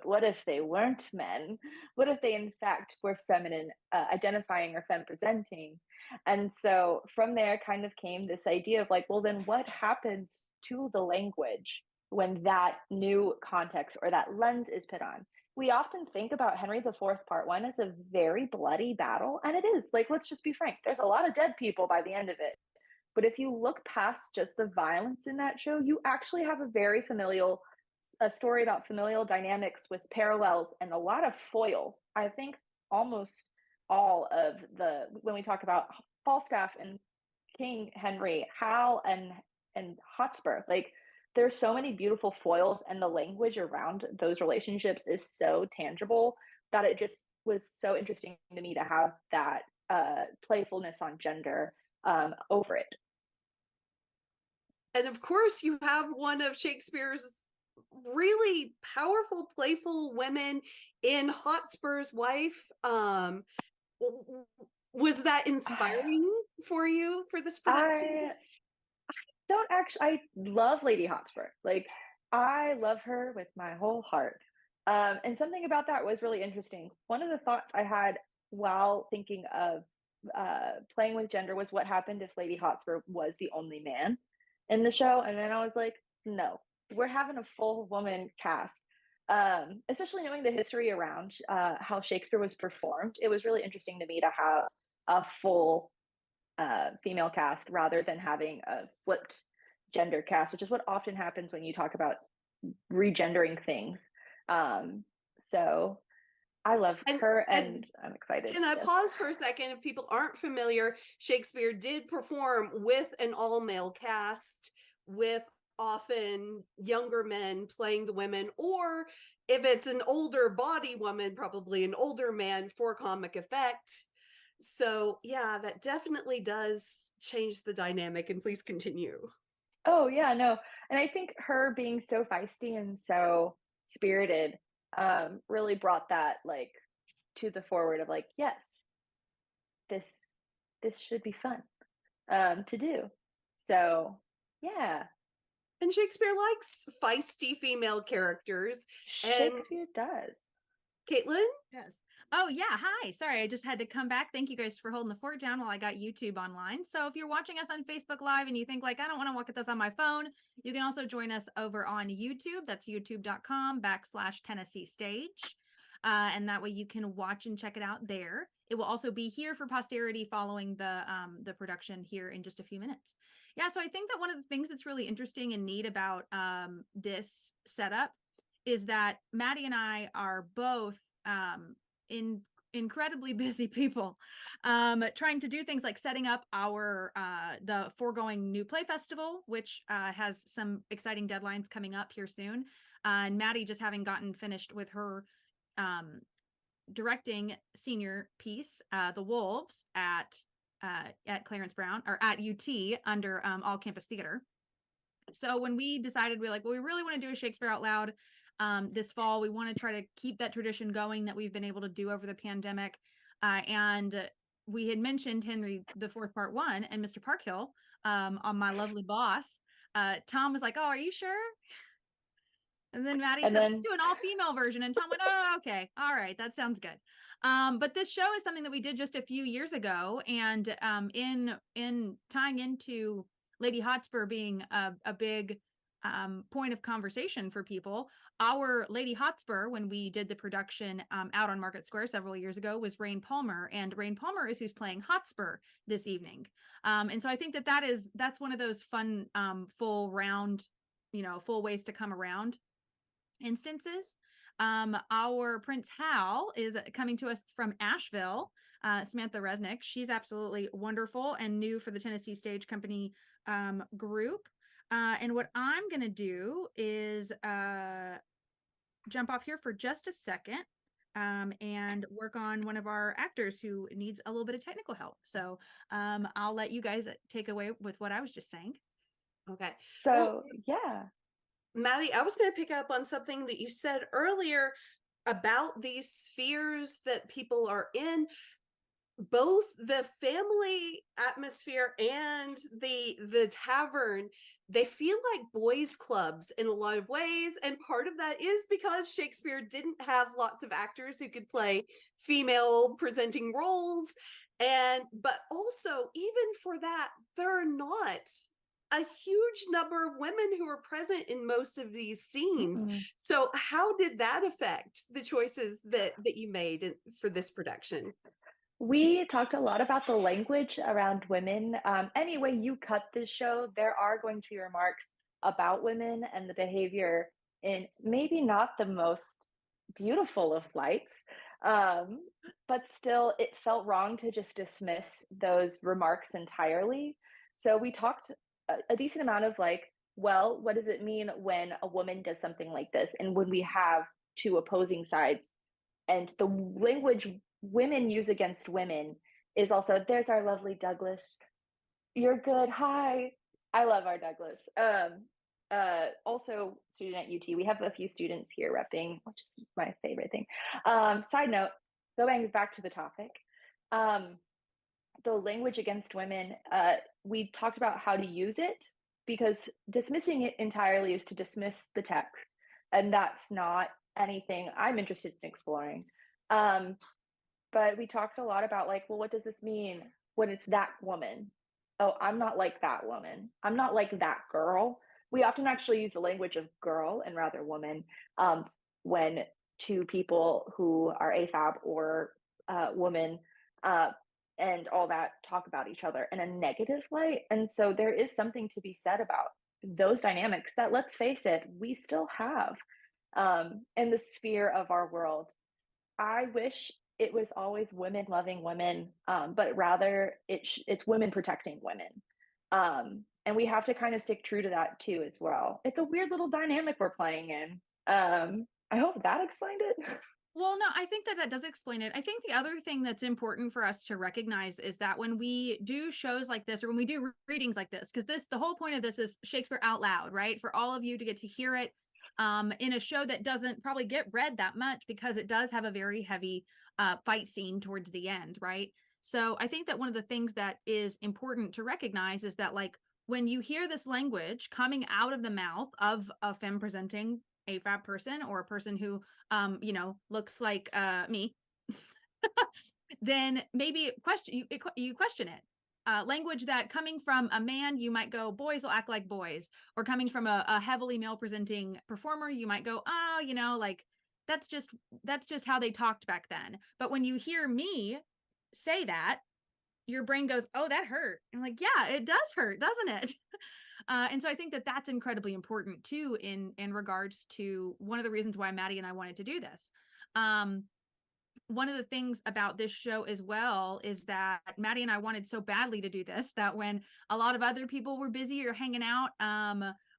what if they weren't men? What if they in fact were feminine identifying or femme presenting? And so from there kind of came this idea of like, well, then what happens to the language when that new context or that lens is put on? We often think about Henry the Fourth Part One as a very bloody battle, and it is. Like, let's just be frank. There's a lot of dead people by the end of it. But if you look past just the violence in that show, you actually have a very familial a story about familial dynamics with parallels and a lot of foils. I think almost all of the when we talk about Falstaff and King Henry, Hal and Hotspur, like there's so many beautiful foils, and the language around those relationships is so tangible that it just was so interesting to me to have that playfulness on gender over it. And of course, you have one of Shakespeare's really powerful, playful women in Hotspur's wife. Was that inspiring for you for this production? I don't actually. I love Lady Hotspur. Like I love her with my whole heart. And something about that was really interesting. One of the thoughts I had while thinking of playing with gender was what happened if Lady Hotspur was the only man in the show. And then I was like, no, we're having a full woman cast. Especially knowing the history around how Shakespeare was performed, it was really interesting to me to have a full female cast rather than having a flipped gender cast, which is what often happens when you talk about regendering things. Um, so I love her, And and I'm excited. can I Yes. pause for a second? If people aren't familiar, Shakespeare did perform with an all-male cast, with often younger men playing the women, or if it's an older body woman, probably an older man for comic effect. So yeah, that definitely does change the dynamic. And please continue. Oh yeah, no, and I think her being so feisty and so spirited really brought that like to the forward of like, yes, this this should be fun to do. So yeah, And Shakespeare likes feisty female characters. And Shakespeare does. Caitlin? Yes. Oh, yeah. Hi. Sorry, I just had to come back. Thank you guys for holding the fort down while I got YouTube online. So if you're watching us on Facebook Live and you think like, I don't want to look at this on my phone, you can also join us over on YouTube. That's youtube.com/Tennessee Stage. And that way you can watch and check it out there. It will also be here for posterity following the production here in just a few minutes. Yeah, so I think that one of the things that's really interesting and neat about this setup is that Maddie and I are both incredibly busy people, trying to do things like setting up our the foregoing New Play Festival, which has some exciting deadlines coming up here soon, and Maddie just having gotten finished with her directing senior piece, The Wolves, at Clarence Brown, or at UT under All Campus Theater. So when we decided, we're like, well, we really want to do a Shakespeare Out Loud this fall. We want to try to keep that tradition going that we've been able to do over the pandemic. And we had mentioned Henry the Fourth Part One and Mr. Parkhill on my lovely boss. Tom was like, oh, are you sure? And then Maddie And said, then let's do an all-female version. And Tom went, oh, okay. All right. That sounds good. But this show is something that we did just a few years ago. And in tying into Lady Hotspur being a big point of conversation for people, our Lady Hotspur, when we did the production out on Market Square several years ago, was Rain Palmer. And Rain Palmer is who's playing Hotspur this evening. And so I think that's one of those fun full round, full ways to come around instances. Our Prince Hal is coming to us from Asheville. Samantha Resnick, she's absolutely wonderful and new for the Tennessee Stage Company group. And what I'm going to do is jump off here for just a second and work on one of our actors who needs a little bit of technical help. So I'll let you guys take away with what I was just saying. Okay. so Well, yeah. Maddie, I was going to pick up on something that you said earlier about these spheres that people are in. Both the family atmosphere and the tavern they feel like boys clubs in a lot of ways, and part of that is because Shakespeare didn't have lots of actors who could play female presenting roles, and but also even for that there are not a huge number of women who are present in most of these scenes. Mm-mm. So how did that affect the choices that you made for this production? We talked a lot about the language around women. Any way you cut this show, there are going to be remarks about women and the behavior in maybe not the most beautiful of lights, um, but still, it felt wrong to just dismiss those remarks entirely. So we talked a decent amount of like, well, what does it mean when a woman does something like this? And when we have two opposing sides and the language women use against women is also there's our lovely Douglas. You're good. Hi. I love our Douglas. Also student at UT. We have a few students here repping, which is my favorite thing. Side note, going back to the topic. The language against women, we talked about how to use it because dismissing it entirely is to dismiss the text. And that's not anything I'm interested in exploring. Um, but we talked a lot about like, well, what does this mean when it's that woman? Oh, I'm not like that woman. I'm not like that girl. We often actually use the language of girl and rather woman when two people who are AFAB or woman uh, and all that talk about each other in a negative light. And so there is something to be said about those dynamics that, let's face it, we still have in the sphere of our world. I wish it was always women loving women, but rather it's women protecting women. And we have to kind of stick true to that too as well. It's a weird little dynamic we're playing in. I hope that explained it. Well, no, I think that that does explain it. I think the other thing that's important for us to recognize is that when we do shows like this, or when we do readings like this, because the whole point of this is Shakespeare out loud, right? For all of you to get to hear it in a show that doesn't probably get read that much because it does have a very heavy fight scene towards the end, right? So I think that one of the things that is important to recognize is that, like, when you hear this language coming out of the mouth of a femme presenting AFAB person or a person who looks like me, then maybe you question it. Language that coming from a man, you might go, boys will act like boys, or coming from a heavily male presenting performer, you might go, oh, like that's just how they talked back then. But when you hear me say that, your brain goes, oh, that hurt. I'm like, yeah, it does hurt, doesn't it? And so I think that that's incredibly important too, in regards to one of the reasons why Maddie and I wanted to do this. One of the things about this show as well is that Maddie and I wanted so badly to do this that when a lot of other people were busy or hanging out,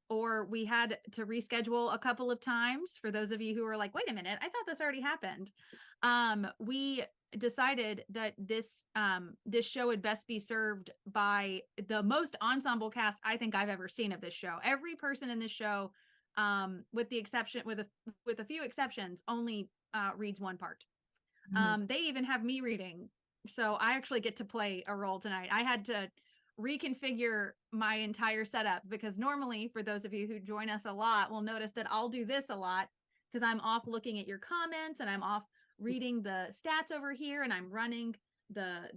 or we had to reschedule a couple of times, for those of you who are like, wait a minute, I thought this already happened. We decided that this show would best be served by the most ensemble cast I think I've ever seen of this show. Every person in this show, with a few exceptions, only reads one part. They even have me reading, so I actually get to play a role tonight. I had to reconfigure my entire setup because normally, for those of you who join us a lot, will notice that I'll do this a lot because I'm off looking at your comments and I'm off reading the stats over here and I'm running the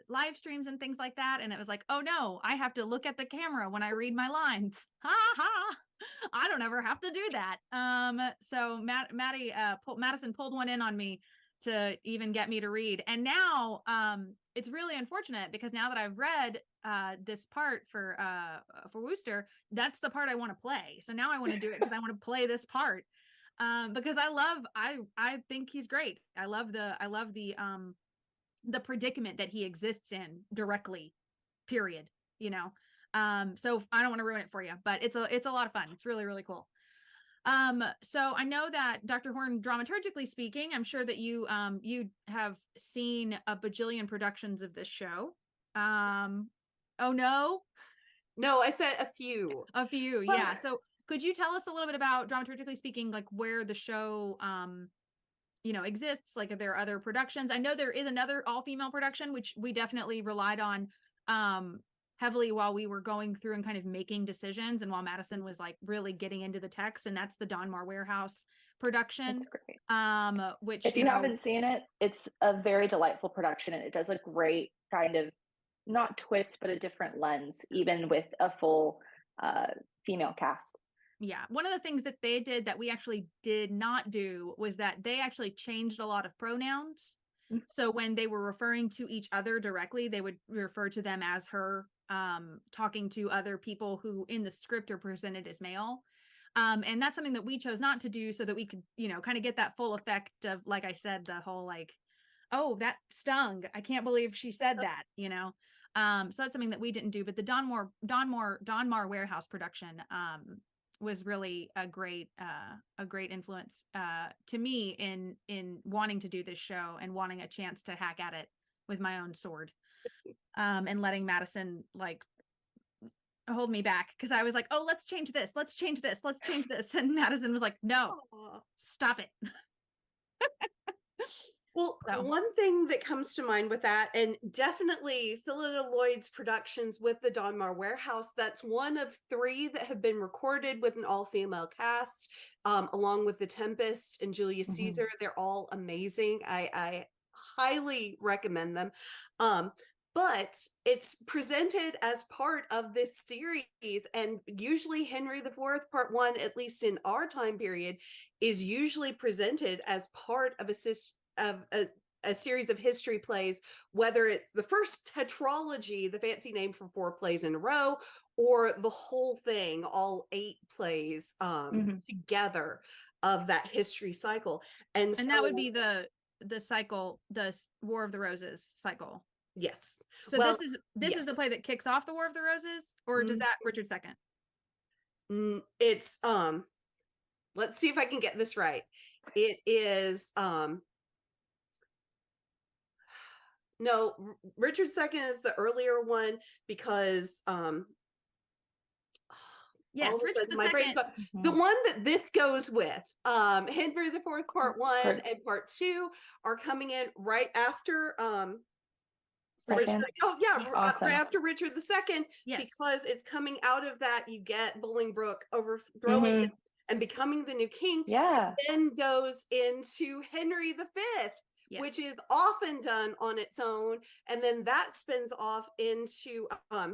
live streams and things like that. And it was like, oh no, I have to look at the camera when I read my lines. Ha ha. I don't ever have to do that. So Madison pulled one in on me to even get me to read. And now it's really unfortunate because now that I've read this part for Wooster, that's the part I want to play. So now I want to do it because I want to play this part. Because I think he's great. I love the predicament that he exists in directly, period. So I don't want to ruin it for you, but it's a lot of fun. It's really, really cool. So I know that Dr. Horn, dramaturgically speaking, I'm sure that you have seen a bajillion productions of this show. Oh no? No, I said a few. A few, yeah. So could you tell us a little bit about, dramaturgically speaking, like where the show exists? Like, are there other productions? I know there is another all-female production, which we definitely relied on heavily while we were going through and kind of making decisions, and while Madison was like really getting into the text, and that's the Donmar Warehouse production. It's great. Which, If you haven't seen it, it's a very delightful production, and it does a great kind of not twist, but a different lens, even with a full female cast. Yeah. One of the things that they did that we actually did not do was that they actually changed a lot of pronouns. So when they were referring to each other directly, they would refer to them as her, talking to other people who in the script are presented as male. And that's something that we chose not to do so that we could, kind of get that full effect of, like I said, the whole like, oh, that stung. I can't believe she said that, So that's something that we didn't do. But the Donmar Warehouse production was really a great influence to me in wanting to do this show and wanting a chance to hack at it with my own sword, and letting Madison like hold me back, because I was like, oh, let's change this, and Madison was like, no, stop it. Well, one thing that comes to mind with that, and definitely Phillida Lloyd's productions with the Donmar Warehouse, that's one of 3 that have been recorded with an all-female cast, along with The Tempest and Julius Caesar. They're all amazing. I highly recommend them. But it's presented as part of this series, and usually Henry IV Part 1, at least in our time period, is usually presented as part of a series of history plays, whether it's the first tetralogy, the fancy name for 4 plays in a row, or the whole thing, all 8 plays together of that history cycle. And so that would be the cycle, the War of the Roses cycle. Yes. So this is the play that kicks off the War of the Roses, or does that Richard II? It's let's see if I can get this right. It is no, Richard II is the earlier one, because yes, Richard II. The one that this goes with, Henry IV Part 1 and Part 2 are coming in right after Second. Right after Richard II, yes. because it's coming out of that. You get Bolingbroke overthrowing him and becoming the new king. Yeah. And then goes into Henry V, yes, which is often done on its own, and then that spins off into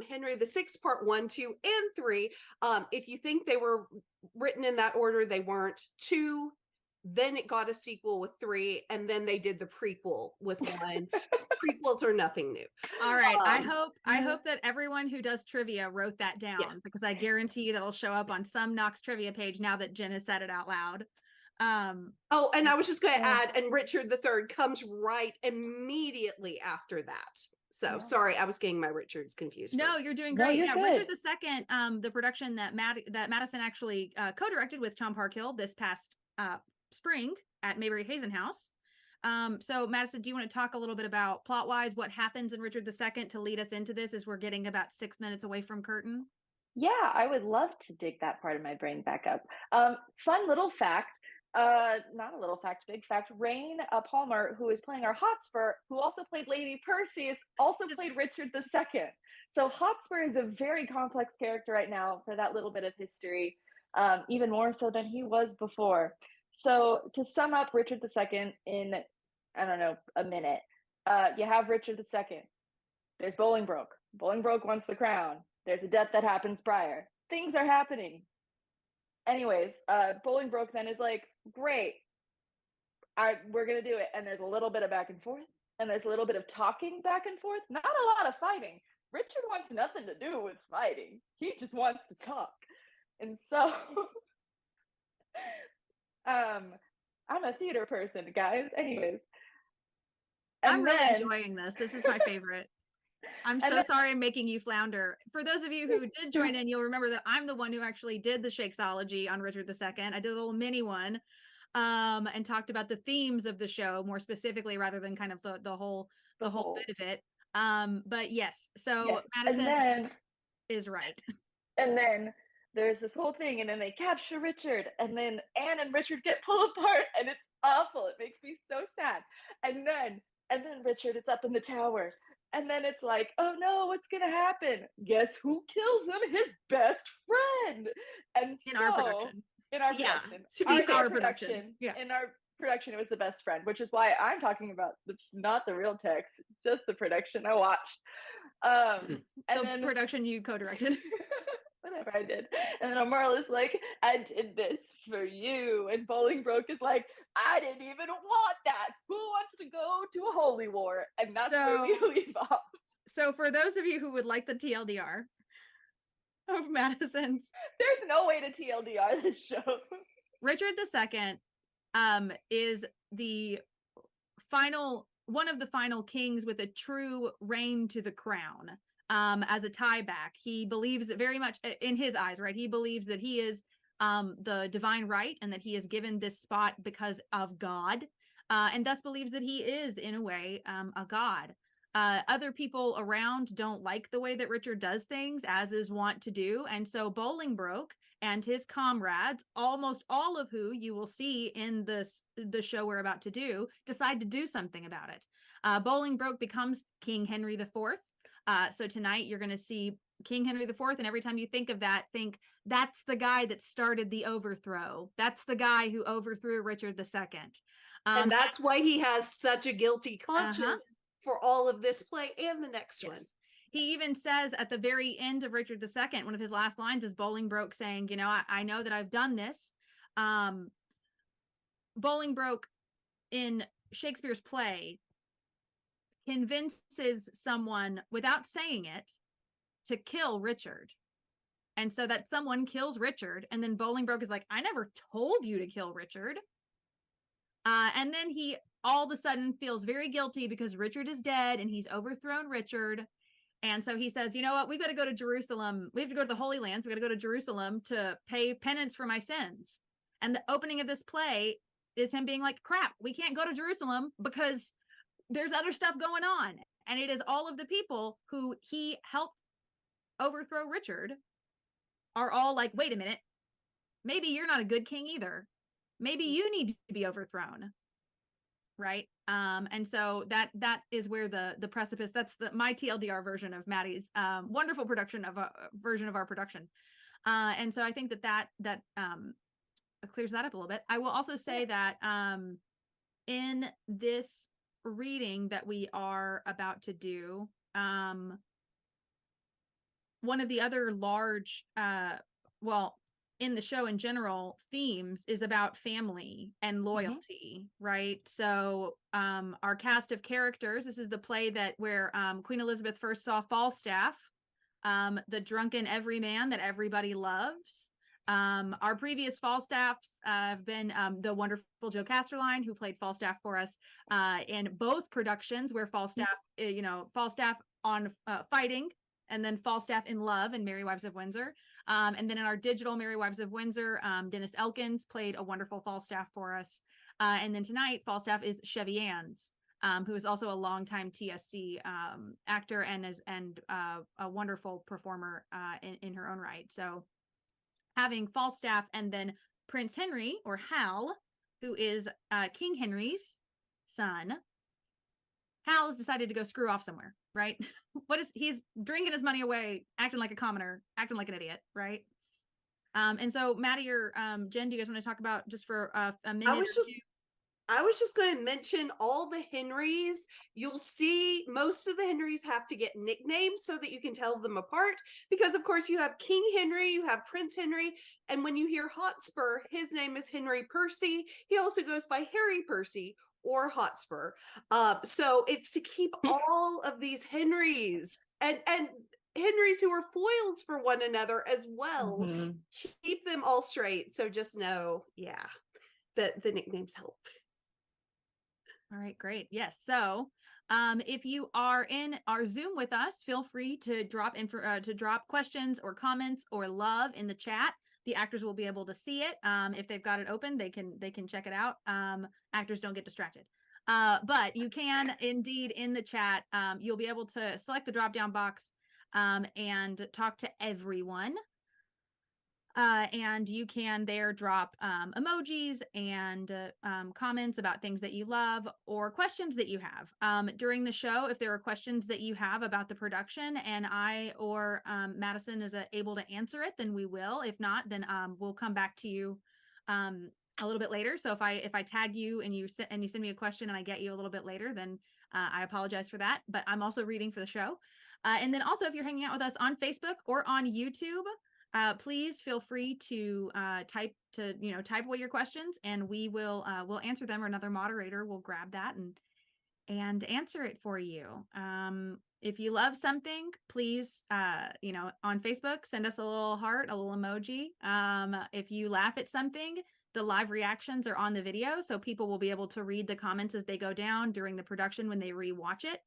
Henry VI Part 1, 2, and 3. If you think they were written in that order, they weren't. 2, then it got a sequel with 3, and then they did the prequel with 1. Prequels are nothing new. All right. I hope that everyone who does trivia wrote that down, because I guarantee you that'll show up on some Knox trivia page now that Jen has said it out loud. Oh, and I was just going to add, and Richard III comes right immediately after that. So sorry, I was getting my Richards confused. No, you're doing great. Richard II, the production that Madison actually co-directed with Tom Parkhill this past spring at Maybury Hazen House. So Madison, do you want to talk a little bit about plot-wise what happens in Richard II to lead us into this, as we're getting about 6 minutes away from curtain? Yeah, I would love to dig that part of my brain back up. Fun little fact, not a little fact, big fact, Rain Palmer, who is playing our Hotspur, who also played Lady Perseus, also played Richard II. So Hotspur is a very complex character right now for that little bit of history, even more so than he was before. So to sum up Richard II in, I don't know, a minute, you have Richard II. There's Bolingbroke. Bolingbroke wants the crown. There's a death that happens prior. Things are happening. Anyways, Bolingbroke then is like, great, we're going to do it. And there's a little bit of back and forth. And there's a little bit of talking back and forth. Not a lot of fighting. Richard wants nothing to do with fighting. He just wants to talk. And so... I'm a theater person, guys. Anyways. I'm really enjoying this. This is my favorite. I'm so sorry I'm making you flounder. For those of you who did join in, you'll remember that I'm the one who actually did the Shakesology on Richard II. I did a little mini one, and talked about the themes of the show more specifically, rather than kind of the whole bit of it. But yes, so Madison is right. And then there's this whole thing, and then they capture Richard, and then Anne and Richard get pulled apart, and it's awful. It makes me so sad. And then Richard is up in the tower, And then it's like, oh no, what's gonna happen? Guess who kills him? His best friend. And In our so production. in our Yeah, production, to be fair. Our production. Yeah. in our production, it was the best friend, which is why I'm talking about not the real text, just the production I watched. And The then production you co-directed. whatever I did. And then Amarl is like, I did this for you. And Bolingbroke is like, I didn't even want that. Who wants to go to a holy war? And that's where we leave off. So for those of you who would like the TLDR of Madison's, there's no way to TLDR this show. Richard II is the one of the final kings with a true reign to the crown. As a tie back, he believes very much in his eyes, right? He believes that he is the divine right and that he is given this spot because of God, and thus believes that he is, in a way, a god. Other people around don't like the way that Richard does things, as is wont to do. And so Bolingbroke and his comrades, almost all of who you will see in the show we're about to do, decide to do something about it. Bolingbroke becomes King Henry IV. So tonight you're going to see King Henry IV, and every time you think of that, think that's the guy that started the overthrow. That's the guy who overthrew Richard II. And that's why he has such a guilty conscience for all of this play and the next one. He even says at the very end of Richard II, one of his last lines is Bolingbroke saying, you know, I know that I've done this. Bolingbroke in Shakespeare's play convinces someone without saying it to kill Richard. And so that someone kills Richard, and then Bolingbroke is like, I never told you to kill Richard. And then he all of a sudden feels very guilty because Richard is dead and he's overthrown Richard. And so he says, you know what? We've got to go to Jerusalem. We have to go to the Holy Lands. We've got to go to Jerusalem to pay penance for my sins. And the opening of this play is him being like, crap, we can't go to Jerusalem because there's other stuff going on. And it is all of the people who he helped overthrow Richard are all like, wait a minute, maybe you're not a good king either. Maybe you need to be overthrown. Right. And so that is where the precipice, that's my TLDR version of Maddie's wonderful production of a version of our production. And so I think that clears that up a little bit. I will also say that in this reading that we are about to do, one of the other large, in the show in general, themes is about family and loyalty, right? So our cast of characters, this is the play where Queen Elizabeth first saw Falstaff, the drunken everyman that everybody loves. Our previous Falstaffs have been the wonderful Joe Casterline, who played Falstaff for us in both productions, where Falstaff, Falstaff on Fighting, and then Falstaff in Love and Merry Wives of Windsor. And then in our digital Merry Wives of Windsor, Dennis Elkins played a wonderful Falstaff for us. And then tonight, Falstaff is Chevy Ann's, who is also a longtime TSC actor and a wonderful performer in her own right. So having Falstaff and then Prince Henry, or Hal, who is King Henry's son. Hal has decided to go screw off somewhere, right? He's drinking his money away, acting like a commoner, acting like an idiot, right? And so Maddie or Jen, do you guys want to talk about just for a minute? I was just going to mention all the Henrys. You'll see most of the Henrys have to get nicknames so that you can tell them apart. Because, of course, you have King Henry, you have Prince Henry. And when you hear Hotspur, his name is Henry Percy. He also goes by Harry Percy or Hotspur. So it's to keep all of these Henrys and Henrys who are foils for one another as well. Keep them all straight. So just know, that the nicknames help. All right, great. Yes. So if you are in our Zoom with us, feel free to drop questions or comments or love in the chat. The actors will be able to see it. If they've got it open, they can check it out. Actors don't get distracted. But you can indeed in the chat, you'll be able to select the drop-down box and talk to everyone. And you can there drop emojis and comments about things that you love or questions that you have. During the show, if there are questions that you have about the production and I or Madison is able to answer it, then we will. If not, then we'll come back to you a little bit later. So if I tag you and you send me a question and I get you a little bit later, then I apologize for that. But I'm also reading for the show. And then also, if you're hanging out with us on Facebook or on YouTube, please feel free to type away your questions, and we'll answer them, or another moderator will grab that and answer it for you. If you love something, please on Facebook, send us a little heart, a little emoji. If you laugh at something, the live reactions are on the video, so people will be able to read the comments as they go down during the production when they rewatch it.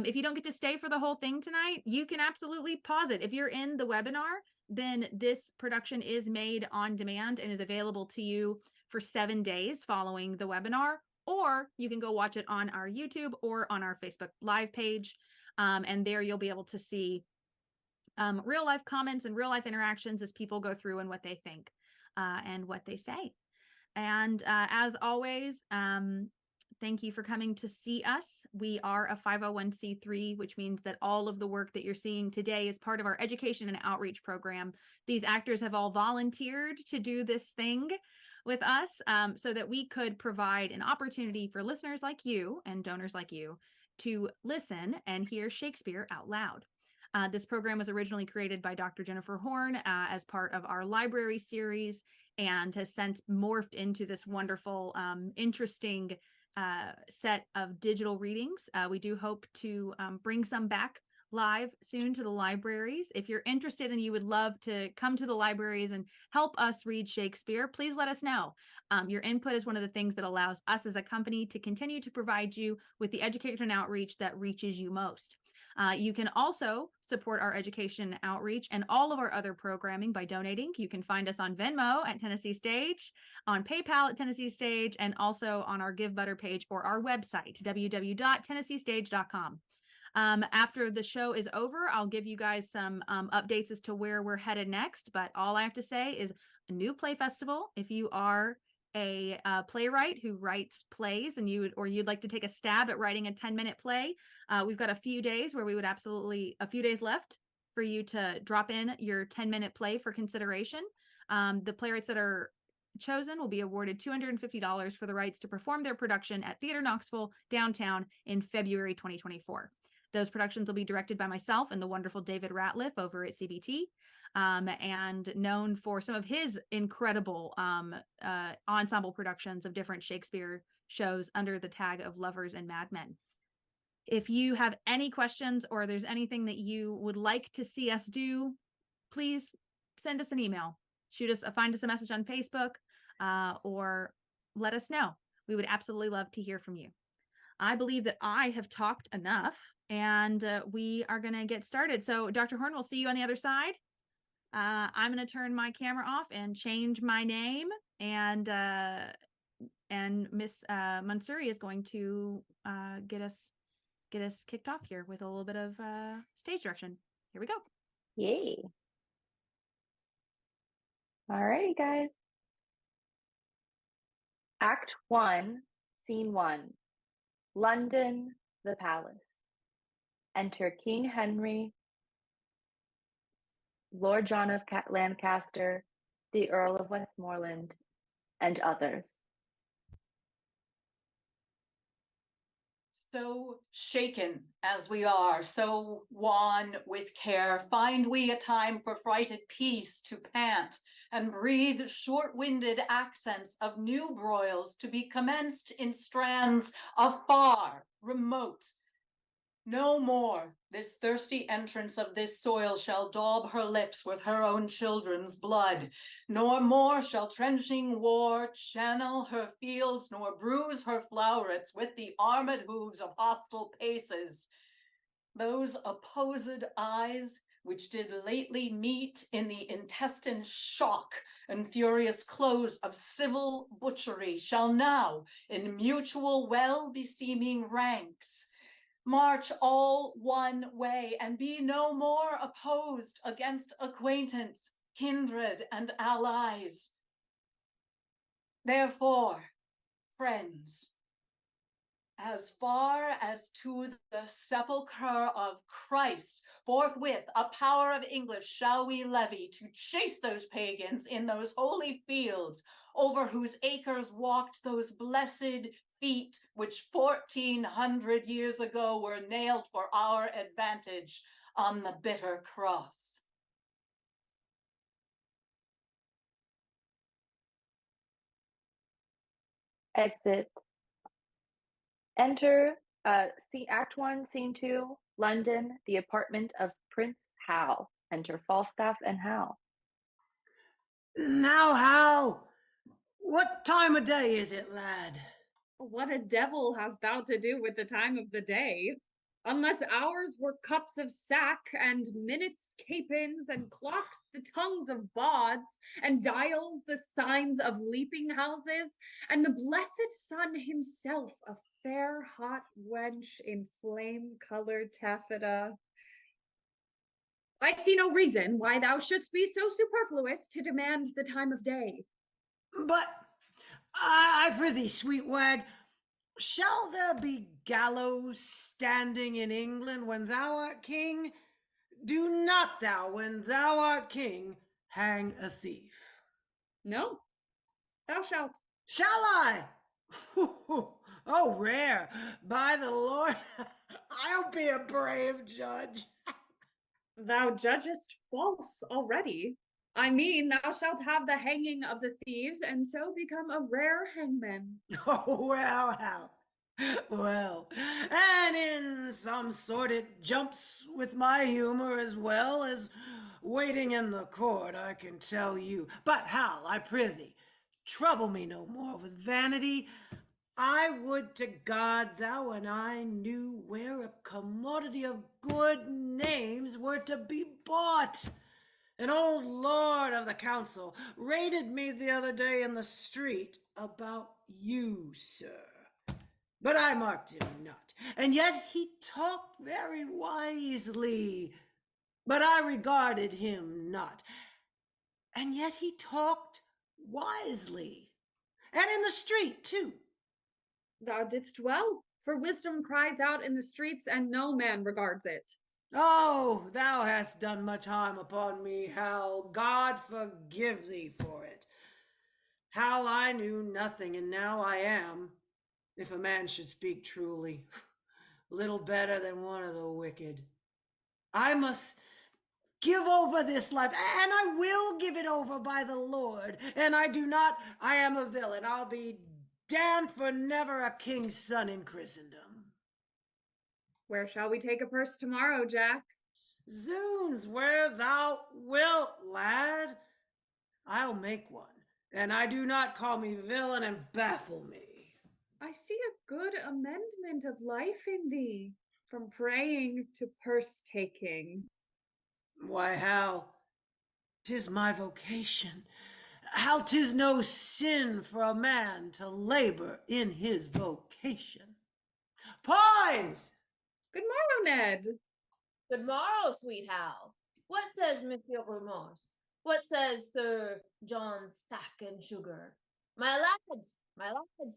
If you don't get to stay for the whole thing tonight, you can absolutely pause it. If you're in the webinar, then this production is made on demand and is available to you for 7 days following the webinar, or you can go watch it on our YouTube or on our Facebook Live page. And there you'll be able to see real life comments and real life interactions as people go through and what they think and what they say. And as always, thank you for coming to see us. We are a 501c3, which means that all of the work that you're seeing today is part of our education and outreach program. These actors have all volunteered to do this thing with us so that we could provide an opportunity for listeners like you and donors like you to listen and hear Shakespeare out loud. This program was originally created by Dr. Jennifer Horn as part of our library series and has since morphed into this wonderful, interesting set of digital readings. We do hope to bring some back live soon to the libraries. If you're interested and you would love to come to the libraries and help us read Shakespeare, please let us know. Your input is one of the things that allows us as a company to continue to provide you with the education and outreach that reaches you most. You can also support our education outreach and all of our other programming by donating. You can find us on Venmo at Tennessee Stage, on PayPal at Tennessee Stage, and also on our Give Butter page or our website, www.tennesseestage.com. After the show is over, I'll give you guys some updates as to where we're headed next. But all I have to say is a new play festival. If you are a playwright who writes plays and you'd like to take a stab at writing a 10-minute play, we've got a few days left for you to drop in your 10-minute play for consideration. The playwrights that are chosen will be awarded $250 for the rights to perform their production at Theater Knoxville downtown in February 2024. Those productions will be directed by myself and the wonderful David Ratliff over at CBT, and known for some of his incredible ensemble productions of different Shakespeare shows under the tag of Lovers and Madmen. If you have any questions or there's anything that you would like to see us do, please send us an email. Find us a message on Facebook, or let us know. We would absolutely love to hear from you. I believe that I have talked enough, and we are going to get started. So Dr. Horn, we'll see you on the other side. I'm going to turn my camera off and change my name, and Miss Mansouri is going to get us kicked off here with a little bit of stage direction. Here we go. Yay. All righty, guys. Act 1, Scene 1. London, the Palace. Enter King Henry, Lord John of Lancaster, the Earl of Westmoreland, and others. So shaken as we are, so wan with care, find we a time for frighted peace to pant and breathe short-winded accents of new broils to be commenced in strands afar, remote. No more this thirsty entrance of this soil shall daub her lips with her own children's blood, nor more shall trenching war channel her fields, nor bruise her flowerets with the armed hooves of hostile paces. Those opposed eyes, which did lately meet in the intestine shock and furious close of civil butchery, shall now, in mutual well-beseeming ranks, march all one way and be no more opposed against acquaintance, kindred, and allies. Therefore, friends, as far as to the sepulchre of Christ, forthwith a power of English shall we levy to chase those pagans in those holy fields, over whose acres walked those blessed feet which 1400 years ago were nailed for our advantage on the bitter cross. Exit. Enter Act 1, Scene 2, London, the apartment of Prince Hal. Enter Falstaff and Hal. Now, Hal, what time of day is it, lad? What a devil hast thou to do with the time of the day? Unless hours were cups of sack, and minutes capons, and clocks the tongues of bawds, and dials the signs of leaping houses, and the blessed sun himself a fair hot wench in flame-colored taffeta. I see no reason why thou shouldst be so superfluous to demand the time of day. But, I prithee, sweet wag, shall there be gallows standing in England when thou art king? Do not thou, when thou art king, hang a thief. No, thou shalt. Shall I? Oh, rare. By the Lord, I'll be a brave judge. Thou judgest false already. I mean, thou shalt have the hanging of the thieves, and so become a rare hangman. Oh, well, Hal. Well, and in some sort it jumps with my humor as well as waiting in the court, I can tell you. But, Hal, I prithee, trouble me no more with vanity. I would to God thou and I knew where a commodity of good names were to be bought. An old lord of the council rated me the other day in the street about you, sir. But I marked him not, and yet he talked very wisely. But I regarded him not, and yet he talked wisely. And in the street, too. Thou didst well, for wisdom cries out in the streets, and no man regards it. Oh, thou hast done much harm upon me, Hal. God forgive thee for it. Hal, I knew nothing, and now I am, if a man should speak truly, little better than one of the wicked. I must give over this life, and I will give it over by the Lord. And I am a villain. I'll be damned for never a king's son in Christendom. Where shall we take a purse tomorrow, Jack? Zoons, where thou wilt, lad. I'll make one, and I do not call me villain and baffle me. I see a good amendment of life in thee, from praying to purse taking. Why, Hal, 'tis my vocation. How 'tis no sin for a man to labor in his vocation. Pines! Good morrow, Ned. Good morrow, sweet Hal. What says Monsieur Remorse? What says Sir John Sack and Sugar? My lads,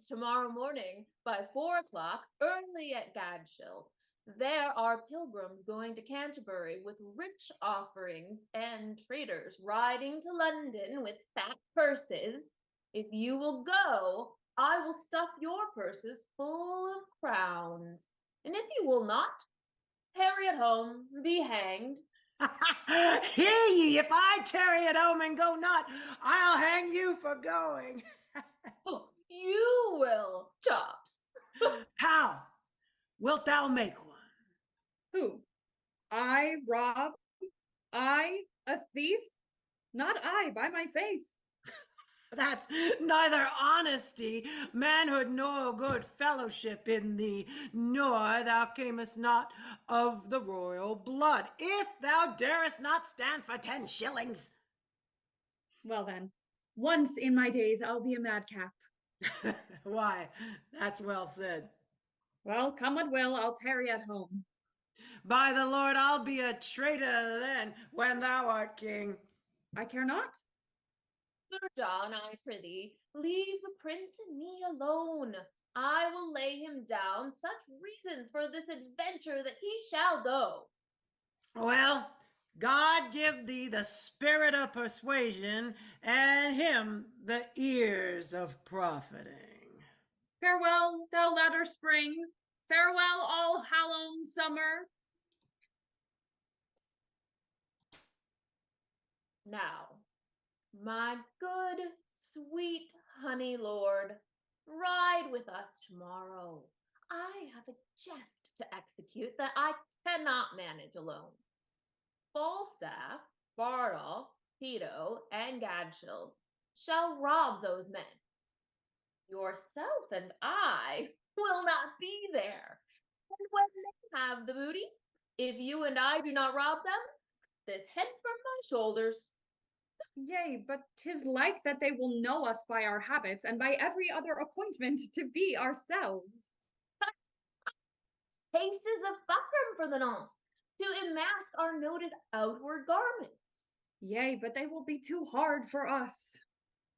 tomorrow morning by 4 o'clock, early at Gadshill, there are pilgrims going to Canterbury with rich offerings and traders riding to London with fat purses. If you will go, I will stuff your purses full of crowns. And if you will not, tarry at home, be hanged. Hear ye, if I tarry at home and go not, I'll hang you for going. Oh, you will, Chops. How wilt thou make one? Who? I rob? I a thief? Not I, by my faith. That's neither honesty, manhood, nor good fellowship in thee, nor thou camest not of the royal blood, if thou darest not stand for 10 shillings. Well then, once in my days I'll be a madcap. Why, that's well said. Well, come what will, I'll tarry at home. By the Lord, I'll be a traitor then, when thou art king. I care not. Sir John, I prithee, leave the prince and me alone. I will lay him down such reasons for this adventure that he shall go. Well, God give thee the spirit of persuasion, and him the ears of profiting. Farewell, thou latter spring. Farewell, all hallowed summer. Now, my good, sweet honey lord, ride with us tomorrow. I have a jest to execute that I cannot manage alone. Falstaff, Bardolph, Peto, and Gadshield shall rob those men. Yourself and I will not be there. And when they have the booty, if you and I do not rob them, this head from my shoulders. Yea, but 'tis like that they will know us by our habits and by every other appointment to be ourselves. Cases of buckram for the nonce, to enmask our noted outward garments. Yea, but they will be too hard for us.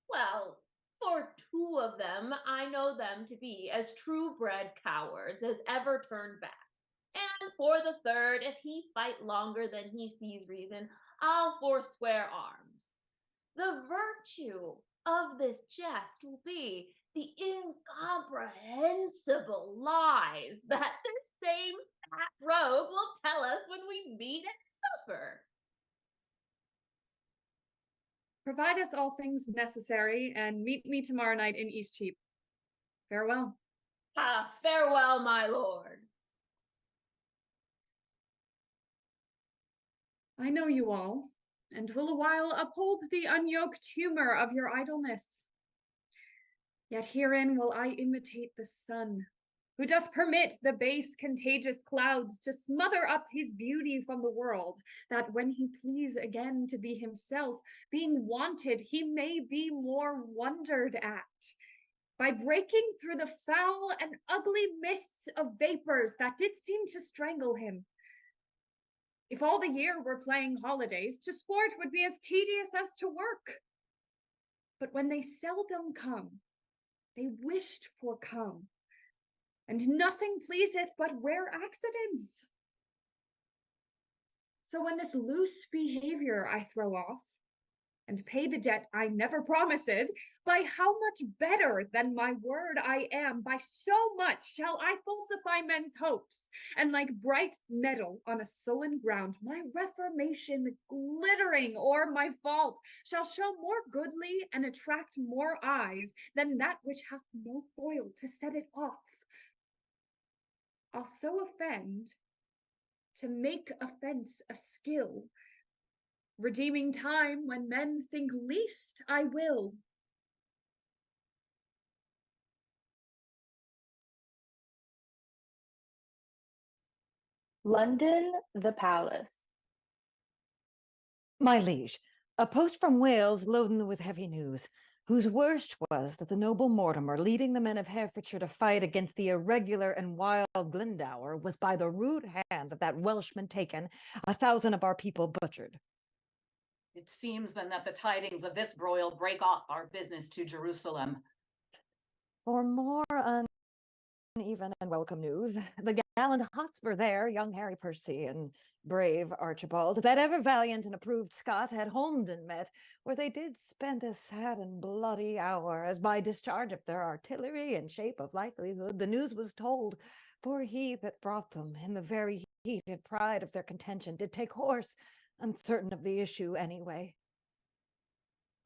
Well, for two of them, I know them to be as true-bred cowards as ever turned back. And for the third, if he fight longer than he sees reason, I'll forswear arms. The virtue of this jest will be the incomprehensible lies that this same fat rogue will tell us when we meet at supper. Provide us all things necessary, and meet me tomorrow night in Eastcheap. Farewell. Ah, farewell, my lord. I know you all, and will a while uphold the unyoked humor of your idleness. Yet herein will I imitate the sun, who doth permit the base contagious clouds to smother up his beauty from the world, that when he please again to be himself, being wanted, he may be more wondered at, by breaking through the foul and ugly mists of vapors that did seem to strangle him. If all the year were playing holidays, to sport would be as tedious as to work. But when they seldom come, they wished for come, and nothing pleaseth but rare accidents. So when this loose behavior I throw off, and pay the debt I never promised, by how much better than my word I am, by so much shall I falsify men's hopes, and like bright metal on a sullen ground, my reformation glittering o'er my fault shall show more goodly and attract more eyes than that which hath no foil to set it off. I'll so offend to make offense a skill, redeeming time when men think least I will. London, the palace. My liege, a post from Wales loaden with heavy news, whose worst was that the noble Mortimer, leading the men of Herefordshire to fight against the irregular and wild Glendower, was by the rude hands of that Welshman taken, 1,000 of our people butchered. It seems then that the tidings of this broil break off our business to Jerusalem. For more uneven and welcome news, the gallant Hotspur there, young Harry Percy, and brave Archibald, that ever valiant and approved Scot, had Holmdon met, where they did spend a sad and bloody hour, as by discharge of their artillery in shape of likelihood the news was told, for he that brought them in the very heated pride of their contention did take horse, uncertain of the issue anyway.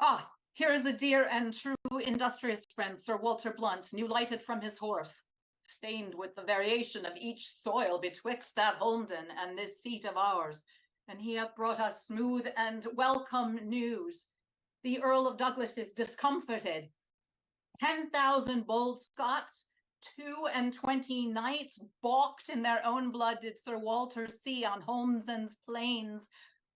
Ah, here is the dear and true industrious friend, Sir Walter Blunt, new lighted from his horse, stained with the variation of each soil betwixt that Holmdon and this seat of ours, and he hath brought us smooth and welcome news. The Earl of Douglas is discomfited. 10,000 bold Scots, 22 knights, balked in their own blood did Sir Walter see on Holmesdon's plains.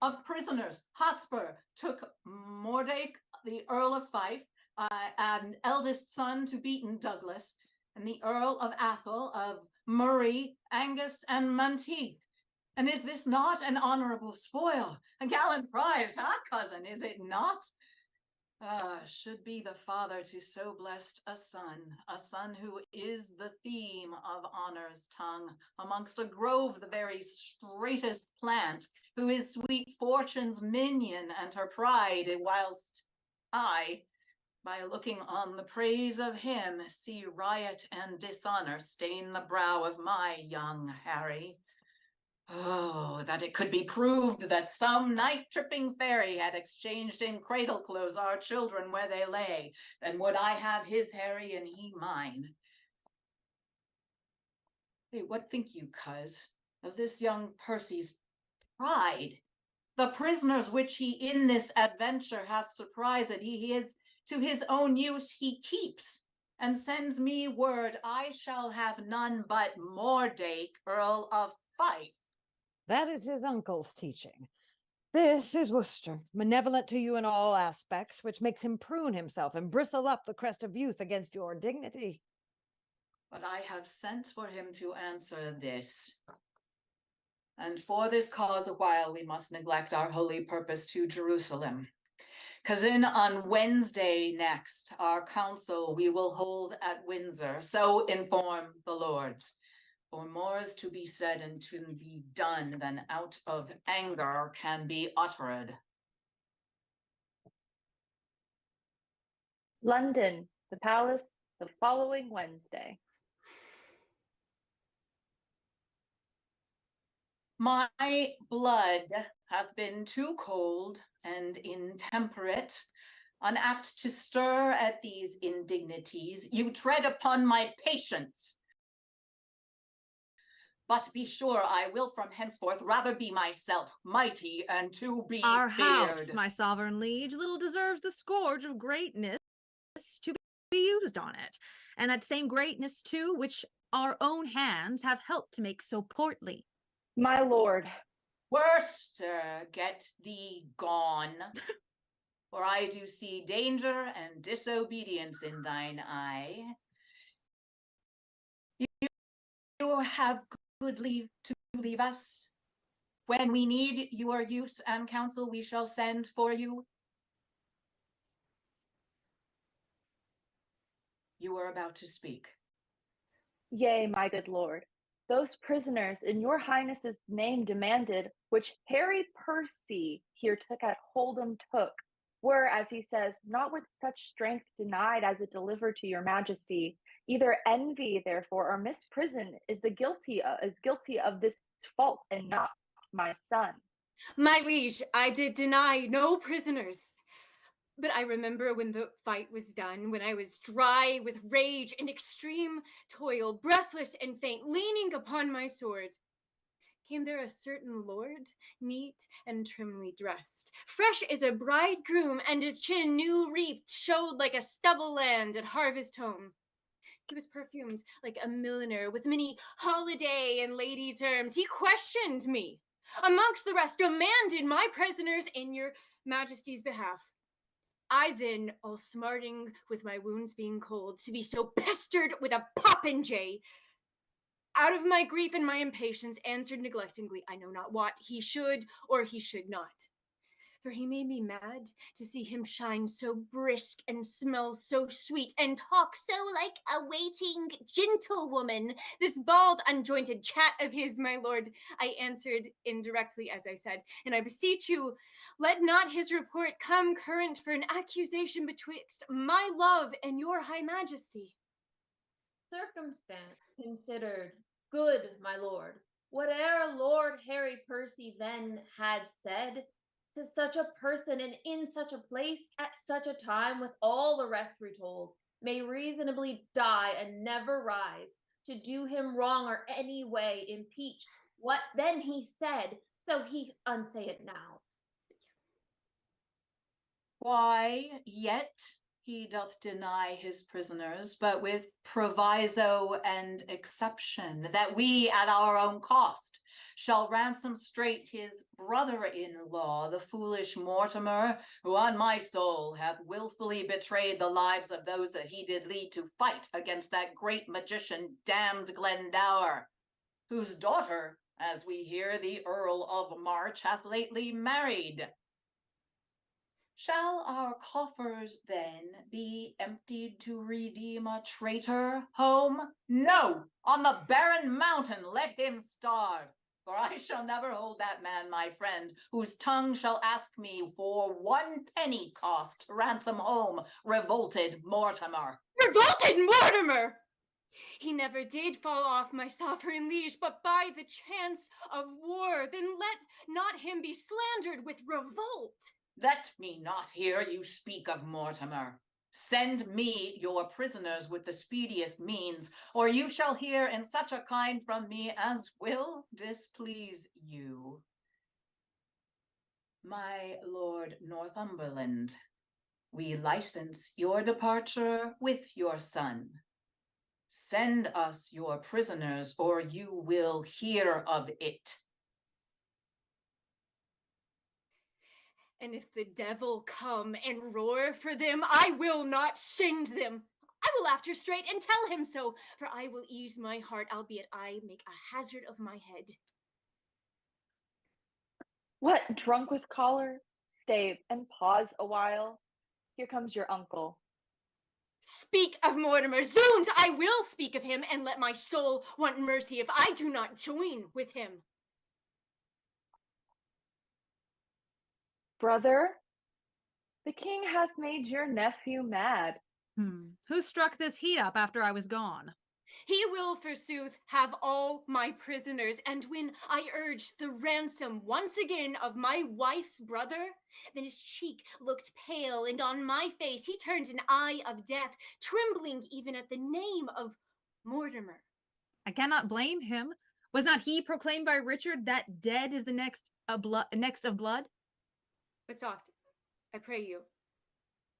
Of prisoners, Hotspur took Mordache, the Earl of Fife, an eldest son to Beaton Douglas, and the Earl of Athol, of Murray, Angus, and Monteith. And is this not an honorable spoil? A gallant prize, huh, cousin, is it not? Should be the father to so blessed a son who is the theme of honor's tongue, amongst a grove the very straightest plant, who is sweet fortune's minion and her pride, whilst I, by looking on the praise of him, see riot and dishonor stain the brow of my young Harry. Oh, that it could be proved that some night-tripping fairy had exchanged in cradle clothes our children where they lay, then would I have his Harry and he mine. Hey, what think you, coz, of this young Percy's pride? The prisoners which he in this adventure hath surprised, he is to his own use he keeps, and sends me word I shall have none but Mordake, Earl of Fife. That is his uncle's teaching. This is Worcester, benevolent to you in all aspects, which makes him prune himself and bristle up the crest of youth against your dignity. But I have sent for him to answer this. And for this cause a while we must neglect our holy purpose to Jerusalem. Cousin, on Wednesday next, our council we will hold at Windsor, so inform the lords. For more is to be said and to be done than out of anger can be uttered. London, the palace, the following Wednesday. My blood hath been too cold and intemperate, unapt to stir at these indignities. You tread upon my patience. But be sure I will from henceforth rather be myself, mighty and to be Our feared. house, my sovereign liege, little deserves the scourge of greatness to be used on it, and that same greatness too which our own hands have helped to make so portly. My lord. Worcester, get thee gone, for I do see danger and disobedience in thine eye. You have good leave to leave us. When we need your use and counsel, we shall send for you. You were about to speak. Yea, my good lord. Those prisoners in your highness's name demanded, which Harry Percy here took at Hold'em took, were, as he says, not with such strength denied as it delivered to your majesty. Either envy, therefore, or misprison is guilty of this fault, and not my son. My liege, I did deny no prisoners. But I remember when the fight was done, when I was dry with rage and extreme toil, breathless and faint, leaning upon my sword, came there a certain lord, neat and trimly dressed, fresh as a bridegroom, and his chin new reaped showed like a stubble land at harvest home. He was perfumed like a milliner with many holiday and lady terms. He questioned me, amongst the rest, demanded my prisoners in your majesty's behalf. I then, all smarting with my wounds being cold, to be so pestered with a popinjay, out of my grief and my impatience, answered neglectingly, I know not what, he should or he should not. For he made me mad to see him shine so brisk and smell so sweet and talk so like a waiting gentlewoman. This bald, unjointed chat of his, my lord, I answered indirectly, as I said, and I beseech you, let not his report come current for an accusation betwixt my love and your high majesty. Circumstance considered, good my lord, whate'er Lord Harry Percy then had said, to such a person and in such a place at such a time with all the rest retold, may reasonably die and never rise, to do him wrong or any way impeach what then he said, so he unsay it now. Why, yet he doth deny his prisoners, but with proviso and exception, that we at our own cost shall ransom straight his brother-in-law, the foolish Mortimer, who on my soul hath willfully betrayed the lives of those that he did lead to fight against that great magician damned Glendower, whose daughter, as we hear the Earl of March hath lately married. Shall our coffers then be emptied to redeem a traitor home? No, on the barren mountain let him starve. For I shall never hold that man my friend, whose tongue shall ask me for 1 penny cost to ransom home revolted Mortimer. Revolted Mortimer! He never did fall off, my sovereign liege, but by the chance of war. Then let not him be slandered with revolt. Let me not hear you speak of Mortimer. Send me your prisoners with the speediest means, or you shall hear in such a kind from me as will displease you. My Lord Northumberland, we license your departure with your son. Send us your prisoners, or you will hear of it. And if the devil come and roar for them, I will not shind them. I will after straight and tell him so, for I will ease my heart, albeit I make a hazard of my head. What, drunk with choler? Stay and pause a while. Here comes your uncle. Speak of Mortimer, zoons, I will speak of him, and let my soul want mercy if I do not join with him. Brother, the king hath made your nephew mad. Who struck this heat up after I was gone? He will, forsooth, have all my prisoners, and when I urged the ransom once again of my wife's brother, then his cheek looked pale, and on my face he turned an eye of death, trembling even at the name of Mortimer. I cannot blame him. Was not he proclaimed by Richard that dead is the next of blood? But soft, I pray you.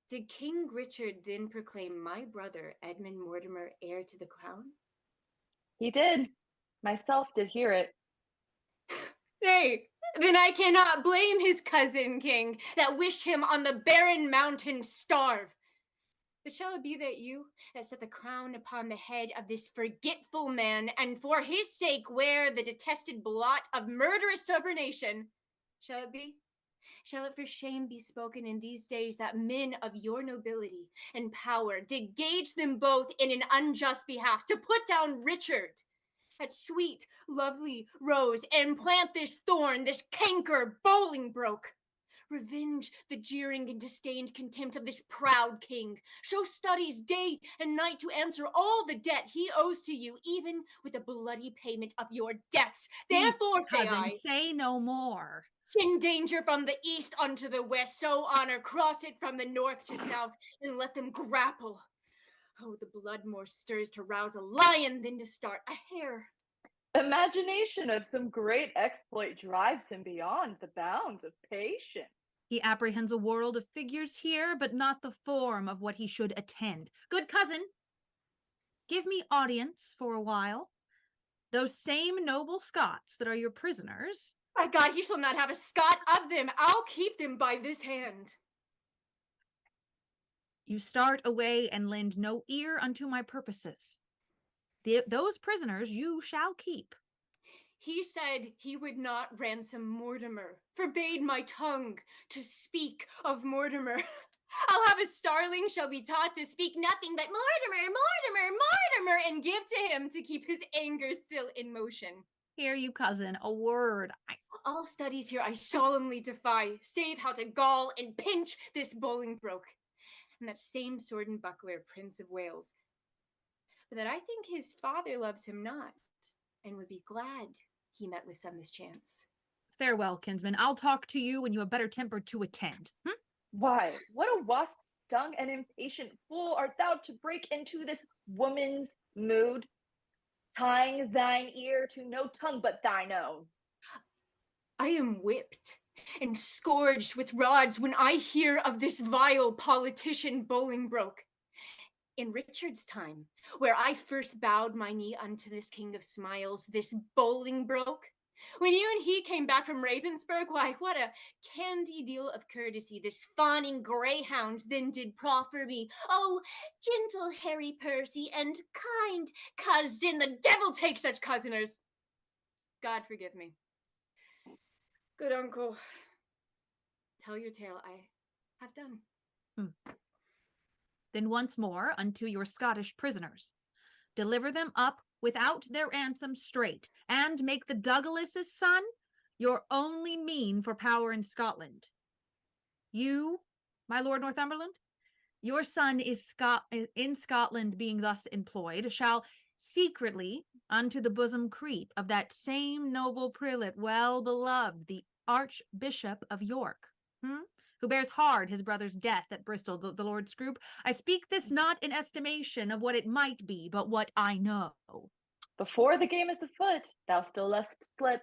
Did King Richard then proclaim my brother Edmund Mortimer heir to the crown? He did. Myself did hear it. Nay, then I cannot blame his cousin king that wished him on the barren mountain starve. But shall it be that you that set the crown upon the head of this forgetful man, and for his sake wear the detested blot of murderous subordination? Shall it be? Shall it for shame be spoken in these days that men of your nobility and power did gauge them both in an unjust behalf to put down Richard, that sweet, lovely rose, and plant this thorn, this canker Bolingbroke? Revenge the jeering and disdained contempt of this proud king. Show studies day and night to answer all the debt he owes to you, even with the bloody payment of your deaths. Therefore, say cousin, I, say no more. send danger from the east unto the west, so honor cross it from the north to south, and let them grapple. Oh, the blood more stirs to rouse a lion than to start a hare. Imagination of some great exploit drives him beyond the bounds of patience. He apprehends a world of figures here, but not the form of what he should attend. Good cousin, give me audience for a while. Those same noble Scots that are your prisoners. By God, he shall not have a Scot of them. I'll keep them by this hand. You start away and lend no ear unto my purposes. Those prisoners you shall keep. He said he would not ransom Mortimer, forbade my tongue to speak of Mortimer. I'll have a starling shall be taught to speak nothing but Mortimer, Mortimer, Mortimer, and give to him to keep his anger still in motion. Hear you, cousin, a word. All studies here I solemnly defy, save how to gall and pinch this Bolingbroke, and that same sword and buckler, Prince of Wales. But that I think his father loves him not, and would be glad he met with some mischance. Farewell, kinsman. I'll talk to you when you have better temper to attend. Why, what a wasp-stung and impatient fool art thou to break into this woman's mood, tying thine ear to no tongue but thine own. I am whipped and scourged with rods when I hear of this vile politician Bolingbroke. In Richard's time, where I first bowed my knee unto this king of smiles, this Bolingbroke, when you and he came back from Ravensburg, why, what a candy deal of courtesy this fawning greyhound then did proffer me. Oh, gentle Harry Percy and kind cousin, the devil take such cousiners. God forgive me. Good uncle. Tell your tale. I have done. Then once more unto your Scottish prisoners. Deliver them up without their ransom straight, and make the Douglas's son your only mean for power in Scotland. You, my Lord Northumberland, your son is in Scotland being thus employed, shall secretly unto the bosom creep of that same noble prelate well beloved, the Archbishop of York, who bears hard his brother's death at Bristol, the Lord Scroop. I speak this not in estimation of what it might be, but what I know. Before the game is afoot, thou still dost slip.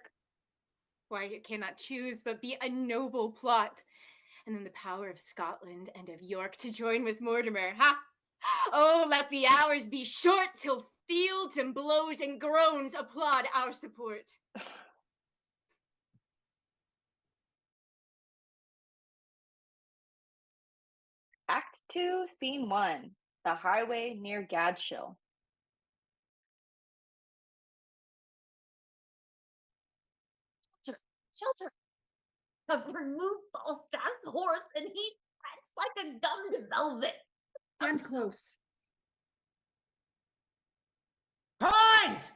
Why, it cannot choose but be a noble plot. And then the power of Scotland and of York to join with Mortimer. Ha! Oh, let the hours be short till fields and blows and groans applaud our support. Act 2, Scene 1, the highway near Gadshill. Shelter! I've removed Falstaff's horse, and he tracks like a gummed velvet. Stand close. Poins!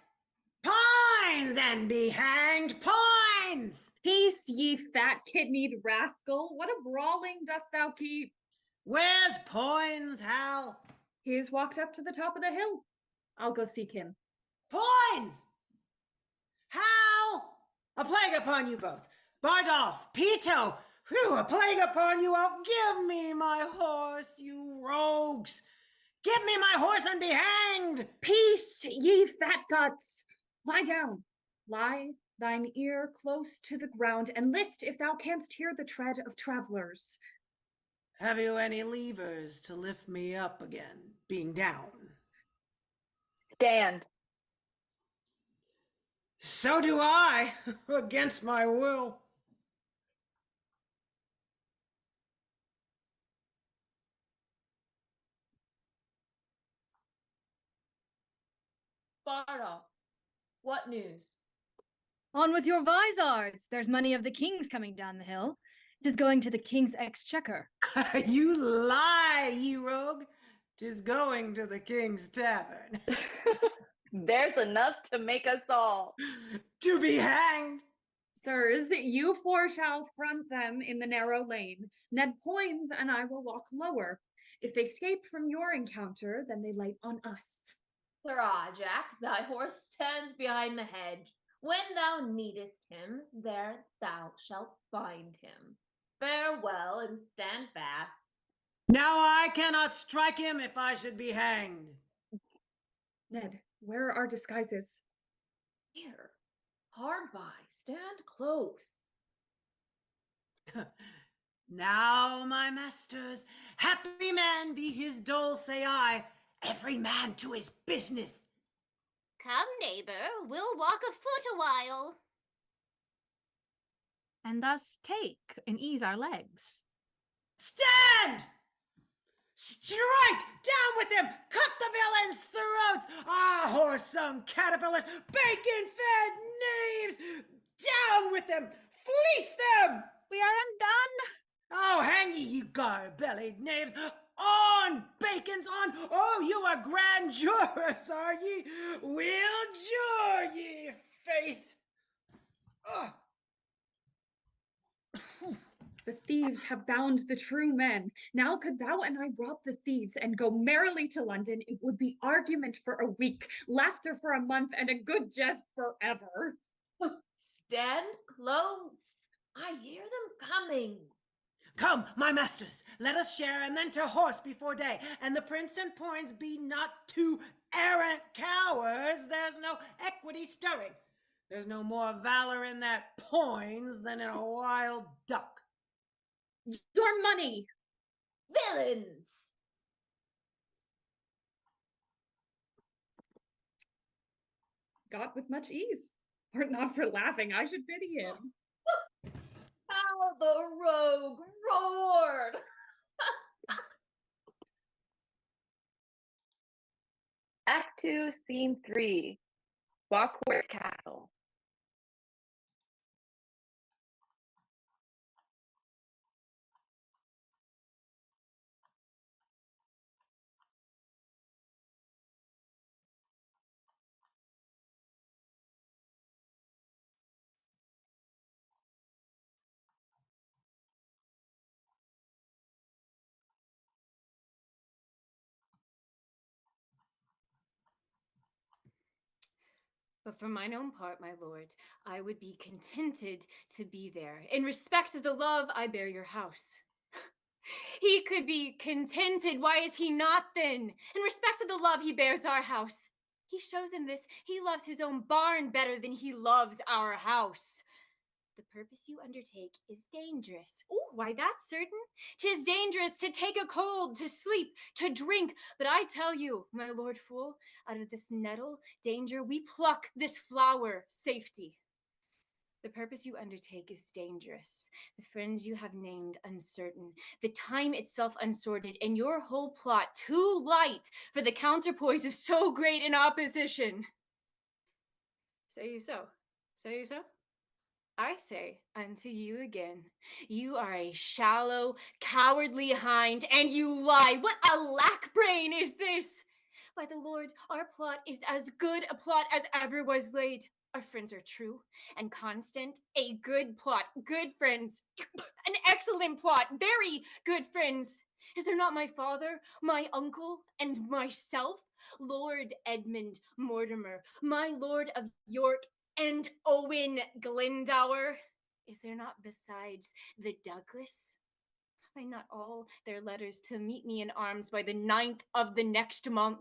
Poins and be hanged, poins! Peace, ye fat-kidneyed rascal! What a brawling dost thou keep? Where's Poins, Hal? He has walked up to the top of the hill. I'll go seek him. Poins! Hal! A plague upon you both! Bardolph, Pito! Whew, a plague upon you all! Give me my horse, you rogues! Give me my horse and be hanged! Peace, ye fat guts! Lie down. Lie thine ear close to the ground, and list if thou canst hear the tread of travelers. Have you any levers to lift me up again, being down? Stand. So do I, against my will. Bardolph, what news? On with your vizards! There's money of the king's coming down the hill. It is going to the king's exchequer. You lie, ye rogue. 'Tis going to the king's tavern. There's enough to make us all. To be hanged. Sirs, you four shall front them in the narrow lane. Ned Poins and I will walk lower. If they escape from your encounter, then they light on us. Sirrah, Jack, thy horse stands behind the hedge. When thou needest him, there thou shalt find him. Farewell, and stand fast. Now I cannot strike him if I should be hanged. Ned, where are our disguises? Here, hard by, stand close. Now, my masters, happy man be his dole, say I, every man to his business. Come, neighbor, we'll walk afoot a while. And thus take and ease our legs. Stand! Strike! Down with them! Cut the villains' throats! Ah, horse-sung caterpillars! Bacon-fed knaves! Down with them! Fleece them! We are undone! Oh, hang ye, you gar-bellied knaves! On, bacons, on! Oh, you are grand jurors, are ye? We'll jure ye, faith! Oh. The thieves have bound the true men. Now could thou and I rob the thieves and go merrily to London, it would be argument for a week, laughter for a month, and a good jest forever. Stand close. I hear them coming. Come, my masters, let us share, and then to horse before day. And the prince and Poins be not two errant cowards. There's no equity stirring. There's no more valor in that Poins than in a wild duck. Your money! Villains! Got with much ease. Were it not for laughing, I should pity him. How the rogue roared! Act 2, Scene 3, Walkworth Castle. But for mine own part, my lord, I would be contented to be there. In respect of the love I bear your house. He could be contented. Why is he not then? In respect of the love he bears our house. He shows in this, he loves his own barn better than he loves our house. The purpose you undertake is dangerous. Oh, why that's certain. 'Tis dangerous to take a cold, to sleep, to drink. But I tell you, my lord fool, out of this nettle, danger, we pluck this flower, safety. The purpose you undertake is dangerous. The friends you have named uncertain. The time itself unsorted, and your whole plot too light for the counterpoise of so great an opposition. Say you so? Say you so? I say unto you again, you are a shallow, cowardly hind, and you lie. What a lack brain is this? By the Lord, our plot is as good a plot as ever was laid. Our friends are true and constant, a good plot, good friends, an excellent plot, very good friends. Is there not my father, my uncle, and myself, Lord Edmund Mortimer, my Lord of York, and Owen Glendower? Is there not besides the Douglas? Have I not all their letters to meet me in arms by the 9th of the next month?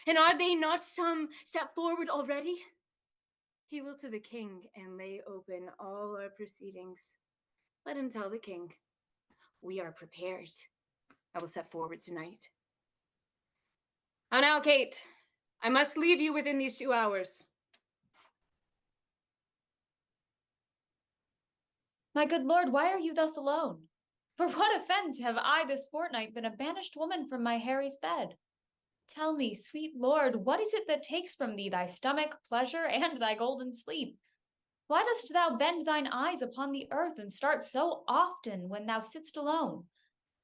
And are they not some set forward already? He will to the king and lay open all our proceedings. Let him tell the king, we are prepared. I will set forward tonight. How now, Kate? I must leave you within these 2 hours. My good lord, why are you thus alone? For what offense have I this fortnight been a banished woman from my Harry's bed? Tell me, sweet lord, what is it that takes from thee thy stomach, pleasure, and thy golden sleep? Why dost thou bend thine eyes upon the earth and start so often when thou sittst alone?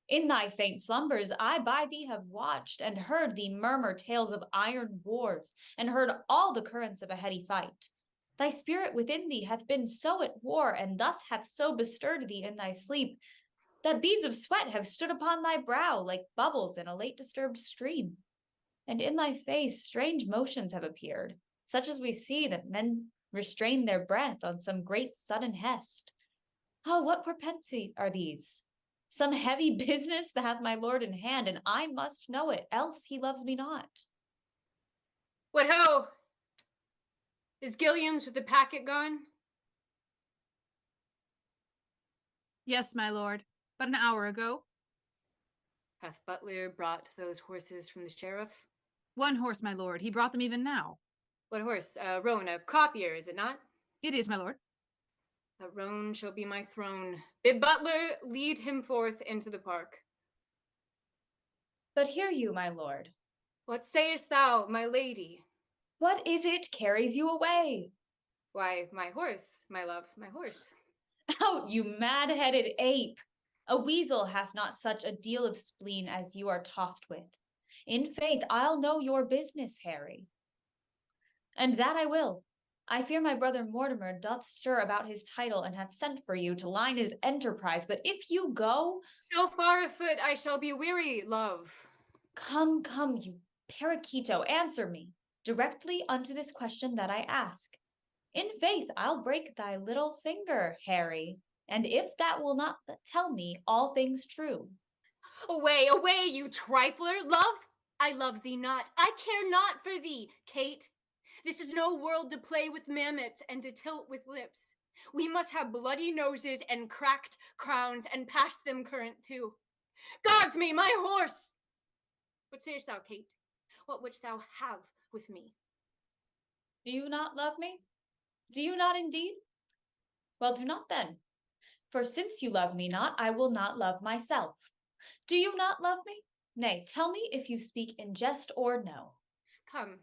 In thy faint slumbers I by thee have watched, and heard thee murmur tales of iron wars, and heard all the currents of a heady fight. Thy spirit within thee hath been so at war, and thus hath so bestirred thee in thy sleep, that beads of sweat have stood upon thy brow like bubbles in a late disturbed stream. And in thy face strange motions have appeared, such as we see that men restrain their breath on some great sudden hest. Oh, what portencies are these? Some heavy business that hath my lord in hand, and I must know it, else he loves me not. What ho! Is Gilliam's with the packet gone? Yes, my lord, but an hour ago. Hath Butler brought those horses from the sheriff? 1 horse, my lord. He brought them even now. What horse? Roan, a copier, is it not? It is, my lord. That roan shall be my throne. Bid Butler lead him forth into the park. But hear you, my lord. What sayest thou, my lady? What is it carries you away? Why, my horse, my love, my horse. Out, you mad-headed ape! A weasel hath not such a deal of spleen as you are tossed with. In faith, I'll know your business, Harry. And that I will. I fear my brother Mortimer doth stir about his title and hath sent for you to line his enterprise. But if you go... So far afoot I shall be weary, love. Come, come, you parakeeto, answer me directly unto this question that I ask. In faith, I'll break thy little finger, Harry, and if that will not tell me all things true. Away, away, you trifler, love! I love thee not. I care not for thee, Kate. This is no world to play with mammoths and to tilt with lips. We must have bloody noses and cracked crowns and pass them current too. Guards me, my horse! What sayest thou, Kate? What wouldst thou have with me? Do you not love me? Do you not indeed? Well, do not then. For since you love me not, I will not love myself. Do you not love me? Nay, tell me if you speak in jest or no. Come,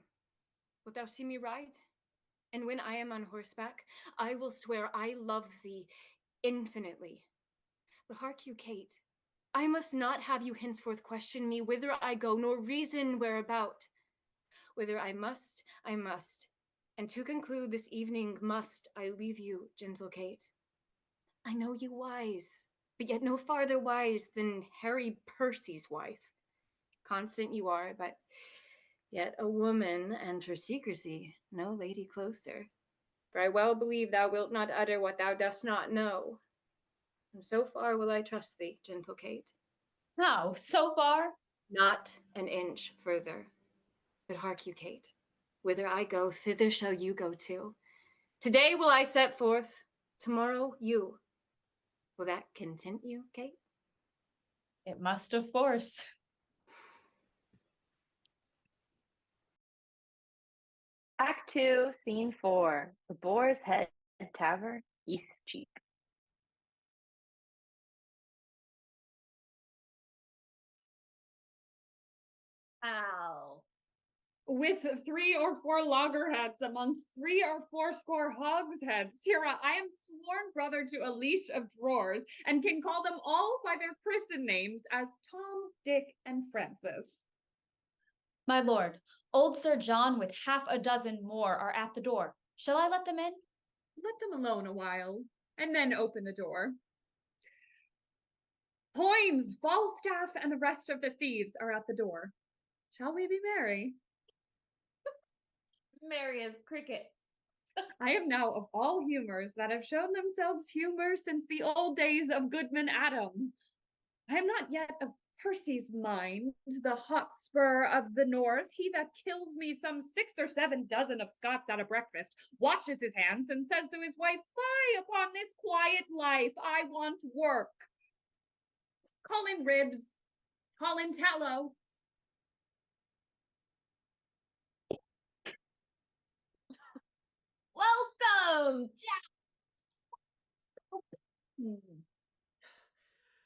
wilt thou see me ride? And when I am on horseback, I will swear I love thee infinitely. But hark you, Kate, I must not have you henceforth question me whither I go, nor reason whereabout. Whither I must, I must. And to conclude this evening must I leave you, gentle Kate. I know you wise, but yet no farther wise than Harry Percy's wife. Constant you are, but yet a woman and her secrecy No lady closer, for I well believe thou wilt not utter what thou dost not know. And so far will I trust thee, gentle Kate. How? So far? Not an inch further. But hark you, Kate. Whither I go, thither shall you go too. Today will I set forth, tomorrow you. Will that content you, Kate? It must, of course. Act 2, Scene 4, The Boar's Head Tavern, East Cheap. Ow. With 3 or 4 loggerheads amongst 3 or 4 score hogsheads, Sirrah, I am sworn brother to a leash of drawers, and can call them all by their christened names as Tom, Dick, and Francis. My lord, old Sir John with half a dozen more are at the door. Shall I let them in? Let them alone a while, and then open the door. Poins, Falstaff, and the rest of the thieves are at the door. Shall we be merry? Merry as crickets. I am now of all humors that have shown themselves humor since the old days of Goodman Adam. I am not yet of Percy's mind, the Hotspur of the North, he that kills me some 6 or 7 dozen of Scots at a breakfast, washes his hands, and says to his wife, "Fie upon this quiet life, I want work." Call in ribs, call in tallow. Welcome, Jack.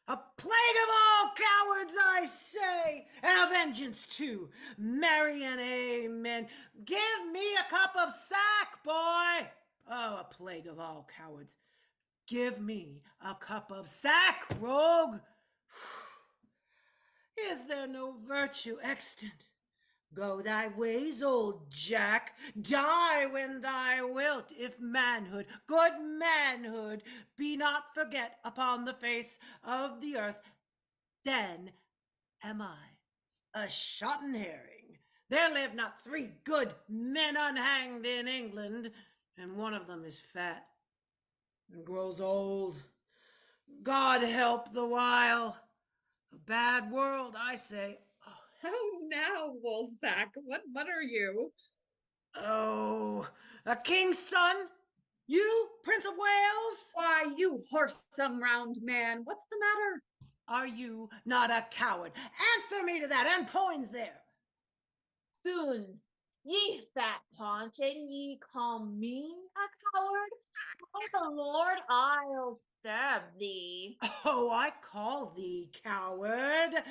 A plague of all cowards, I say, and a vengeance too. Marry and amen. Give me a cup of sack, boy. Oh, a plague of all cowards. Give me a cup of sack, rogue. Is there no virtue extant? Go thy ways, old Jack. Die when thou wilt, if manhood, good manhood, be not forget upon the face of the earth. Then am I a shotten herring. There live not 3 good men unhanged in England, and one of them is fat and grows old. God help the while. A bad world, I say. Oh, now, Woolsack, what mutter you? Oh, a king's son? You, Prince of Wales? Why, you whoresome round man, what's the matter? Are you not a coward? Answer me to that, and Poins there. Soons, ye fat paunch, and ye call me a coward? By the Lord, I'll stab thee. Oh, I call thee coward.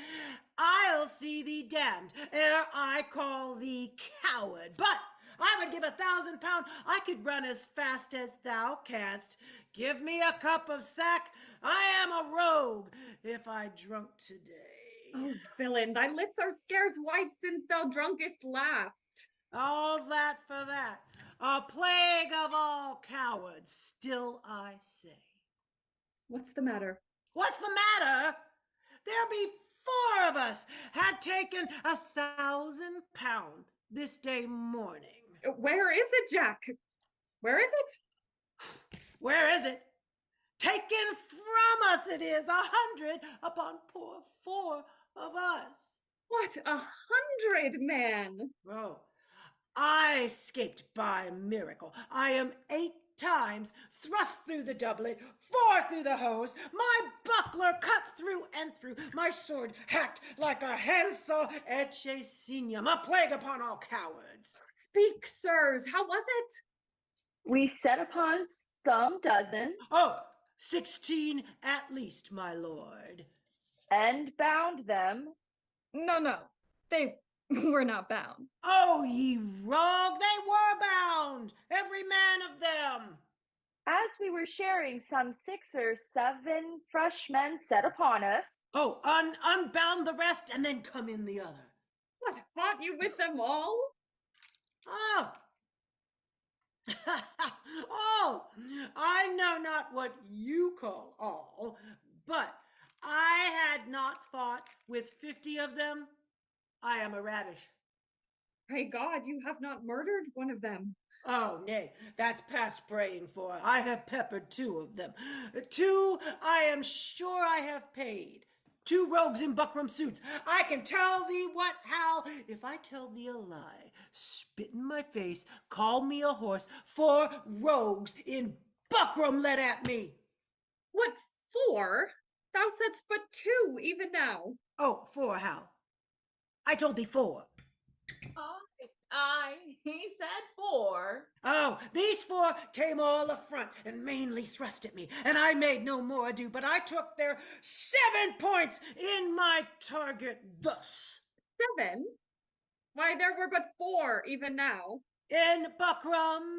I'll see thee damned ere I call thee coward. But I would give £1,000 I could run as fast as thou canst. Give me a cup of sack. I am a rogue if I drunk today. Oh, villain, thy lips are scarce white since thou drunkest last. All's that for that. A plague of all cowards, still I say. What's the matter? What's the matter? There be 4 of us had taken £1,000 this day morning. Where is it, Jack? Where is it? Where is it? Taken from us it is, 100 upon poor 4 of us. What, 100, man? Oh, I escaped by miracle. I am 8 times thrust through the doublet, 4 through the hose, my buckler cut through and through, my sword hacked like a handsaw et chasinium, a plague upon all cowards. Speak, sirs, how was it? We set upon some dozen. Oh, 16 at least, my lord. And bound them. No, they were not bound. Oh, ye rogue, they were bound, every man of them. As we were sharing, some 6 or 7 fresh men set upon us. Oh, unbound the rest and then come in the other. What, fought you with them all? Oh. All. I know not what you call all, but I had not fought with 50 of them. I am a radish. Pray God you have not murdered one of them. Oh, nay, that's past praying for. I have peppered 2 of them. 2 I am sure I have paid. 2 rogues in buckram suits. I can tell thee what, Hal, if I tell thee a lie, spit in my face, call me a horse, 4 rogues in buckram let at me. What, 4? Thou saidst but 2 even now. Oh, 4, Hal. I told thee 4. He said 4. Oh, these 4 came all affront and mainly thrust at me, and I made no more ado, but I took their 7 points in my target thus. 7? Why, there were but 4 even now. In buckram.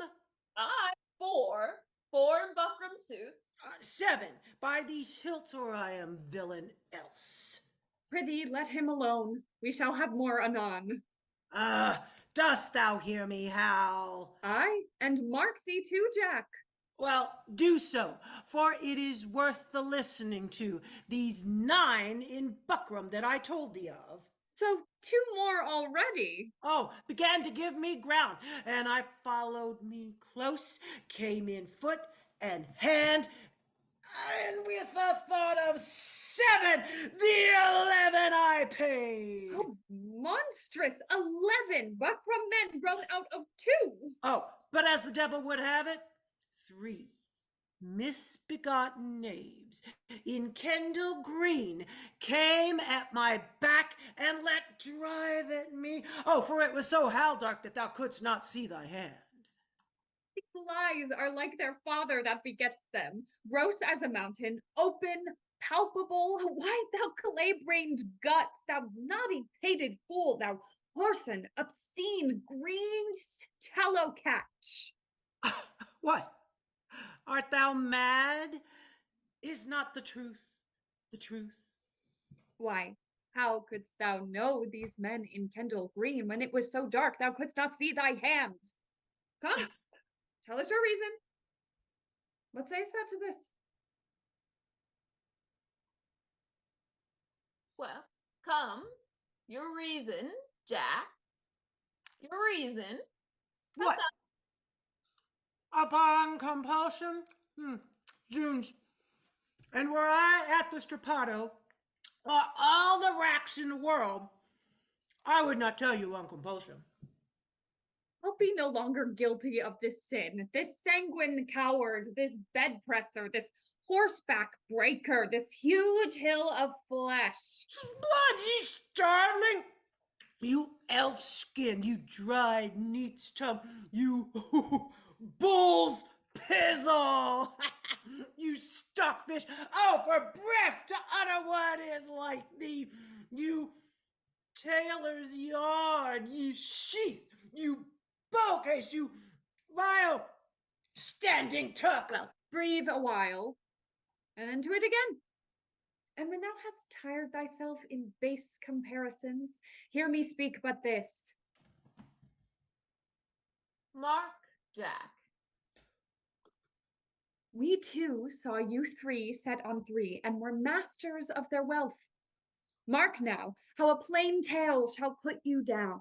4. 4 in buckram suits. 7 by these hilts, or I am villain else. Prithee, let him alone. We shall have more anon. Dost thou hear me, Hal? Aye, and mark thee too, Jack. Well, do so, for it is worth the listening to, these 9 in buckram that I told thee of. So 2 more already. Oh, began to give me ground, and I followed me close, came in foot and hand, and with a thought of 7, the 11 I paid. Oh, monstrous! 11 buckram men grown out of 2. Oh, but as the devil would have it, 3 misbegotten knaves in Kendall Green came at my back and let drive at me. Oh, for it was so hell dark that thou couldst not see thy hand. These lies are like their father that begets them, gross as a mountain, open, palpable. Why, thou clay-brained guts, thou naughty-pated fool, thou whoreson, obscene, green tallow catch. What? Art thou mad? Is not the truth the truth? Why, how couldst thou know these men in Kendall Green when it was so dark thou couldst not see thy hand? Come, tell us your reason. What sayst thou to this? Well, come, your reason, Jack. Your reason. What? Upon compulsion? Junes. And were I at the Strapato, or all the racks in the world, I would not tell you on compulsion. I'll be no longer guilty of this sin, this sanguine coward, this bed presser, this horseback breaker, this huge hill of flesh. Blood, ye starveling! You elf-skinned, you dried neat's tongue, you bull's pizzle! You stockfish, oh, for breath to utter what is like thee! You tailor's yard, you sheath, you bowcase, you vile standing tuck! Well, breathe a while, and then to it again. And when thou hast tired thyself in base comparisons, hear me speak but this. Mark, Jack. We too saw you 3 set on 3, and were masters of their wealth. Mark now, how a plain tale shall put you down.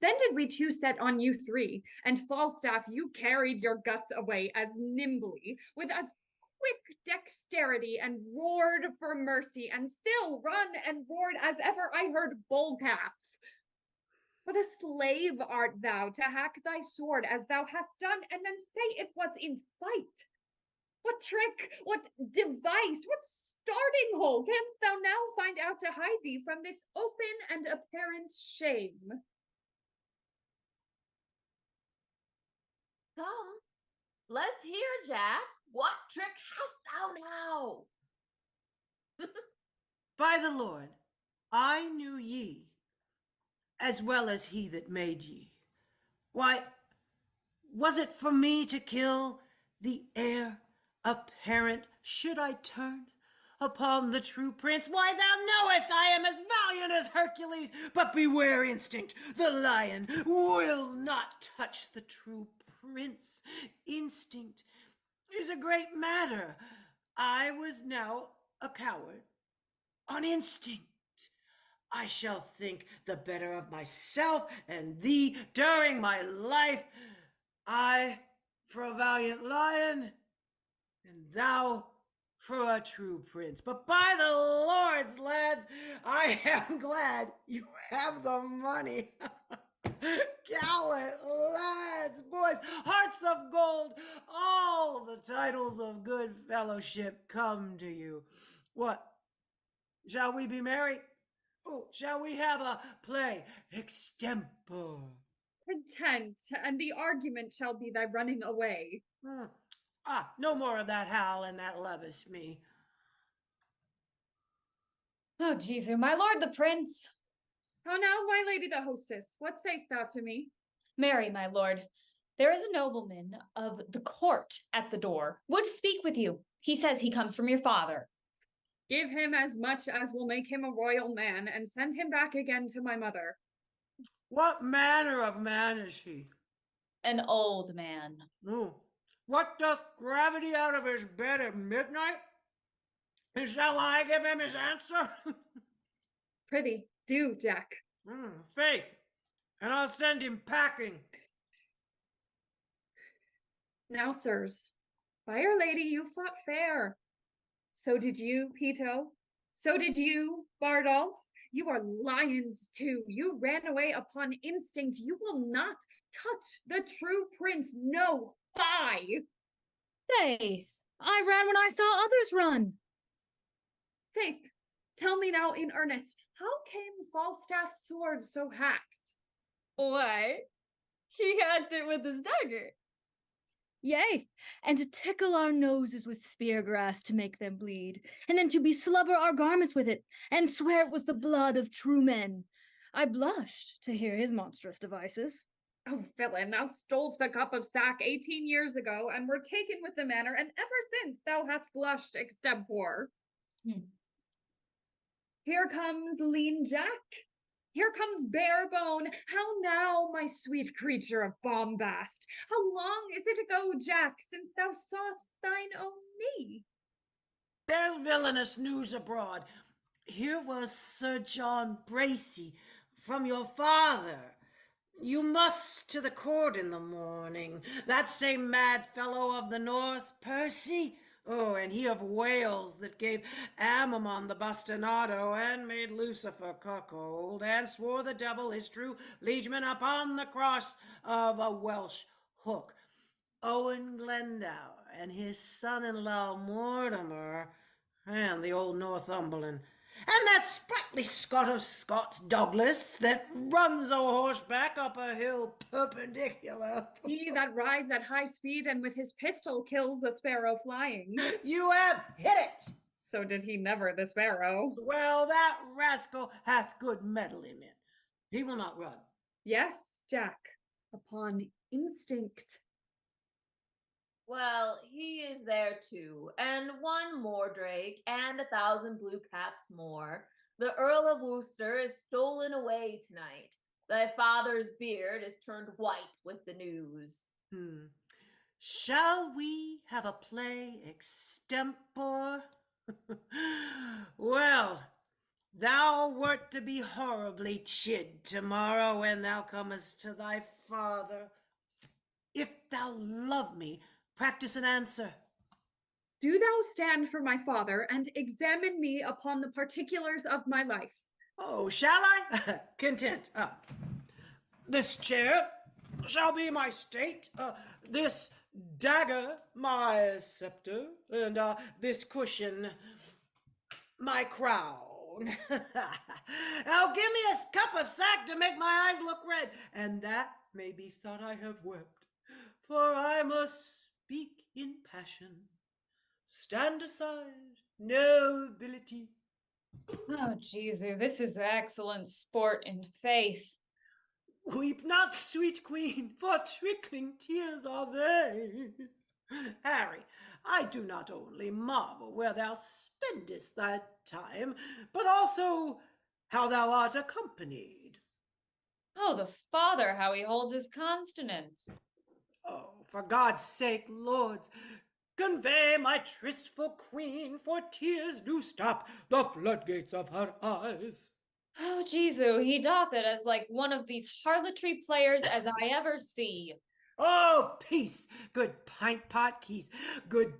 Then did we 2 set on you 3, and Falstaff, you carried your guts away as nimbly, with as quick dexterity, and roared for mercy, and still run and roared as ever I heard bull calf. What a slave art thou to hack thy sword as thou hast done, and then say it was in fight? What trick, what device, what starting hole canst thou now find out to hide thee from this open and apparent shame? Come, let's hear, Jack. What trick hast thou now? By the Lord, I knew ye, as well as he that made ye. Why, was it for me to kill the heir apparent, should I turn upon the true prince? Why, thou knowest I am as valiant as Hercules, but beware instinct, the lion will not touch the true prince. Instinct is a great matter. I was now a coward on instinct. I shall think the better of myself and thee during my life. I for a valiant lion, and thou for a true prince. But by the Lords, lads, I am glad you have the money. Gallant lads, boys, hearts of gold, all the titles of good fellowship come to you. What? Shall we be merry? Oh, shall we have a play extempore? Content, and the argument shall be thy running away. No more of that howl and that lovest me. Oh, Jesu, my lord the prince. How now, my lady the hostess, what sayst thou to me? Marry, my lord, there is a nobleman of the court at the door, would speak with you. He says he comes from your father. Give him as much as will make him a royal man, and send him back again to my mother. What manner of man is he? An old man. What doth gravity out of his bed at midnight? And shall I give him his answer? Prithee, do, Jack. Faith, and I'll send him packing. Now, sirs, by Our Lady you fought fair. So did you, Peto. So did you, Bardolph. You are lions too. You ran away upon instinct. You will not touch the true prince. No, fie! Faith, I ran when I saw others run. Faith, tell me now in earnest, how came Falstaff's sword so hacked? Why, he hacked it with his dagger. Yea, and to tickle our noses with spear grass to make them bleed, and then to beslubber our garments with it, and swear it was the blood of true men. I blushed to hear his monstrous devices. Oh, villain, thou stolest a cup of sack 18 years ago, and were taken with the manor, and ever since thou hast blushed extempore. Here comes lean Jack. Here comes Barebone. How now, my sweet creature of bombast? How long is it ago, Jack, since thou sawest thine own me? There's villainous news abroad. Here was Sir John Bracy from your father. You must to the court in the morning. That same mad fellow of the north, Percy. Oh, and he of Wales that gave Amamon the bastinado and made Lucifer cuckold and swore the devil his true liegeman upon the cross of a Welsh hook. Owen Glendower and his son-in-law Mortimer and the old Northumberland. And that sprightly Scot of Scots, Douglas, that runs a horseback up a hill perpendicular. He that rides at high speed and with his pistol kills a sparrow flying. You have hit it! So did he never, the sparrow. Well, that rascal hath good mettle in it. He will not run. Yes, Jack, upon instinct. Well, he is there too, and one more Drake, and 1,000 blue caps more. The Earl of Worcester is stolen away tonight. Thy father's beard is turned white with the news. Shall we have a play extempore? Well, thou wert to be horribly chid tomorrow when thou comest to thy father. If thou love me, practice an answer. Do thou stand for my father and examine me upon the particulars of my life. Oh, shall I? Content. This chair shall be my state, this dagger my scepter, and this cushion my crown. Now give me a cup of sack to make my eyes look red, and that may be thought I have wept, for I must speak in passion. Stand aside, nobility. Oh, Jesu, this is excellent sport in faith. Weep not, sweet queen, for trickling tears are they. Harry, I do not only marvel where thou spendest thy time, but also how thou art accompanied. Oh, the father, how he holds his consonants. Oh, for God's sake, lords, convey my tristful queen, for tears do stop the floodgates of her eyes. Oh, Jesu, he doth it as like one of these harlotry players as I ever see. Oh, peace, good pint pot keys, good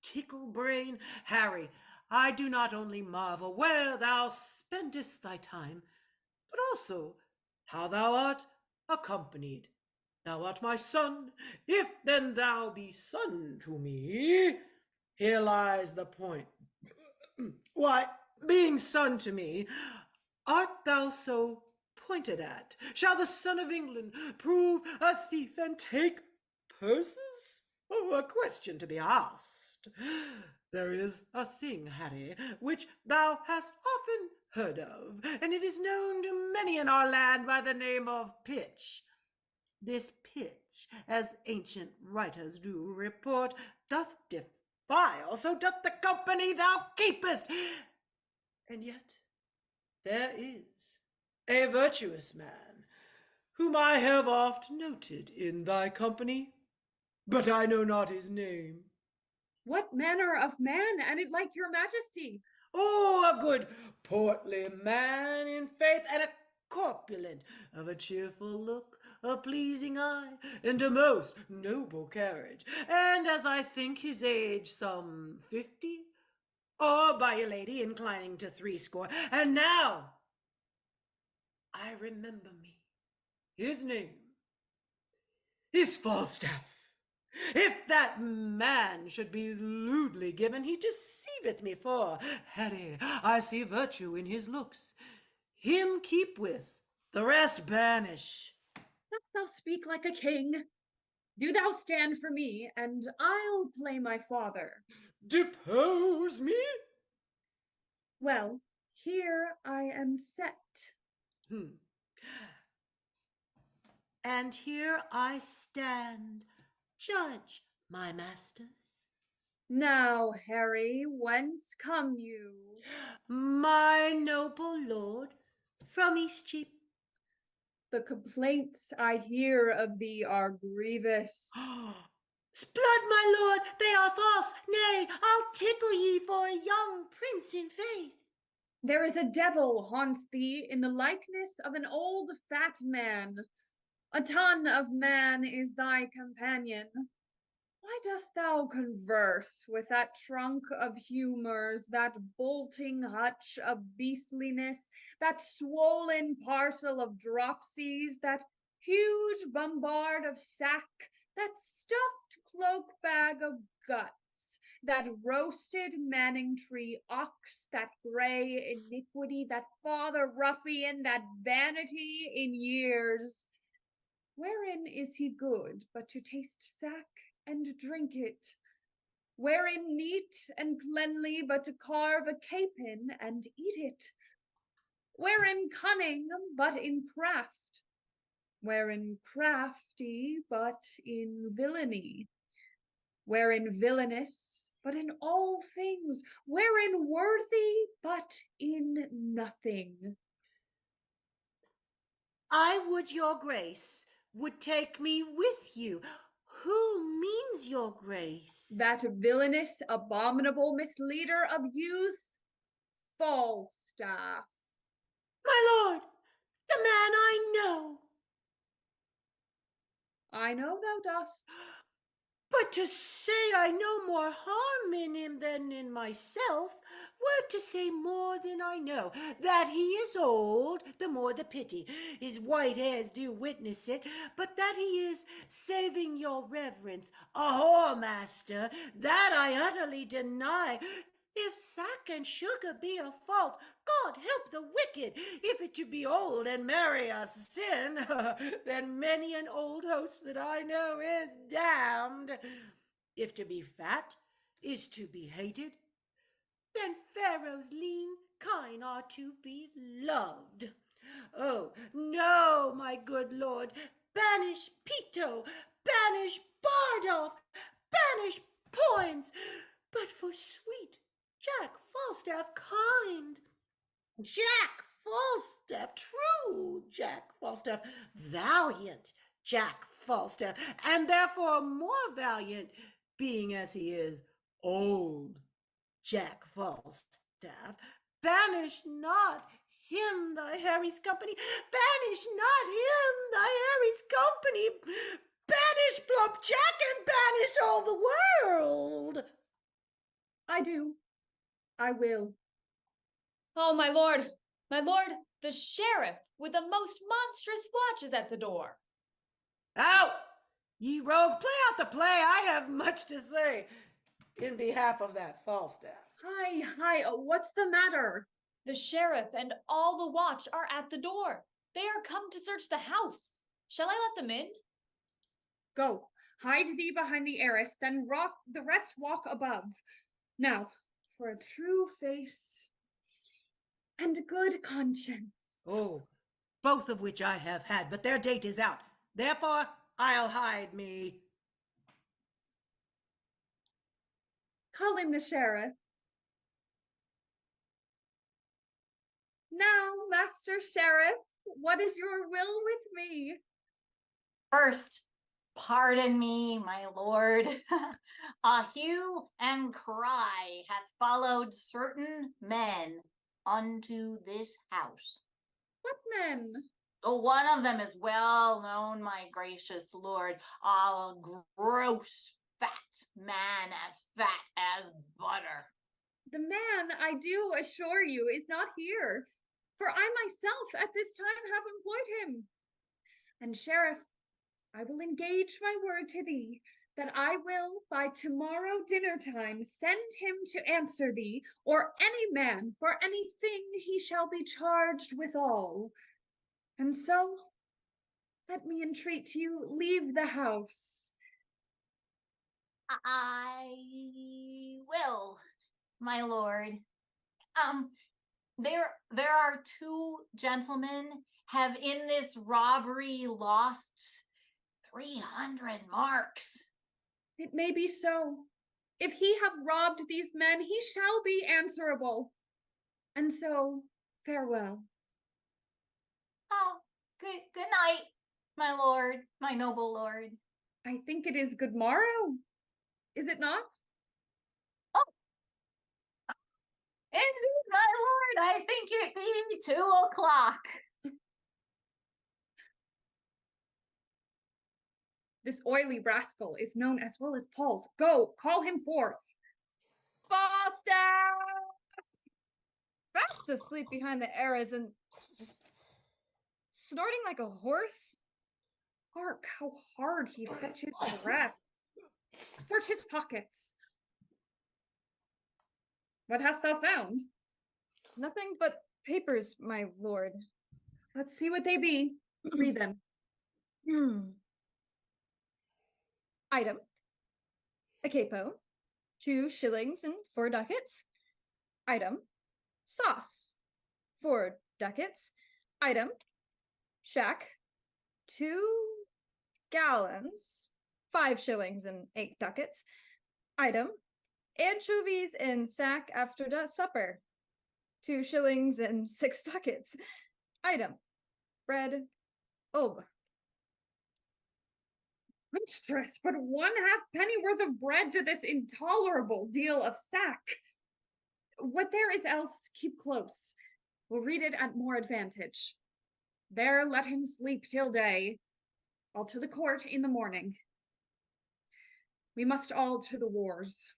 tickle brain Harry. I do not only marvel where thou spendest thy time, but also how thou art accompanied. Thou art my son, if then thou be son to me. Here lies the point. Why, being son to me, art thou so pointed at? Shall the son of England prove a thief and take purses? Oh, a question to be asked. There is a thing, Harry, which thou hast often heard of, and it is known to many in our land by the name of pitch. This pitch, as ancient writers do report, doth defile, so doth the company thou keepest. And yet there is a virtuous man, whom I have oft noted in thy company, but I know not his name. What manner of man, and it like your majesty? Oh, a good portly man in faith, and a corpulent, of a cheerful look, a pleasing eye, and a most noble carriage, and as I think his age some 50, or by a lady inclining to 60. And now I remember me, his name is Falstaff. If that man should be lewdly given, he deceiveth me, for, Harry, I see virtue in his looks. Him keep with, the rest banish. Dost thou speak like a king? Do thou stand for me, and I'll play my father. Depose me? Well, here I am set. And here I stand, judge, my masters. Now, Harry, whence come you? My noble lord, from Eastcheap. The complaints I hear of thee are grievous. Sblood, my lord, they are false. Nay, I'll tickle ye for a young prince in faith. There is a devil haunts thee in the likeness of an old fat man. A ton of man is thy companion. Why dost thou converse with that trunk of humors, that bolting hutch of beastliness, that swollen parcel of dropsies, that huge bombard of sack, that stuffed cloak bag of guts, that roasted Manningtree ox, that grey iniquity, that father ruffian, that vanity in years? Wherein is he good but to taste sack and drink it? Wherein neat and cleanly but to carve a capon and eat it? Wherein cunning but in craft? Wherein crafty but in villainy? Wherein villainous but in all things? Wherein worthy but in nothing? I would your grace would take me with you. Who means your grace? That villainous, abominable misleader of youth, Falstaff. My lord, the man I know. I know thou dost. But to say I know more harm in him than in myself were to say more than I know. That he is old, the more the pity. His white hairs do witness it. But that he is, saving your reverence, a whoremaster, that I utterly deny. If sack and sugar be a fault, God help the wicked. If it to be old and merry a sin, then many an old host that I know is damned. If to be fat is to be hated, then Pharaoh's lean kine are to be loved. Oh, no, my good lord, banish Peto, banish Bardolph, banish Poins, but for sweet Jack Falstaff kind. Jack Falstaff, true Jack Falstaff, valiant Jack Falstaff, and therefore more valiant, being as he is old Jack Falstaff. Banish not him, thy Harry's company. Banish not him, thy Harry's company. Banish Plump Jack and banish all the world. I do. I will. Oh, my lord, the sheriff with the most monstrous watch is at the door. Out, ye rogue, play out the play. I have much to say in behalf of that Falstaff. Hi, what's the matter? The sheriff and all the watch are at the door. They are come to search the house. Shall I let them in? Go, hide thee behind the arras, then the rest walk above. Now, for a true face and a good conscience. Oh, both of which I have had, but their date is out. Therefore, I'll hide me. Call in the sheriff. Now, Master Sheriff, what is your will with me? First, pardon me, my lord. A hue and cry hath followed certain men unto this house. What men? Oh, one of them is well known, my gracious lord, a gross fat man, as fat as butter. The man, I do assure you, is not here, for I myself at this time have employed him. And Sheriff, I will engage my word to thee, that I will by tomorrow dinner time send him to answer thee, or any man, for anything he shall be charged withal. And so, let me entreat you, leave the house. I will, my lord. There are two gentlemen have in this robbery lost 300 marks. It may be so. If he have robbed these men, he shall be answerable. And so, farewell. Oh, good night, my lord, my noble lord. I think it is good morrow, is it not? Oh, indeed, my lord, I think it be 2 o'clock. This oily rascal is known as well as Paul's. Go, call him forth. Falstaff! Fast asleep behind the arras and snorting like a horse? Hark, how hard he fetches breath. Search his pockets. What hast thou found? Nothing but papers, my lord. Let's see what they be. Read them. Item: a capo, 2 shillings and 4 ducats. Item: sauce, 4 ducats. Item: shack, 2 gallons, 5 shillings and 8 ducats. Item: anchovies in sack after supper, 2 shillings and 6 ducats. Item: bread, ob. Monstrous, but 1/2 penny worth of bread to this intolerable deal of sack. What there is else, keep close. We'll read it at more advantage. There let him sleep till day. I'll to the court in the morning. We must all to the wars.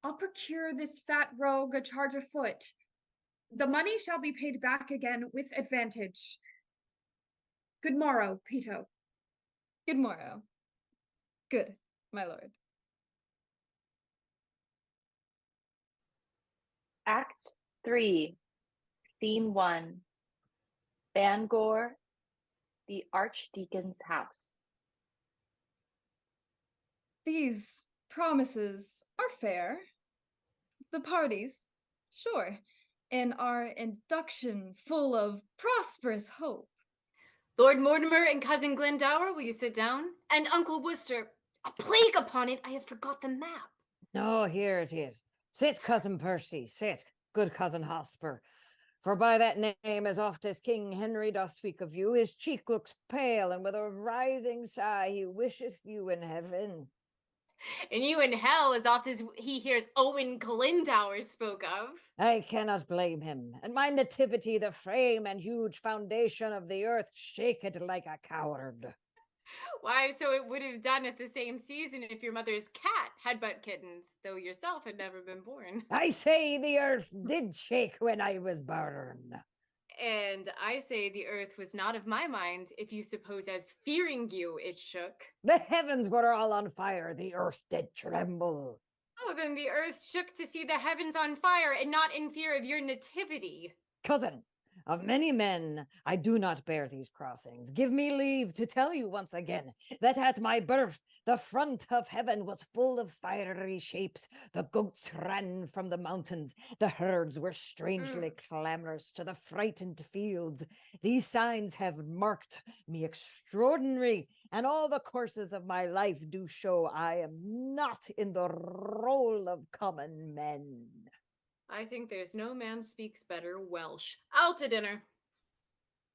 I'll procure this fat rogue a charge afoot. The money shall be paid back again with advantage. Good morrow, Peto. Good morrow. Good, my lord. Act 3, Scene 1. Bangor, the Archdeacon's house. These promises are fair. The parties, sure, in our induction full of prosperous hope. Lord Mortimer and Cousin Glendower, will you sit down? And Uncle Worcester, a plague upon it, I have forgot the map. No, here it is. Sit, Cousin Percy, sit, good Cousin Hotspur. For by that name, as oft as King Henry doth speak of you, his cheek looks pale, and with a rising sigh he wisheth you in heaven. And you in hell as oft as he hears Owen Glendower spoke of. I cannot blame him. At my nativity, the frame and huge foundation of the earth shake it like a coward. Why, so it would have done at the same season if your mother's cat had but kittens, though yourself had never been born. I say the earth did shake when I was born. And I say the earth was not of my mind, if you suppose as fearing you it shook. The heavens were all on fire, the earth did tremble. Oh, then the earth shook to see the heavens on fire, and not in fear of your nativity. Cousin, of many men I do not bear these crossings. Give me leave to tell you once again that at my birth the front of heaven was full of fiery shapes. The goats ran from the mountains. The herds were strangely clamorous to the frightened fields. These signs have marked me extraordinary, and all the courses of my life do show I am not in the role of common men. I think there's no man speaks better Welsh. Out to dinner.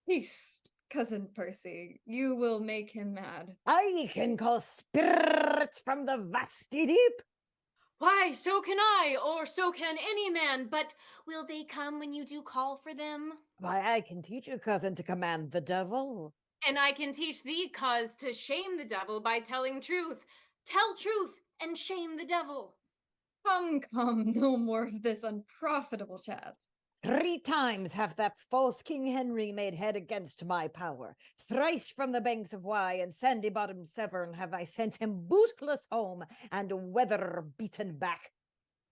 Peace, cousin Percy. You will make him mad. I can call spirits from the vasty deep. Why, so can I, or so can any man, but will they come when you do call for them? Why, I can teach you, cousin, to command the devil. And I can teach thee, cause, to shame the devil by telling truth. Tell truth and shame the devil. Come, no more of this unprofitable chat. 3 times hath that false King Henry made head against my power. Thrice from the banks of Wye and sandy-bottomed Severn have I sent him bootless home and weather-beaten back.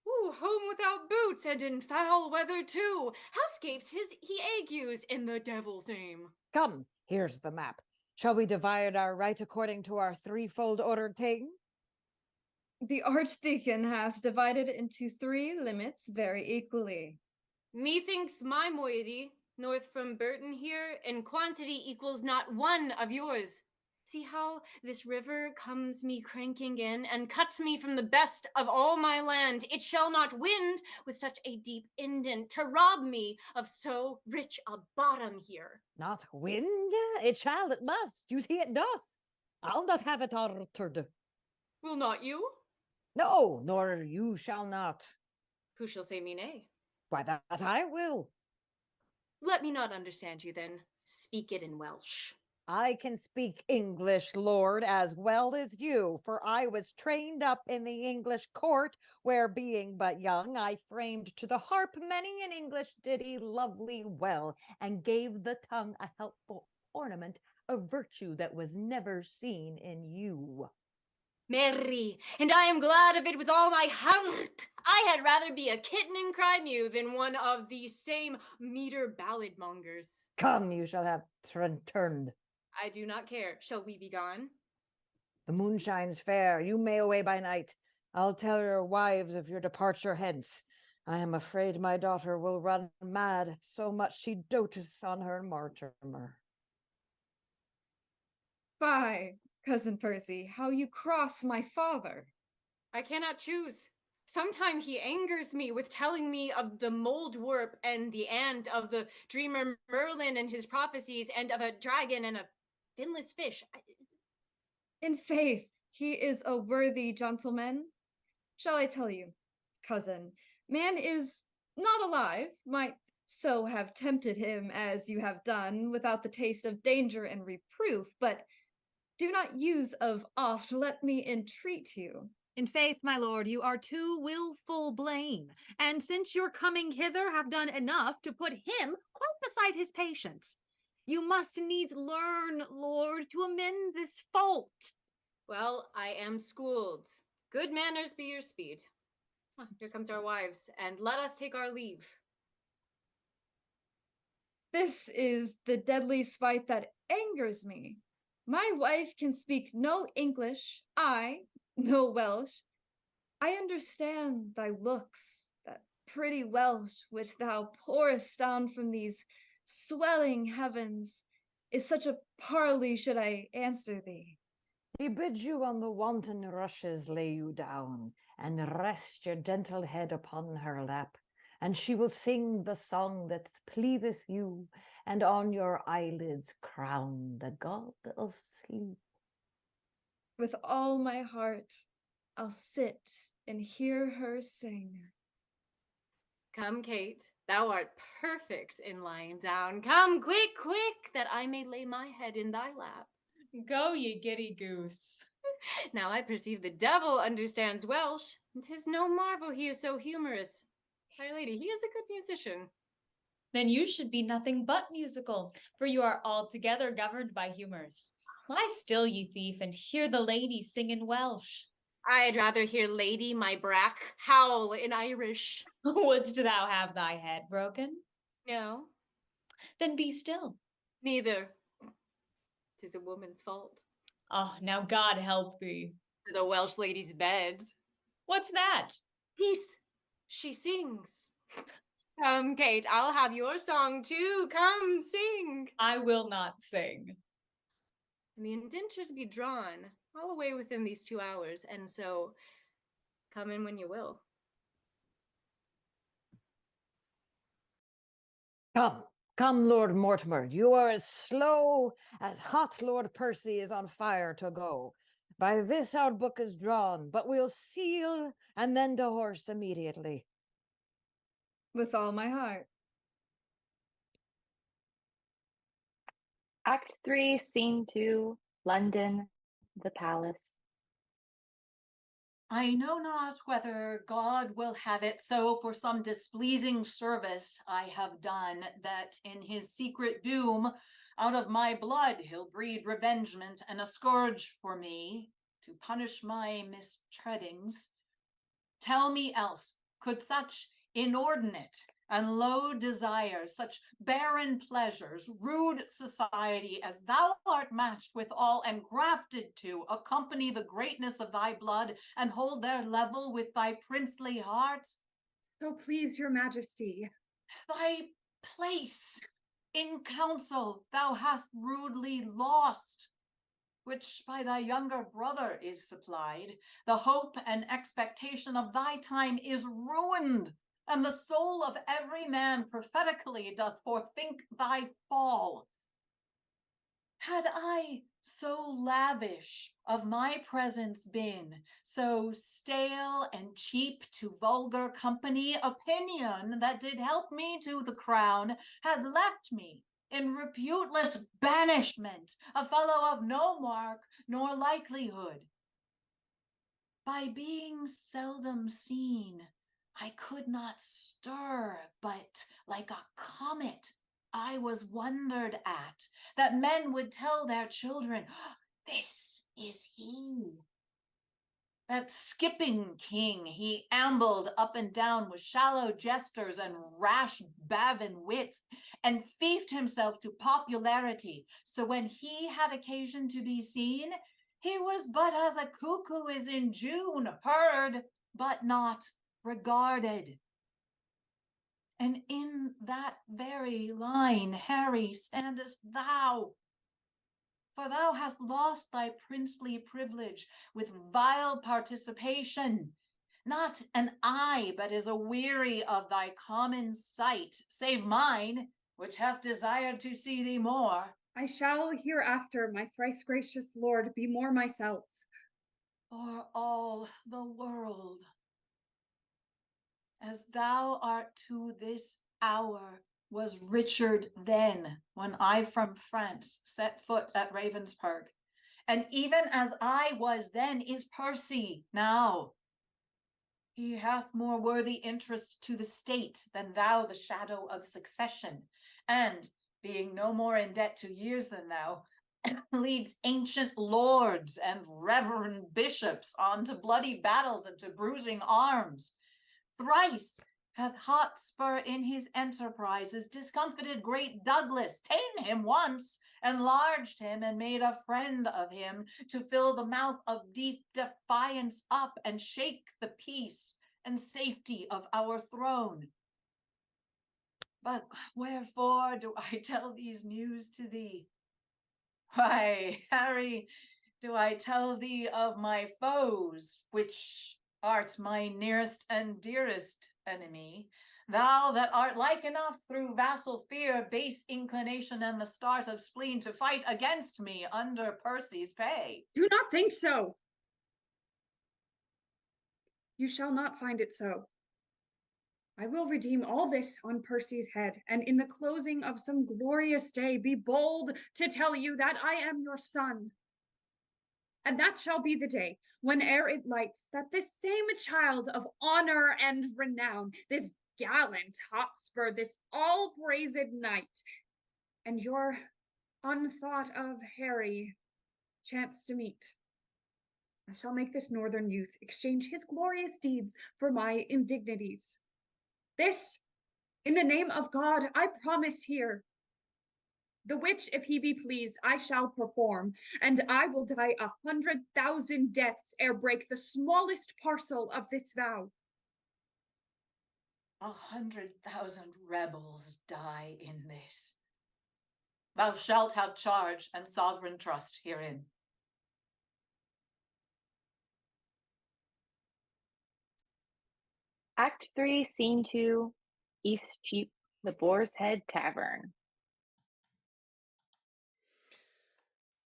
Ooh, home without boots, and in foul weather too. How scapes he agues in the devil's name? Come, here's the map. Shall we divide our right according to our threefold ordered thing? The Archdeacon hath divided into 3 limits very equally. Methinks my moiety, north from Burton here, in quantity equals not one of yours. See how this river comes me cranking in, and cuts me from the best of all my land. It shall not wind with such a deep indent to rob me of so rich a bottom here. Not wind? It shall, it must. You see it doth. I'll not have it altered. Will not you? No, nor you shall not. Who shall say me nay? Why, that I will. Let me not understand you then. Speak it in Welsh. I can speak English, Lord, as well as you, for I was trained up in the English court, where being but young, I framed to the harp many an English ditty lovely well, and gave the tongue a helpful ornament, a virtue that was never seen in you. Merry, and I am glad of it with all my heart. I had rather be a kitten and cry mew than one of these same meter ballad mongers. Come, you shall have turned. I do not care. Shall we be gone? The moon shines fair. You may away by night. I'll tell your wives of your departure hence. I am afraid my daughter will run mad, so much she doteth on her Mortimer. Fie, cousin Percy, how you cross my father. I cannot choose. Sometime he angers me with telling me of the moldwarp and the ant, of the dreamer Merlin and his prophecies, and of a dragon and a finless fish. In faith, he is a worthy gentleman. Shall I tell you, cousin, man is not alive, might so have tempted him as you have done, without the taste of danger and reproof, but do not use of oft, let me entreat you. In faith, my lord, you are too willful blame, and since your coming hither have done enough to put him quite beside his patience. You must needs learn, lord, to amend this fault. Well, I am schooled. Good manners be your speed. Here comes our wives, and let us take our leave. This is the deadly spite that angers me. My wife can speak no English, I no Welsh. I understand thy looks, that pretty Welsh which thou pourest down from these swelling heavens. Is such a parley should I answer thee? He bids you on the wanton rushes lay you down, and rest your gentle head upon her lap, and she will sing the song that pleaseth you, and on your eyelids crown the god of sleep. With all my heart, I'll sit and hear her sing. Come, Kate, thou art perfect in lying down. Come, quick, quick, that I may lay my head in thy lap. Go, ye giddy goose. Now I perceive the devil understands Welsh, and 'tis no marvel he is so humorous. My lady, he is a good musician. Then you should be nothing but musical, for you are altogether governed by humors. Lie still, ye thief, and hear the lady sing in Welsh. I'd rather hear Lady my brack howl in Irish. Wouldst thou have thy head broken? No, Then be still. neither. 'Tis a woman's fault. Oh, now God help thee. To the Welsh lady's bed. What's that? Peace, she sings. Come, Kate, I'll have your song too. Come, sing. I will not sing. And the indentures be drawn all away within these 2 hours, and so come in when you will. Come, come, Lord Mortimer, you are as slow as hot Lord Percy is on fire to go. By this our book is drawn, but we'll seal and then to horse immediately. With all my heart. Act 3, Scene 2, London, the Palace. I know not whether God will have it so for some displeasing service I have done, that in his secret doom, out of my blood he'll breed revengement and a scourge for me, to punish my mistreadings. Tell me else, could such inordinate and low desires, such barren pleasures, rude society as thou art matched withal and grafted to, accompany the greatness of thy blood and hold their level with thy princely heart? So please your majesty. Thy place in council thou hast rudely lost, which by thy younger brother is supplied. The hope and expectation of thy time is ruined, and the soul of every man prophetically doth forethink thy fall. Had I so lavish of my presence been, so stale and cheap to vulgar company, opinion that did help me to the crown had left me in reputeless banishment, a fellow of no mark nor likelihood. By being seldom seen, I could not stir, but like a comet I was wondered at, that men would tell their children, this is he. That skipping king, he ambled up and down with shallow jesters and rash bavin wits, and thieved himself to popularity. So when he had occasion to be seen, he was but as a cuckoo is in June, heard, but not regarded. And in that very line, Harry, standest thou. For thou hast lost thy princely privilege with vile participation. Not an eye but is aweary of thy common sight, save mine, which hath desired to see thee more. I shall hereafter, my thrice gracious lord, be more myself. For all the world. As thou art to this hour, was Richard then, when I from France set foot at Ravenspark. And even as I was then is Percy now. He hath more worthy interest to the state than thou the shadow of succession, and, being no more in debt to years than thou, leads ancient lords and reverend bishops on to bloody battles and to bruising arms. Thrice hath Hotspur in his enterprises discomfited great Douglas, ta'en him once, enlarged him, and made a friend of him, to fill the mouth of deep defiance up and shake the peace and safety of our throne. But wherefore do I tell these news to thee? Why, Harry, do I tell thee of my foes, which art my nearest and dearest enemy, thou that art like enough through vassal fear, base inclination, and the start of spleen to fight against me under Percy's pay. Do not think so. You shall not find it so. I will redeem all this on Percy's head, and in the closing of some glorious day be bold to tell you that I am your son. And that shall be the day, whene'er it lights, that this same child of honor and renown, this gallant Hotspur, this all-praised knight, and your unthought of Harry chance to meet. I shall make this northern youth exchange his glorious deeds for my indignities. This, in the name of God, I promise here. The which, if he be pleased, I shall perform, and I will die 100,000 deaths ere break the smallest parcel of this vow. 100,000 rebels die in this. Thou shalt have charge and sovereign trust herein. Act 3, Scene 2, East Cheap, the Boar's Head Tavern.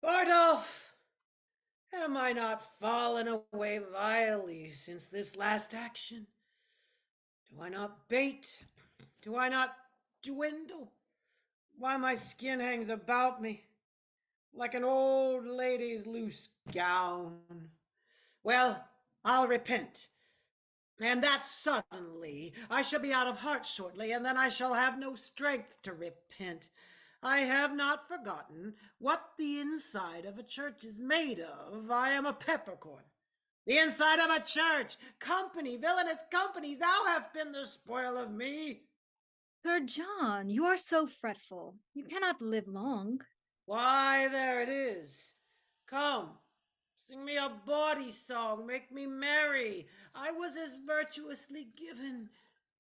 Bardolph, am I not fallen away vilely since this last action? Do I not bate? Do I not dwindle? Why, my skin hangs about me like an old lady's loose gown. Well, I'll repent. And that suddenly. I shall be out of heart shortly, and then I shall have no strength to repent. I have not forgotten what the inside of a church is made of. I am a peppercorn. The inside of a church! Company, villainous company, thou hast been the spoil of me. Sir John, you are so fretful. You cannot live long. Why, there it is. Come, sing me a bawdy song, make me merry. I was as virtuously given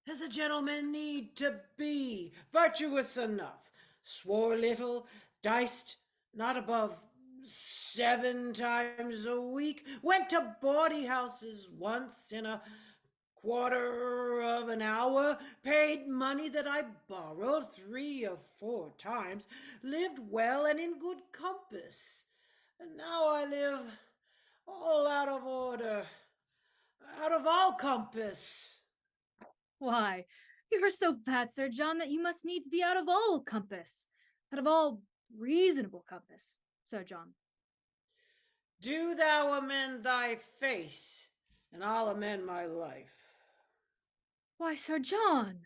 as a gentleman need to be. Virtuous enough. Swore little, diced not above 7 times a week. Went to bawdy houses once in a quarter of an hour, paid money that I borrowed 3 or 4 times, lived well and in good compass. And now I live all out of order, out of all compass. Why, you are so fat, Sir John, that you must needs be out of all compass, out of all reasonable compass, Sir John. Do thou amend thy face, and I'll amend my life. Why, Sir John,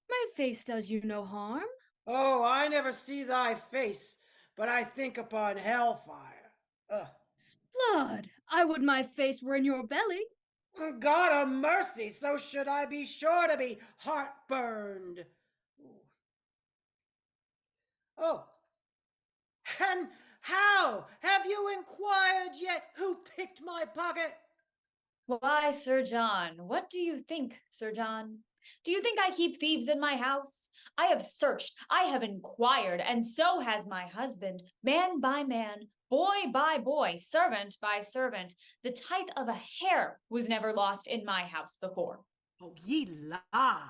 my face does you no harm. Oh, I never see thy face, but I think upon hellfire. Ugh. Sblood, I would my face were in your belly. God of mercy, so should I be sure to be heartburned. Oh, and how? Have you inquired yet who picked my pocket? Why, Sir John, what do you think, Sir John? Do you think I keep thieves in my house? I have searched, I have inquired, and so has my husband, man by man, boy by boy, servant by servant. The tithe of a hair was never lost in my house before. Oh, ye lie,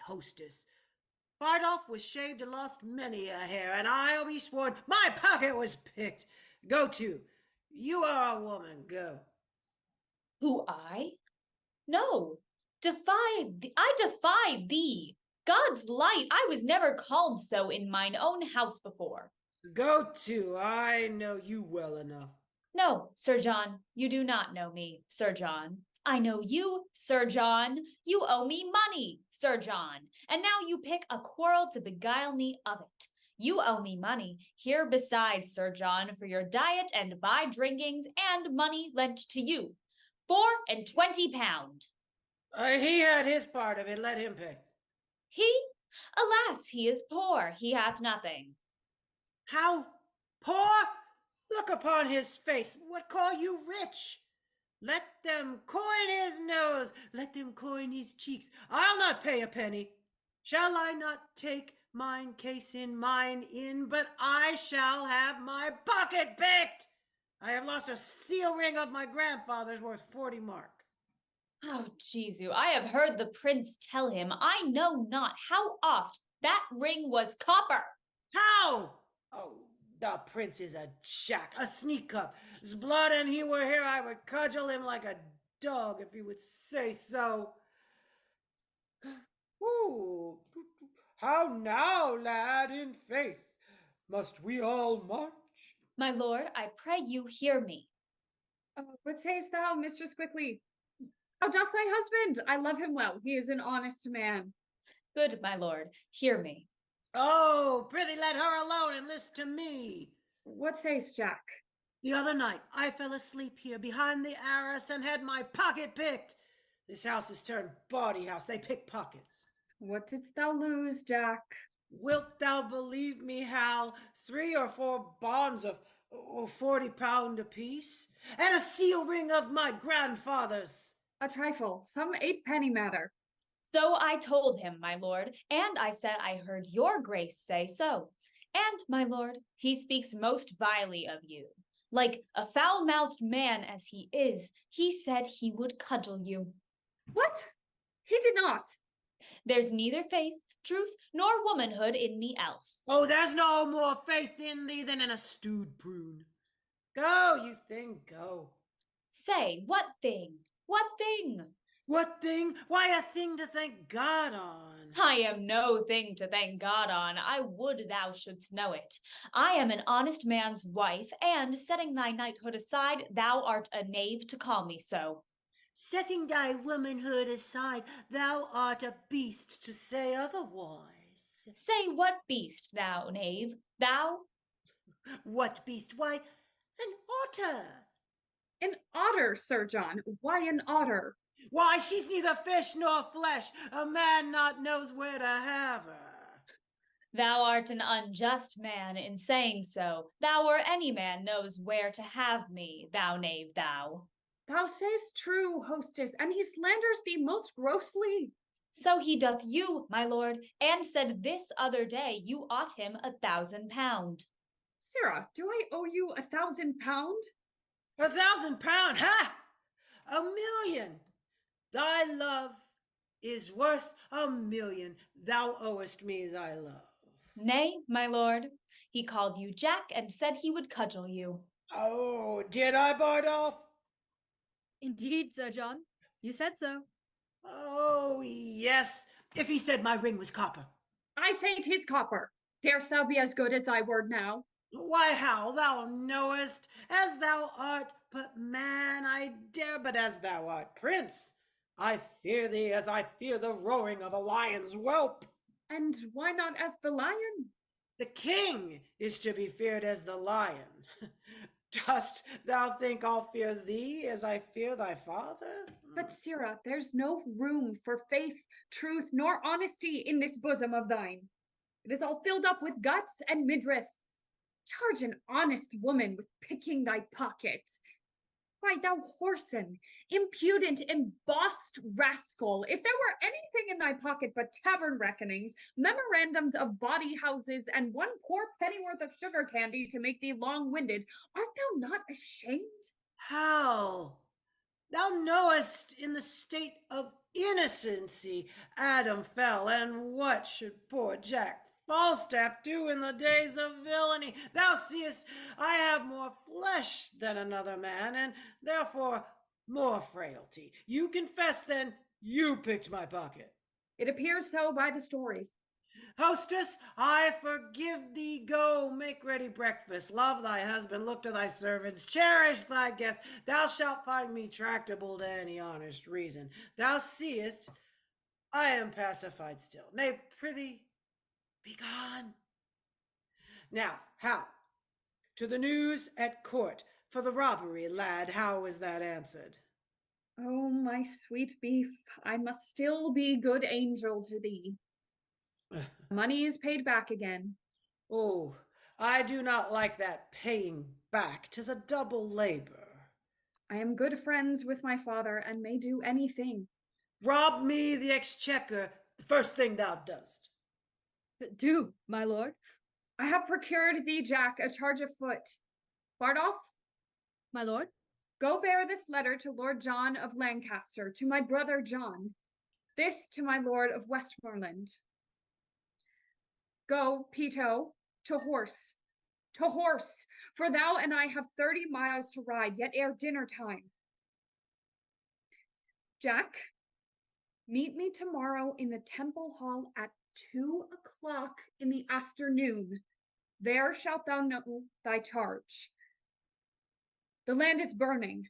hostess. Bardolph was shaved and lost many a hair, and I'll be sworn my pocket was picked. Go to. You are a woman, go. Who, I? No, I defy thee. God's light, I was never called so in mine own house before. Go to, I know you well enough. No, Sir John, you do not know me, Sir John. I know you, Sir John. You owe me money, Sir John. And now you pick a quarrel to beguile me of it. You owe me money here besides, Sir John, for your diet and by drinkings and money lent to you. £24. He had his part of it, let him pay. He? Alas, he is poor, he hath nothing. How? Poor? Look upon his face, what call you rich? Let them coin his nose, let them coin his cheeks. I'll not pay a penny. Shall I not take mine case in mine inn, but I shall have my pocket picked. I have lost a seal ring of my grandfather's worth 40 mark. Oh, Jesu, I have heard the prince tell him, I know not how oft that ring was copper. How? Oh, The prince is a jack, a sneak up. His blood and he were here, I would cudgel him like a dog if he would say so. Ooh, how now, lad, in faith? Must we all march? My lord, I pray you hear me. What sayest thou, Mistress Quickly? How doth thy husband? I love him well. He is an honest man. Good, my lord, hear me. Oh, prithee let her alone and list to me. What sayst, Jack? The other night I fell asleep here behind the arras and had my pocket picked. This house is turned bawdy house. They pick pockets. What didst thou lose, Jack? Wilt thou believe me, Hal? 3 or 4 bonds of £40 apiece, and a seal ring of my grandfather's. A trifle, some 8-penny matter. So I told him, my lord, and I said I heard your grace say so. And, my lord, he speaks most vilely of you. Like a foul-mouthed man as he is, he said he would cudgel you. What? He did not. There's neither faith, truth, nor womanhood in me else. Oh, there's no more faith in thee than in a stewed prune. Go, you thing, go. Say, what thing? What thing? What thing? Why, a thing to thank God on. I am no thing to thank God on. I would thou shouldst know it. I am an honest man's wife, and setting thy knighthood aside, thou art a knave to call me so. Setting thy womanhood aside, thou art a beast to say otherwise. Say what beast, thou knave? Thou? What beast? Why, an otter. An otter, Sir John. Why an otter? Why, she's neither fish nor flesh. A man not knows where to have her. Thou art an unjust man in saying so. Thou or any man knows where to have me, thou knave, thou. Thou sayest true, hostess, and he slanders thee most grossly. So he doth you, my lord, and said this other day you ought him 1,000 pound. Sirrah, do I owe you 1,000 pound? 1,000 pound, ha! 1,000,000. Thy love is worth 1,000,000. Thou owest me thy love. Nay, my lord, he called you Jack and said he would cudgel you. Oh, did I, Bardolph? Indeed, Sir John. You said so. Oh, yes, if he said my ring was copper. I say 'tis copper. Darest thou be as good as thy word now? Why, how thou knowest, as thou art but man, I dare, but as thou art prince, I fear thee as I fear the roaring of a lion's whelp. And why not as the lion? The king is to be feared as the lion. Dost thou think I'll fear thee as I fear thy father? But, Sirrah, there's no room for faith, truth, nor honesty in this bosom of thine. It is all filled up with guts and midriff. Charge an honest woman with picking thy pocket. Why, thou whoreson, impudent, embossed rascal, if there were anything in thy pocket but tavern reckonings, memorandums of bawdy houses, and 1 poor pennyworth of sugar candy to make thee long-winded, art thou not ashamed? How? Thou knowest in the state of innocency Adam fell, and what should poor Jack Falstaff do in the days of villainy? Thou seest, I have more flesh than another man, and therefore more frailty. You confess, then, you picked my pocket. It appears so by the story. Hostess, I forgive thee. Go, make ready breakfast. Love thy husband, look to thy servants, cherish thy guests. Thou shalt find me tractable to any honest reason. Thou seest, I am pacified still. Nay, prithee, be gone. Now, how? To the news at court for the robbery, lad, how is that answered? Oh, my sweet beef, I must still be good angel to thee. Money is paid back again. Oh, I do not like that paying back. 'Tis a double labor. I am good friends with my father and may do anything. Rob me the exchequer, the first thing thou dost. Do, my lord. I have procured thee, Jack, a charge of foot. Bardolph, My lord. go bear this letter to Lord John of Lancaster, to my brother John. This to my lord of Westmoreland. Go, Peto, to horse, To horse, for thou and I have 30 miles to ride, yet ere dinner time. Jack, meet me tomorrow in the temple hall at 2 o'clock in the afternoon. There shalt thou know thy charge. The land is burning.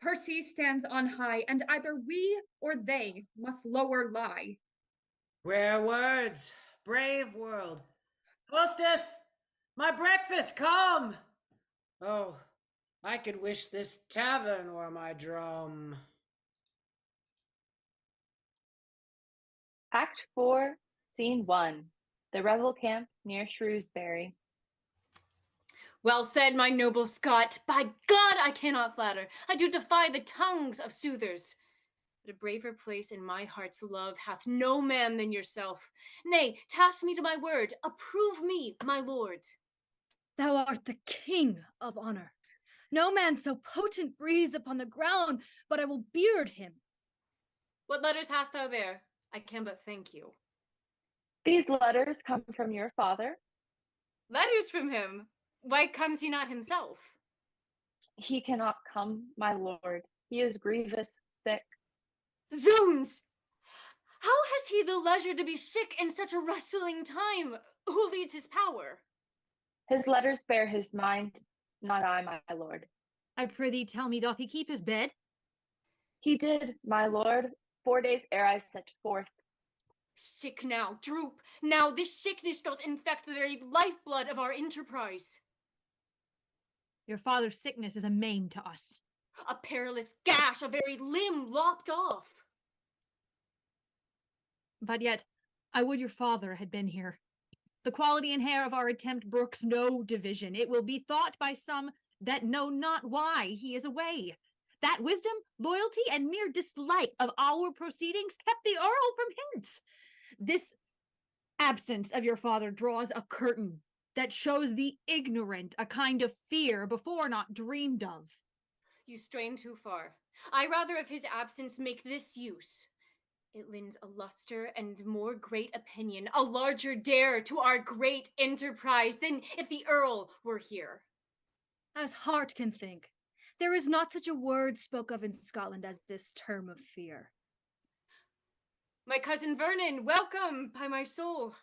Percy stands on high, and either we or they must lower lie. Rare words, brave world. Hostess, my breakfast, come! Oh, I could wish this tavern were my drum. Act 4, Scene 1. The Rebel Camp near Shrewsbury. Well said, my noble Scot. By God, I cannot flatter. I do defy the tongues of soothers. But a braver place in my heart's love hath no man than yourself. Nay, task me to my word. Approve me, my lord. Thou art the king of honor. No man so potent breathes upon the ground, but I will beard him. What letters hast thou there? I can but thank you. These letters come from your father. Letters from him? Why comes he not himself? He cannot come, my lord. He is grievous sick. Zounds! How has he the leisure to be sick in such a rustling time? Who leads his power? His letters bear his mind, not I, my lord. I prithee tell me, doth he keep his bed? He did, my lord, 4 days ere I set forth. Sick now, droop. Now this sickness doth infect the very lifeblood of our enterprise. Your father's sickness is a maim to us. A perilous gash, a very limb lopped off. But yet, I would your father had been here. The quality and hair of our attempt brooks no division. It will be thought by some that know not why he is away. That wisdom, loyalty, and mere dislike of our proceedings kept the Earl from hence. This absence of your father draws a curtain that shows the ignorant a kind of fear before not dreamed of. You strain too far. I rather of his absence make this use. It lends a luster and more great opinion, a larger dare to our great enterprise than if the Earl were here. As heart can think, there is not such a word spoke of in Scotland as this term of fear. My cousin Vernon, welcome, by my soul.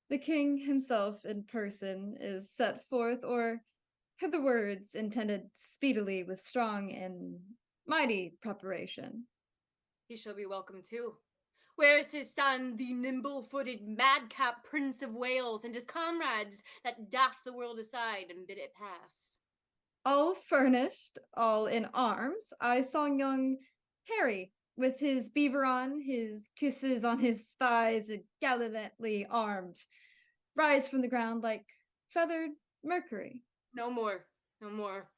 The king himself in person is set forth, or are the words intended speedily with strong and mighty preparation? He shall be welcome too. Where is his son, the nimble-footed madcap Prince of Wales, and his comrades that dashed the world aside and bid it pass? All furnished, all in arms. I saw young Harry with his beaver on, his kisses on his thighs, gallantly armed, rise from the ground like feathered Mercury. No more, no more.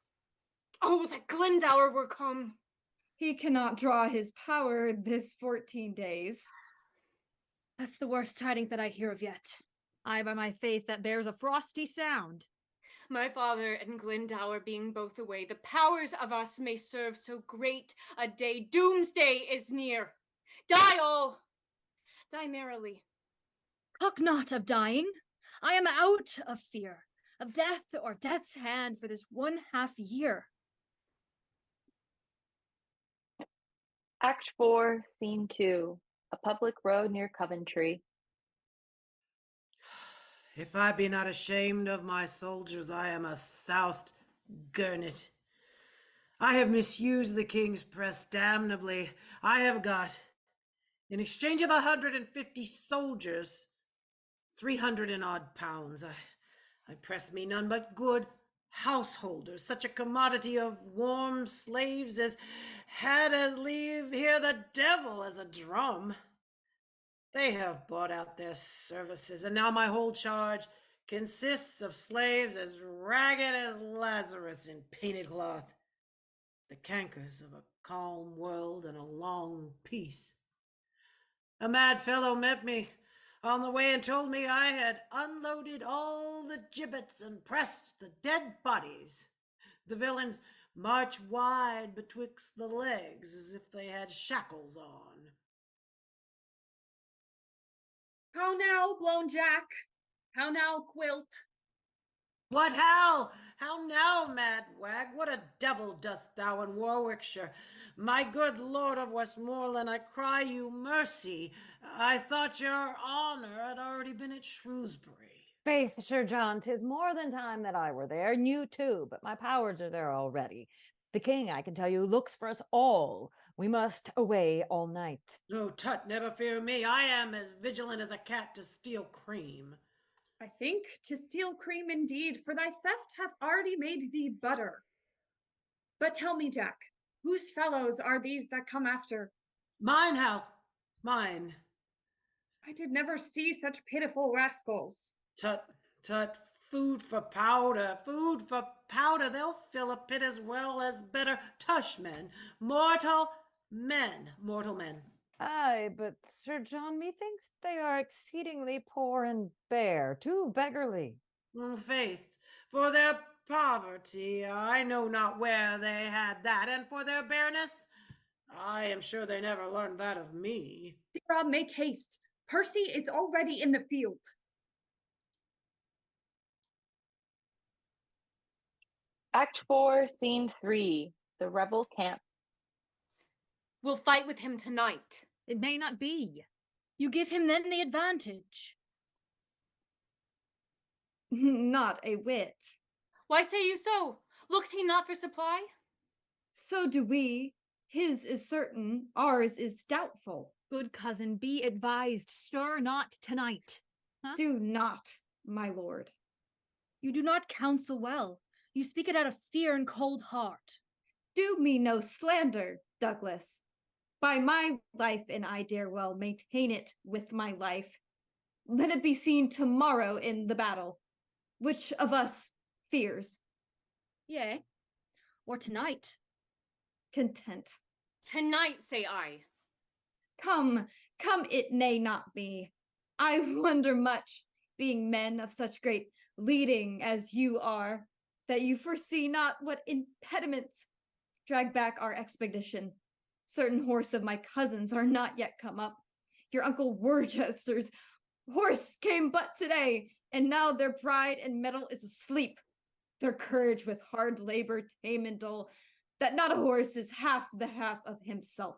Oh, that Glendower were come! He cannot draw his power this 14 days. That's the worst tidings that I hear of yet. Ay, by my faith, that bears a frosty sound. My father and Glendower being both away, the powers of us may serve so great a day. Doomsday is near. Die all! Die merrily. Talk not of dying. I am out of fear, of death or death's hand for this 1/2 year. Act 4, Scene 2. A public road near Coventry. If I be not ashamed of my soldiers, I am a soused gurnet. I have misused the king's press damnably. I have got, in exchange of 150 soldiers, 300 and odd pounds. I press me none but good householders, such a commodity of warm slaves as had as lieve hear the devil as a drum. They have bought out their services, and now my whole charge consists of slaves as ragged as Lazarus in painted cloth, the cankers of a calm world and a long peace. A mad fellow met me on the way and told me I had unloaded all the gibbets and pressed the dead bodies. The villains march wide betwixt the legs as if they had shackles on. How now, Blown Jack? How now, Quilt? What how? How now, mad wag? What a devil dost thou in Warwickshire? My good lord of Westmoreland, I cry you mercy. I thought your honor had already been at Shrewsbury. Faith, Sir John, 'tis more than time that I were there, and you too, but my powers are there already. The king, I can tell you, looks for us all. We must away all night. Oh, tut, never fear me. I am as vigilant as a cat to steal cream. I think to steal cream indeed, for thy theft hath already made thee butter. But tell me, Jack, whose fellows are these that come after? Mine, Hal, mine. I did never see such pitiful rascals. Tut, tut, food for powder, food for powder. They'll fill a pit as well as better. Tush, men, mortal men, mortal men. Aye, but Sir John, methinks they are exceedingly poor and bare, too beggarly. Faith, for their poverty, I know not where they had that, and for their bareness, I am sure they never learned that of me. Sirrah, make haste. Percy is already in the field. Act 4, Scene 3, the rebel camp. We'll fight with him tonight. It may not be. You give him then the advantage. Not a whit. Why say you so? Looks he not for supply? So do we. His is certain, ours is doubtful. Good cousin, be advised, stir not tonight. Huh? Do not, my lord. You do not counsel well. You speak it out of fear and cold heart. Do me no slander, Douglas. By my life, and I dare well maintain it with my life. Let it be seen tomorrow in the battle. Which of us fears? Yea, or tonight. Content. Tonight, say I. Come, come, it may not be. I wonder much, being men of such great leading as you are, that you foresee not what impediments drag back our expedition. Certain horse of my cousins are not yet come up. Your uncle Worcester's horse came but today, and now their pride and mettle is asleep. Their courage with hard labor tame and dull, that not a horse is half the half of himself.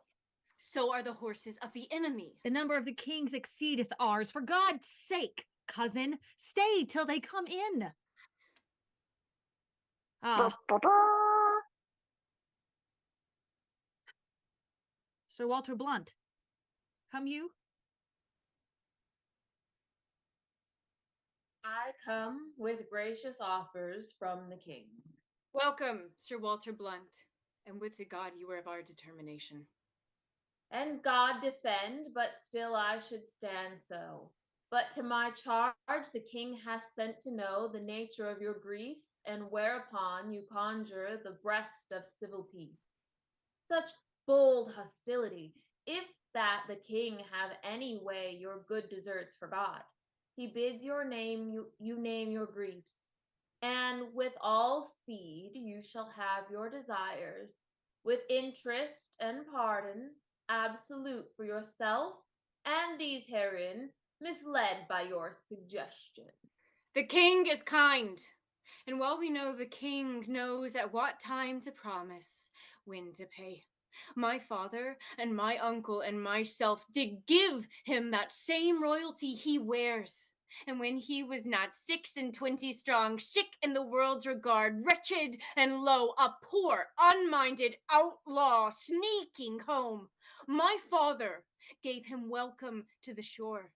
So are the horses of the enemy. The number of the kings exceedeth ours. For God's sake, cousin, stay till they come in. Ah. Sir Walter Blunt, come you? I come with gracious offers from the king. Welcome, Sir Walter Blunt, and would to God you were of our determination. And God defend, but still I should stand so. But to my charge the king hath sent to know the nature of your griefs, and whereupon you conjure the breast of civil peace. Such bold hostility, if that the king have any way your good deserts forgot, he bids you name your griefs, and with all speed you shall have your desires, with interest and pardon, absolute for yourself and these herein misled by your suggestion. The king is kind, and while we know the king knows at what time to promise, when to pay. My father and my uncle and myself did give him that same royalty he wears. And when he was not 26 strong, sick in the world's regard, wretched and low, a poor, unminded outlaw sneaking home, my father gave him welcome to the shore.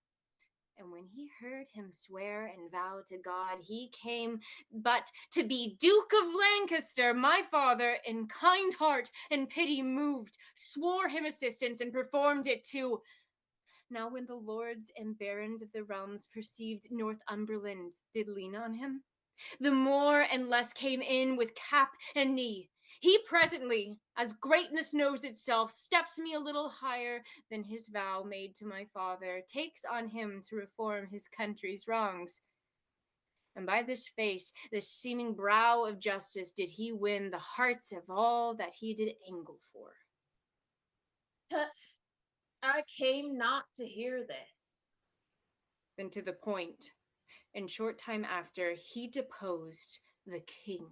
And when he heard him swear and vow to God, he came but to be Duke of Lancaster. My father, in kind heart and pity moved, swore him assistance and performed it too. Now when the lords and barons of the realms perceived Northumberland did lean on him, the more and less came in with cap and knee. He presently, as greatness knows itself, steps me a little higher than his vow made to my father, takes on him to reform his country's wrongs. And by this face, this seeming brow of justice, did he win the hearts of all that he did angle for. Tut, I came not to hear this. Then to the point, and short time after, he deposed the king.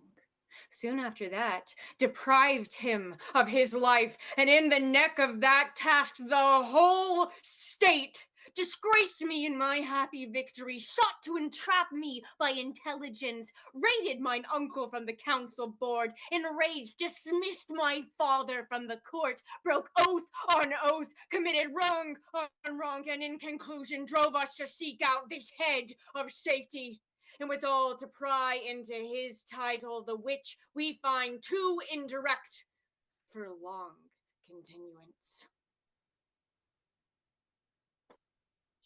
Soon after that, deprived him of his life, and in the neck of that tasked the whole state. Disgraced me in my happy victory, sought to entrap me by intelligence, raided mine uncle from the council board, enraged, dismissed my father from the court, broke oath on oath, committed wrong on wrong, and in conclusion drove us to seek out this head of safety, and withal to pry into his title, the which we find too indirect for long continuance.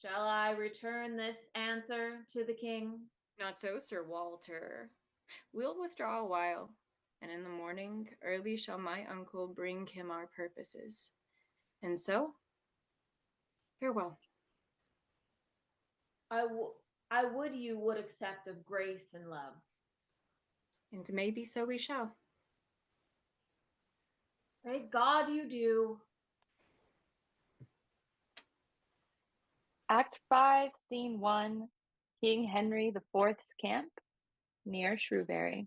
Shall I return this answer to the king? Not so, Sir Walter. We'll withdraw a while, and in the morning early shall my uncle bring him our purposes. And so, farewell. I would you would accept of grace and love. And maybe so we shall. Pray God you do. Act 5, Scene 1, King Henry IV's camp near Shrewsbury.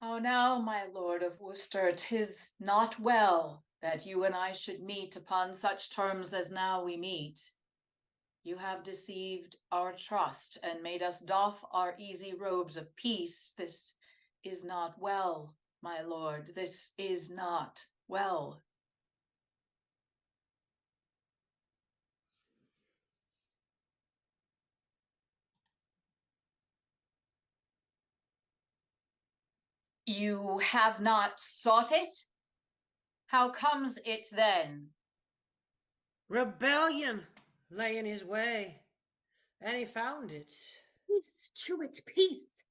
Oh, now, my lord of Worcester, 'tis not well that you and I should meet upon such terms as now we meet. You have deceived our trust and made us doff our easy robes of peace. This is not well, my lord. This is not well. You have not sought it? How comes it then? Rebellion lay in his way, and he found it. Peace to it, peace.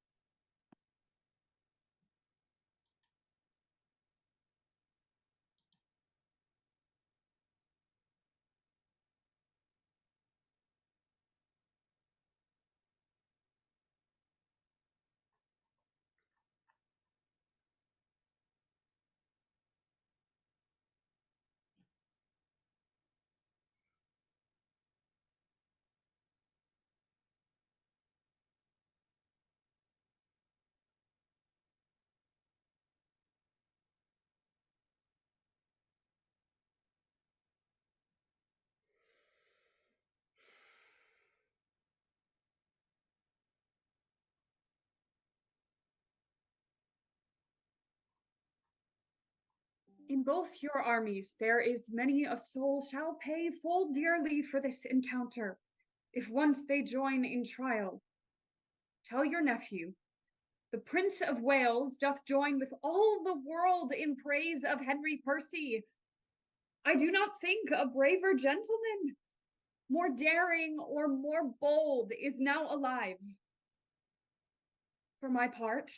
In both your armies there is many a soul shall pay full dearly for this encounter, if once they join in trial. Tell your nephew, the Prince of Wales doth join with all the world in praise of Henry Percy. I do not think a braver gentleman, more daring or more bold, is now alive. For my part,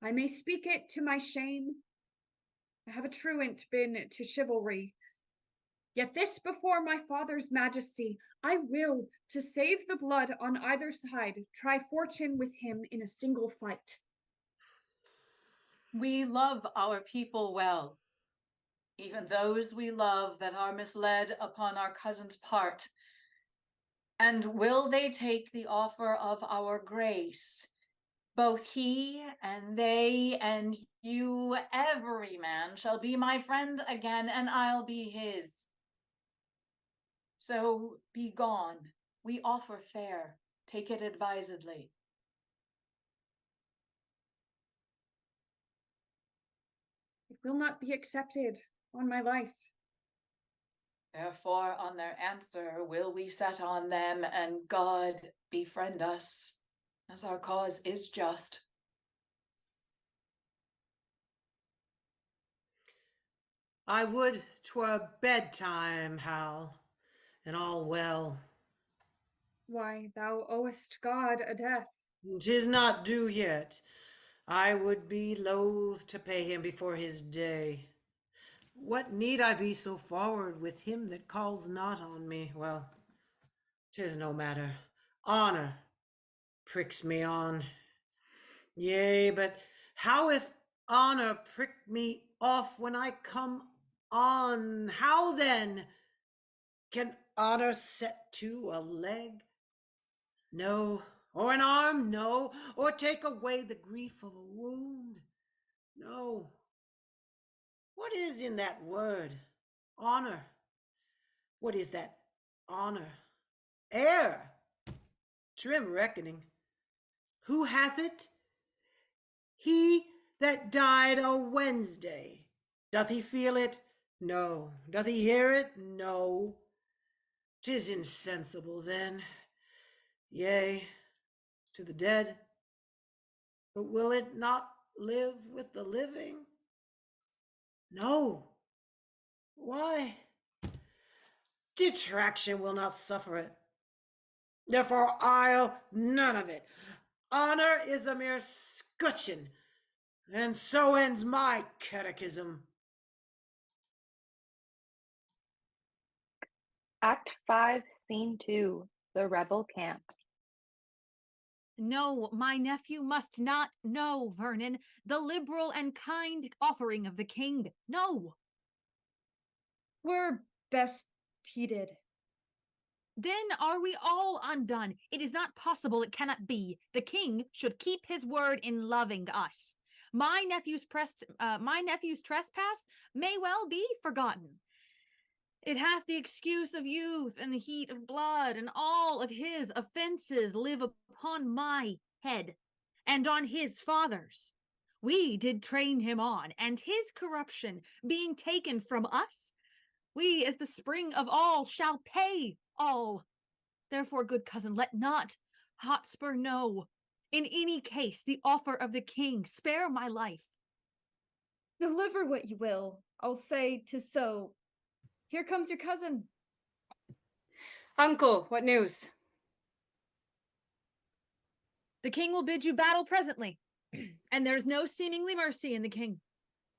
I may speak it to my shame, I have a truant been to chivalry. Yet this before my father's majesty, I will, to save the blood on either side, try fortune with him in a single fight. We love our people well, even those we love that are misled upon our cousin's part. And will they take the offer of our grace? Both he and they and you, every man shall be my friend again, and I'll be his. So be gone. We offer fair. Take it advisedly. It will not be accepted, on my life. Therefore, on their answer will we set on them, and God befriend us, as our cause is just. I would 'twere bedtime, Hal, and all well. Why, thou owest God a death. 'Tis not due yet. I would be loath to pay him before his day. What need I be so forward with him that calls not on me? Well, 'tis no matter. Honor pricks me on. Yea, but how if honor prick me off when I come on? How then? Can honor set to a leg? No. Or an arm? No. Or take away the grief of a wound? No. What is in that word? Honor. What is that honor? Air. Trim reckoning. Who hath it? He that died a Wednesday. Doth he feel it? No. Doth he hear it? No. 'Tis insensible then. Yea, to the dead. But will it not live with the living? No. Why? Detraction will not suffer it. Therefore I'll none of it. Honor is a mere scutcheon, and so ends my catechism. Act 5, Scene 2, The Rebel Camp. No, my nephew must not know, Vernon, the liberal and kind offering of the king. No. We're best heated. Then are we all undone? It is not possible, it cannot be. The king should keep his word in loving us. My nephew's trespass may well be forgotten. It hath the excuse of youth and the heat of blood, and all of his offences live upon my head and on his father's. We did train him on, and his corruption being taken from us, we, as the spring of all, shall pay all. Therefore, good cousin, let not Hotspur know, in any case, the offer of the king. Spare my life. Deliver what you will. I'll say 'tis so. Here comes your cousin. Uncle, what news? The king will bid you battle presently, and there's no seemingly mercy in the king.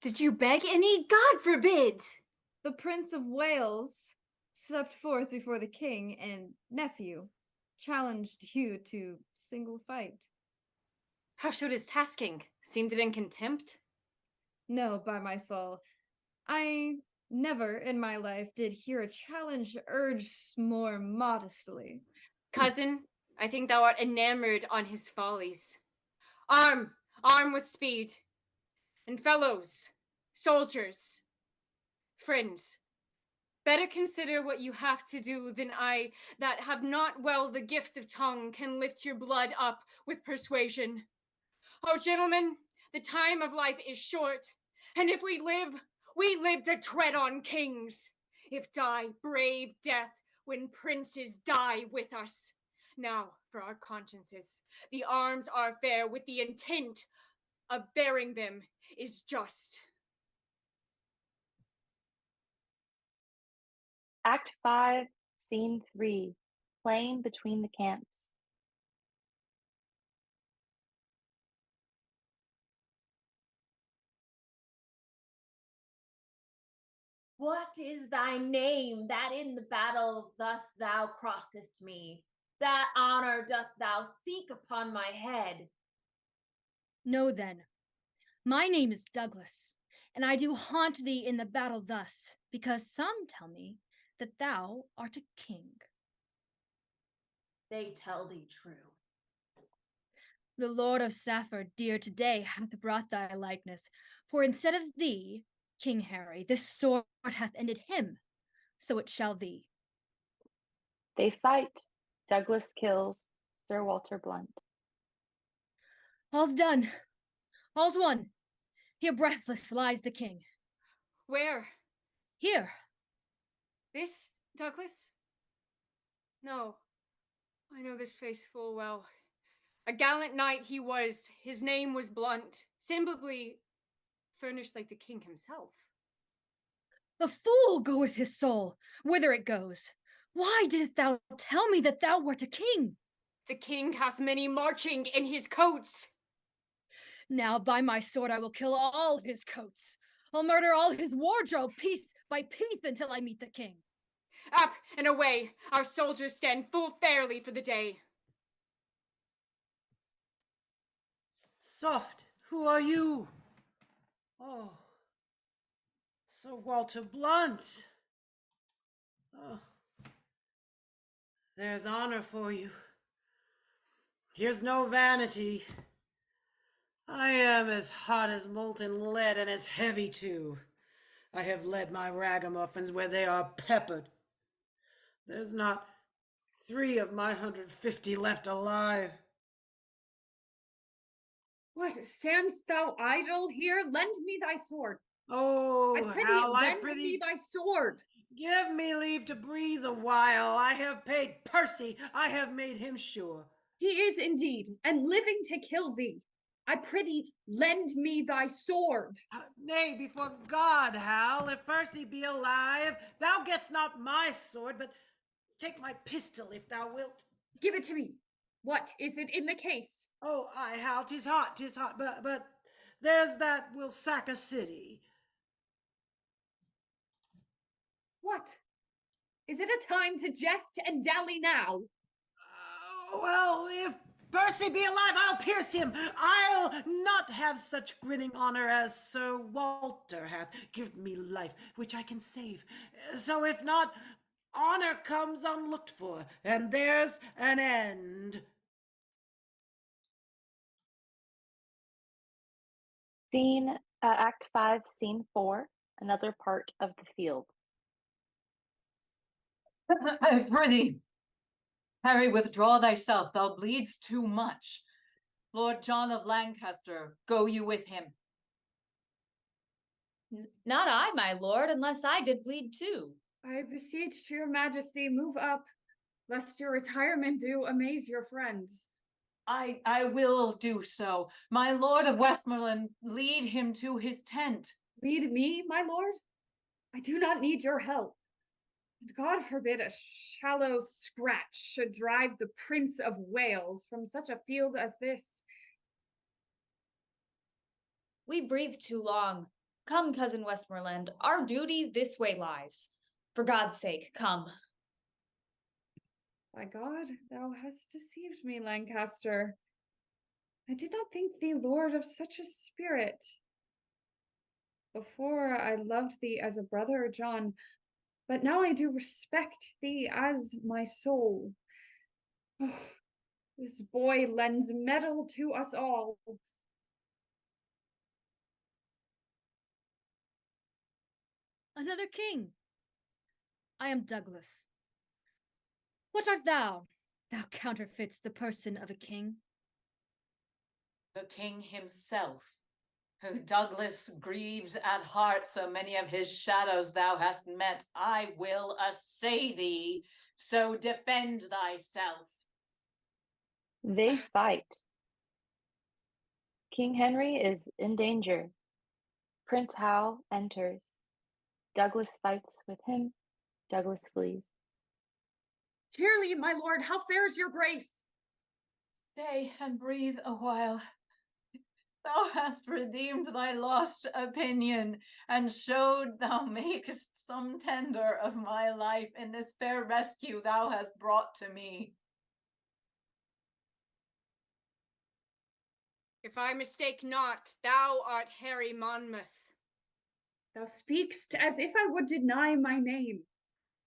Did you beg any? God forbid! The Prince of Wales stepped forth before the king and nephew, challenged you to single fight. How showed his tasking? Seemed it in contempt? No, by my soul. I never in my life did hear a challenge urged more modestly. Cousin, I think thou art enamored on his follies. Arm with speed. And fellows, soldiers, friends, better consider what you have to do than I, that have not well the gift of tongue, can lift your blood up with persuasion. Oh, gentlemen, the time of life is short, and if we live to tread on kings. If die, brave death when princes die with us. Now, for our consciences, the arms are fair with the intent of bearing them is just. Act 5, Scene 3, Plain between the camps. What is thy name, that in the battle thus thou crossest me? That honor dost thou seek upon my head? Know then, my name is Douglas, and I do haunt thee in the battle thus, because some tell me that thou art a king. They tell thee true. The Lord of Stafford, dear today, hath brought thy likeness, for instead of thee, King Harry, this sword hath ended him, so it shall thee. They fight. Douglas kills Sir Walter Blunt. All's done. All's won. Here breathless lies the king. Where? Here. This, Douglas? No, I know this face full well. A gallant knight he was, his name was Blunt, simply furnished like the king himself. The fool go with his soul, whither it goes. Why didst thou tell me that thou wert a king? The king hath many marching in his coats. Now by my sword I will kill all his coats. I'll murder all his wardrobe piece by piece until I meet the king. Up and away, our soldiers stand full fairly for the day. Soft, who are you? Oh, Sir Walter Blunt. Oh, There's honor for you. Here's no vanity. I am as hot as molten lead and as heavy too. I have led my ragamuffins where they are peppered. There's not 3 of my 150 left alive. What, standst thou idle here? Lend me thy sword. Oh, Hal, I lend prithee, me thy sword. give me leave to breathe a while. I have paid Percy. I have made him sure. He is indeed, and living to kill thee. I prithee, lend me thy sword. Nay, before God, Hal, if Percy be alive, thou getst not my sword, but take my pistol if thou wilt. Give it to me. What is it in the case? Oh, aye, Hal, 'tis hot, but there's that will sack a city. What? Is it a time to jest and dally now? Well, if Percy be alive, I'll pierce him. I'll not have such grinning honor as Sir Walter hath. Give me life, which I can save. So if not, honor comes unlooked for, and there's an end. Act 5, Scene 4, another part of the field. I prithee, Harry, withdraw thyself, thou bleeds too much. Lord John of Lancaster, go you with him. Not I, my lord, unless I did bleed too. I beseech your majesty, move up, lest your retirement do amaze your friends. I will do so. My lord of Westmoreland, lead him to his tent. Lead me, my lord? I do not need your help. And God forbid a shallow scratch should drive the Prince of Wales from such a field as this. We breathe too long. Come, cousin Westmoreland, our duty this way lies. For God's sake, come. By God, thou hast deceived me, Lancaster. I did not think thee lord of such a spirit. Before I loved thee as a brother, John, but now I do respect thee as my soul. Oh, this boy lends mettle to us all. Another king. I am Douglas. What art thou? Thou counterfeits the person of a king. The king himself, who Douglas grieves at heart, so many of his shadows thou hast met. I will assay thee, so defend thyself. They fight. King Henry is in danger. Prince Hal enters. Douglas fights with him. Douglas flees. Cheerly, my lord, how fares your grace? Stay and breathe a while. Thou hast redeemed thy lost opinion, and showed thou makest some tender of my life in this fair rescue thou hast brought to me. If I mistake not, thou art Harry Monmouth. Thou speakst as if I would deny my name.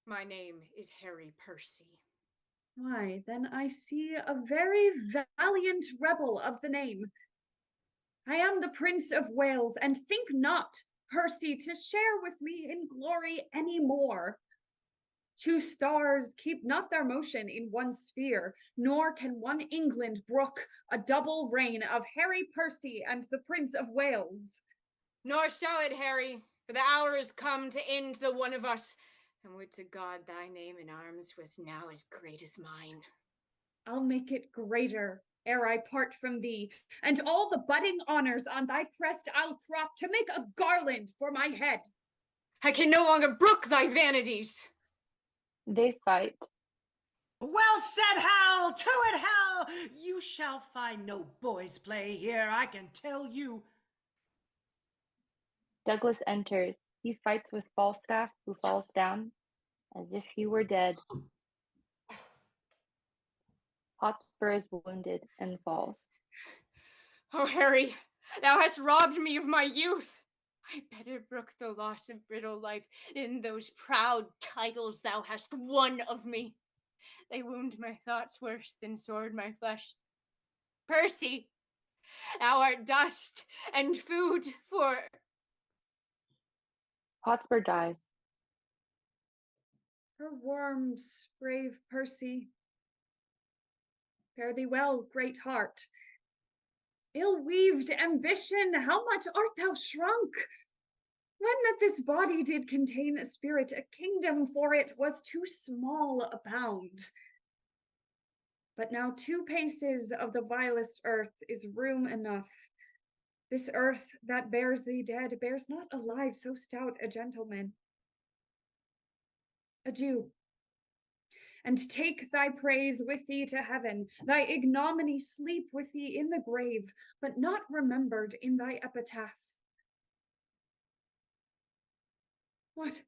My name is Harry Percy. Why, then I see a very valiant rebel of the name. I am the Prince of Wales, and think not, Percy, to share with me in glory any more. 2 stars keep not their motion in one sphere, nor can one England brook a double reign of Harry Percy and the Prince of Wales. Nor shall it, Harry, for the hour is come to end the one of us, and would to God thy name in arms was now as great as mine. I'll make it greater ere I part from thee, and all the budding honors on thy crest I'll crop to make a garland for my head. I can no longer brook thy vanities. They fight. Well said, Hal! To it, Hal! You shall find no boys' play here, I can tell you. Douglas enters. He fights with Falstaff, who falls down as if he were dead. Hotspur is wounded and falls. Oh, Harry, thou hast robbed me of my youth. I better brook the loss of brittle life in those proud titles thou hast won of me. They wound my thoughts worse than sword my flesh. Percy, thou art dust and food for... Hotspur dies. For worms, brave Percy. Fare thee well, great heart. Ill-weaved ambition, how much art thou shrunk? When that this body did contain a spirit, a kingdom for it was too small a bound. But now 2 paces of the vilest earth is room enough. This earth that bears thee dead bears not alive so stout a gentleman. Adieu, and take thy praise with thee to heaven, thy ignominy sleep with thee in the grave, but not remembered in thy epitaph. What?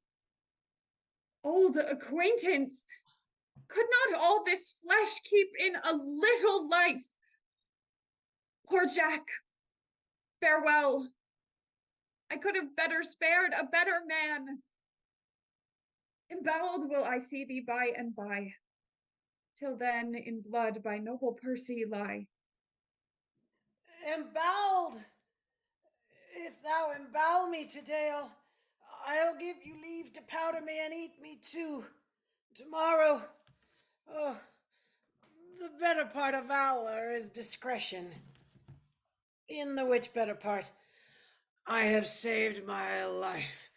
Old acquaintance, could not all this flesh keep in a little life? Poor Jack, farewell. I could have better spared a better man. Embowelled will I see thee by and by. Till then in blood by noble Percy lie. Embowelled! If thou embowel me today, I'll give you leave to powder me and eat me too. Tomorrow, oh, the better part of valor is discretion. In the which better part, I have saved my life.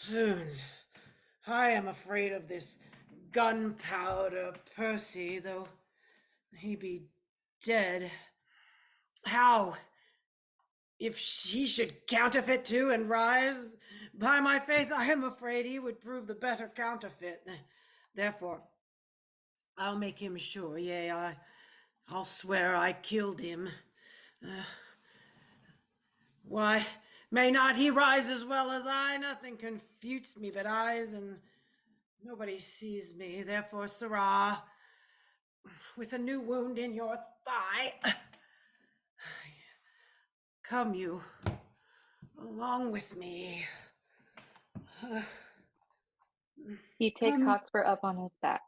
Zoons, I am afraid of this gunpowder Percy, though he be dead. How? If he should counterfeit too and rise, by my faith, I am afraid he would prove the better counterfeit. Therefore, I'll make him sure, yea, I'll swear I killed him. Why, may not he rise as well as I? Nothing confutes me but eyes, and nobody sees me. Therefore, sirrah, with a new wound in your thigh, come you along with me. He takes Hotspur up on his back.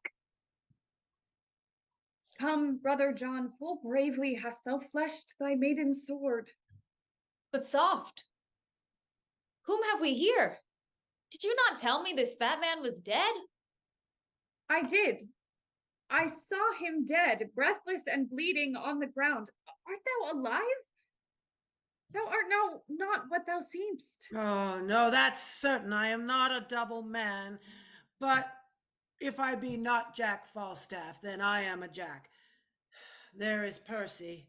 Come, brother John, full bravely hast thou fleshed thy maiden sword. But soft. Whom have we here? Did you not tell me this fat man was dead? I did. I saw him dead, breathless and bleeding on the ground. Art thou alive? Thou art now not what thou seemst. Oh, no, that's certain. I am not a double man. But if I be not Jack Falstaff, then I am a Jack. There is Percy.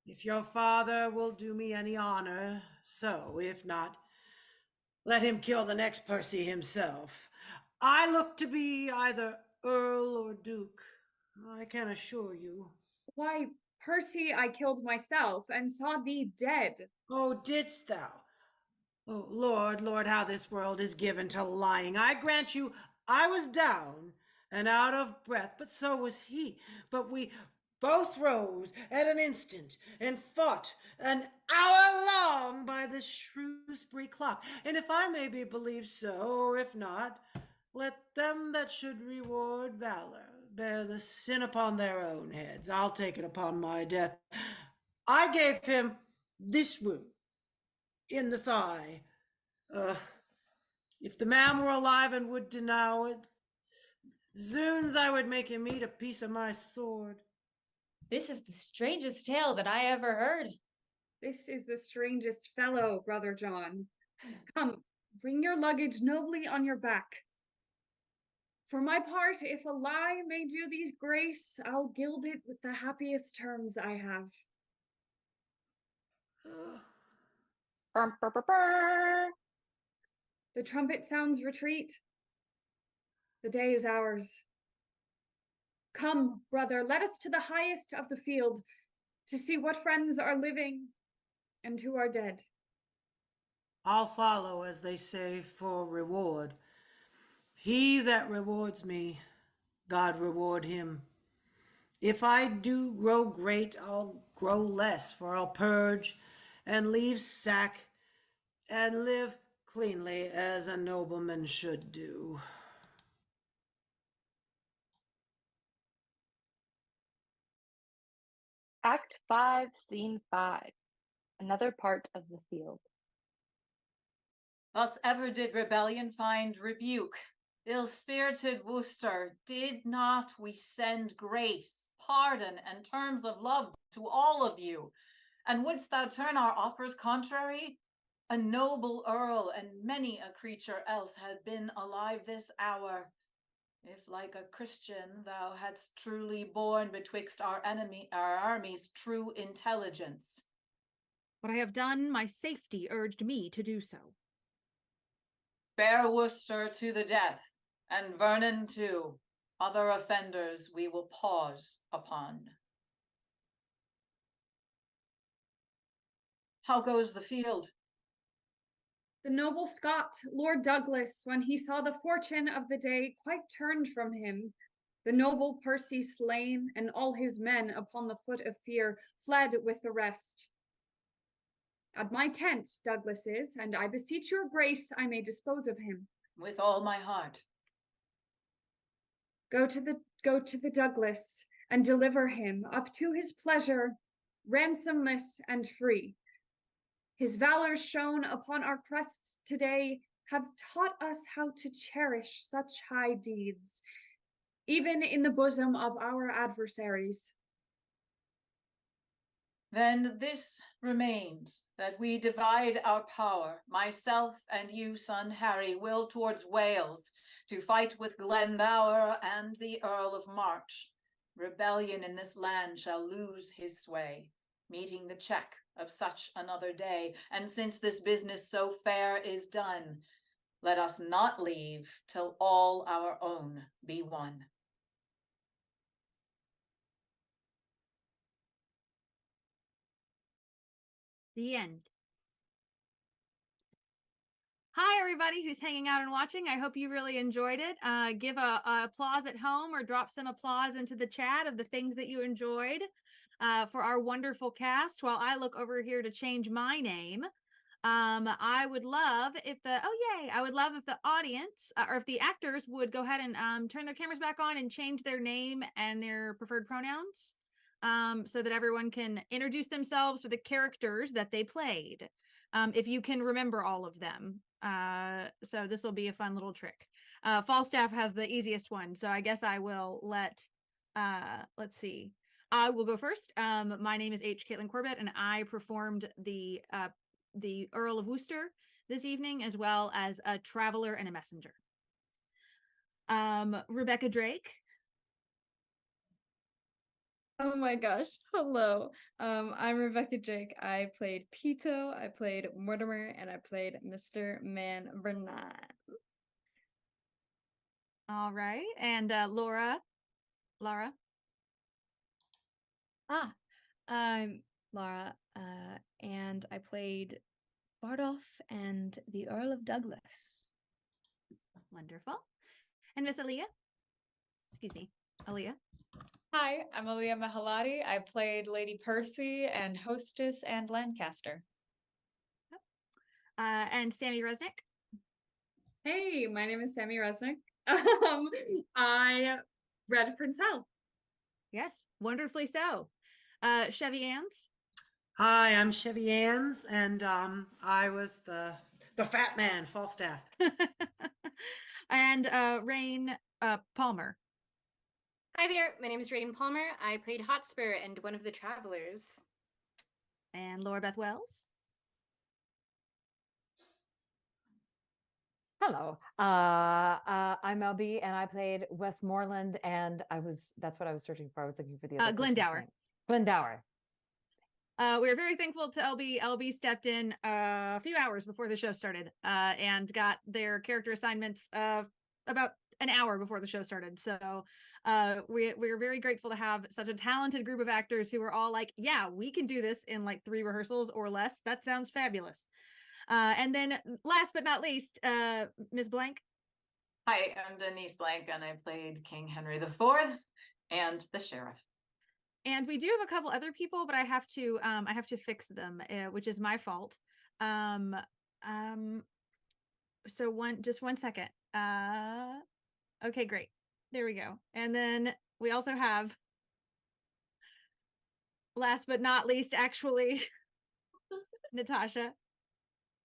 If your father will do me any honor, so. If not, let him kill the next Percy himself. I look to be either Earl or Duke, I can assure you. Why, Percy I killed myself, and saw thee dead. Oh, didst thou? Oh, Lord, how this world is given to lying. I grant you, I was down and out of breath, but so was he. But we both rose at an instant and fought an hour long by the Shrewsbury clock. And if I may be believed so, or if not, let them that should reward valor bear the sin upon their own heads. I'll take it upon my death. I gave him this wound in the thigh. If the man were alive and would deny it, zoons, I would make him eat a piece of my sword. This is the strangest tale that I ever heard. This is the strangest fellow, brother John. Come, bring your luggage nobly on your back. For my part, if a lie may do thee grace, I'll gild it with the happiest terms I have. The trumpet sounds retreat. The day is ours. Come, brother, let us to the highest of the field, to see what friends are living and who are dead. I'll follow, as they say, for reward. He that rewards me, God reward him. If I do grow great, I'll grow less, for I'll purge and leave sack and live cleanly as a nobleman should do. Act 5, Scene 5. Another part of the field. Thus ever did rebellion find rebuke. Ill-spirited Worcester, did not we send grace, pardon, and terms of love to all of you? And wouldst thou turn our offers contrary? A noble earl and many a creature else had been alive this hour, if like a Christian thou hadst truly borne betwixt our armies true intelligence. What I have done, my safety urged me to do so. Bear Worcester to the death, and Vernon too. Other offenders we will pause upon. How goes the field? The noble Scot, Lord Douglas, when he saw the fortune of the day, quite turned from him. The noble Percy slain, and all his men upon the foot of fear, fled with the rest. At my tent Douglas is, and I beseech your grace I may dispose of him. With all my heart. Go to the Douglas, and deliver him up to his pleasure, ransomless and free. His valor shown upon our crests today have taught us how to cherish such high deeds, even in the bosom of our adversaries. Then this remains, that we divide our power. Myself and you, son Harry, will towards Wales, to fight with Glendower and the Earl of March. Rebellion in this land shall lose his sway, meeting the check of such another day. And since this business so fair is done, let us not leave till all our own be won. The end. Hi, everybody who's hanging out and watching. I hope you really enjoyed it. Give a applause at home or drop some applause into the chat of the things that you enjoyed for our wonderful cast while I look over here to change my name. I would love if I would love if the audience or if the actors would go ahead and turn their cameras back on and change their name and their preferred pronouns so that everyone can introduce themselves for the characters that they played. If you can remember all of them. So this will be a fun little trick. Falstaff has the easiest one, so I guess I will let's see. I will go first. My name is H. Caitlin Corbett, and I performed the Earl of Worcester this evening, as well as a traveler and a messenger. Rebecca Drake. Oh my gosh. Hello. I'm Rebecca Drake. I played Pito, I played Mortimer, and I played Mr. Man Bernard. All right. And Laura. I'm Laura, and I played Bardolph and the Earl of Douglas. Wonderful. And Miss Aaliyah. Excuse me, Aaliyah. Hi, I'm Aaliyah Mahalati. I played Lady Percy and Hostess and Lancaster. And Sammy Resnick. Hey, my name is Sammy Resnick. I read Prince Hal. Yes, wonderfully so. Chevy Ann's. Hi, I'm Chevy Ann's, and I was the fat man, Falstaff. And Rain Palmer. Hi there, my name is Rain Palmer. I played Hotspur and one of the travelers. And Laura Beth Wells. Hello. I'm LB, and I played Westmoreland, and that's what I was searching for. I was looking for the other Glendower. Glendower. We're very thankful to LB. LB stepped in a few hours before the show started and got their character assignments about an hour before the show started. So we're very grateful to have such a talented group of actors who are all like, yeah, we can do this in like 3 rehearsals or less. That sounds fabulous. And then last but not least, Ms. Blank. Hi, I'm Denise Blank, and I played King Henry IV and the sheriff. And we do have a couple other people, but I have to fix them, which is my fault. So just one second. Okay, great. There we go. And then we also have last but not least, actually, Natasha.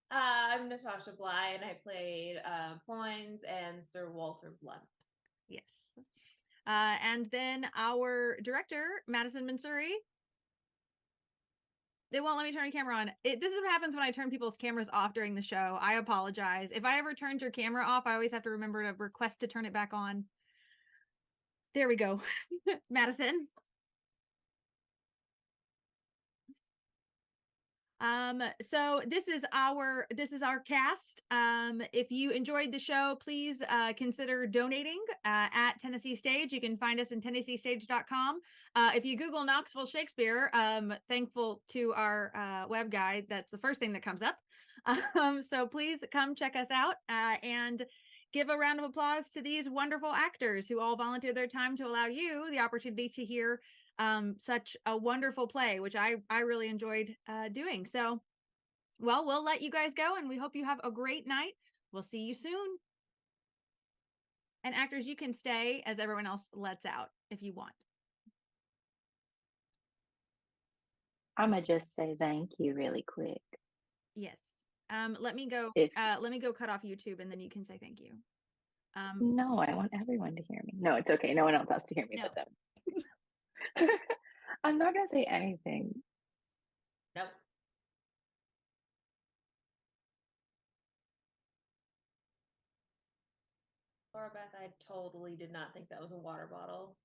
I'm Natasha Bly, and I played Poins and Sir Walter Blunt. Yes. And then our director, Madison Mansouri. They won't let me turn your camera on. This is what happens when I turn people's cameras off during the show. I apologize. If I ever turned your camera off, I always have to remember to request to turn it back on. There we go. Madison. So this is our cast. If you enjoyed the show, please consider donating at Tennessee Stage. You can find us in TennesseeStage.com. If you Google Knoxville Shakespeare, thankful to our web guide, that's the first thing that comes up. So please come check us out and give a round of applause to these wonderful actors who all volunteer their time to allow you the opportunity to hear such a wonderful play, which I really enjoyed doing. So, well, we'll let you guys go, and we hope you have a great night. We'll see you soon. And actors, you can stay as everyone else lets out if you want. I'm gonna just say thank you really quick. Yes. Let me go. If Let me go cut off YouTube, and then you can say thank you. no, I want everyone to hear me. No, it's okay. No one else has to hear me No. but them. I'm not gonna say anything. Nope. Laura Beth, I totally did not think that was a water bottle.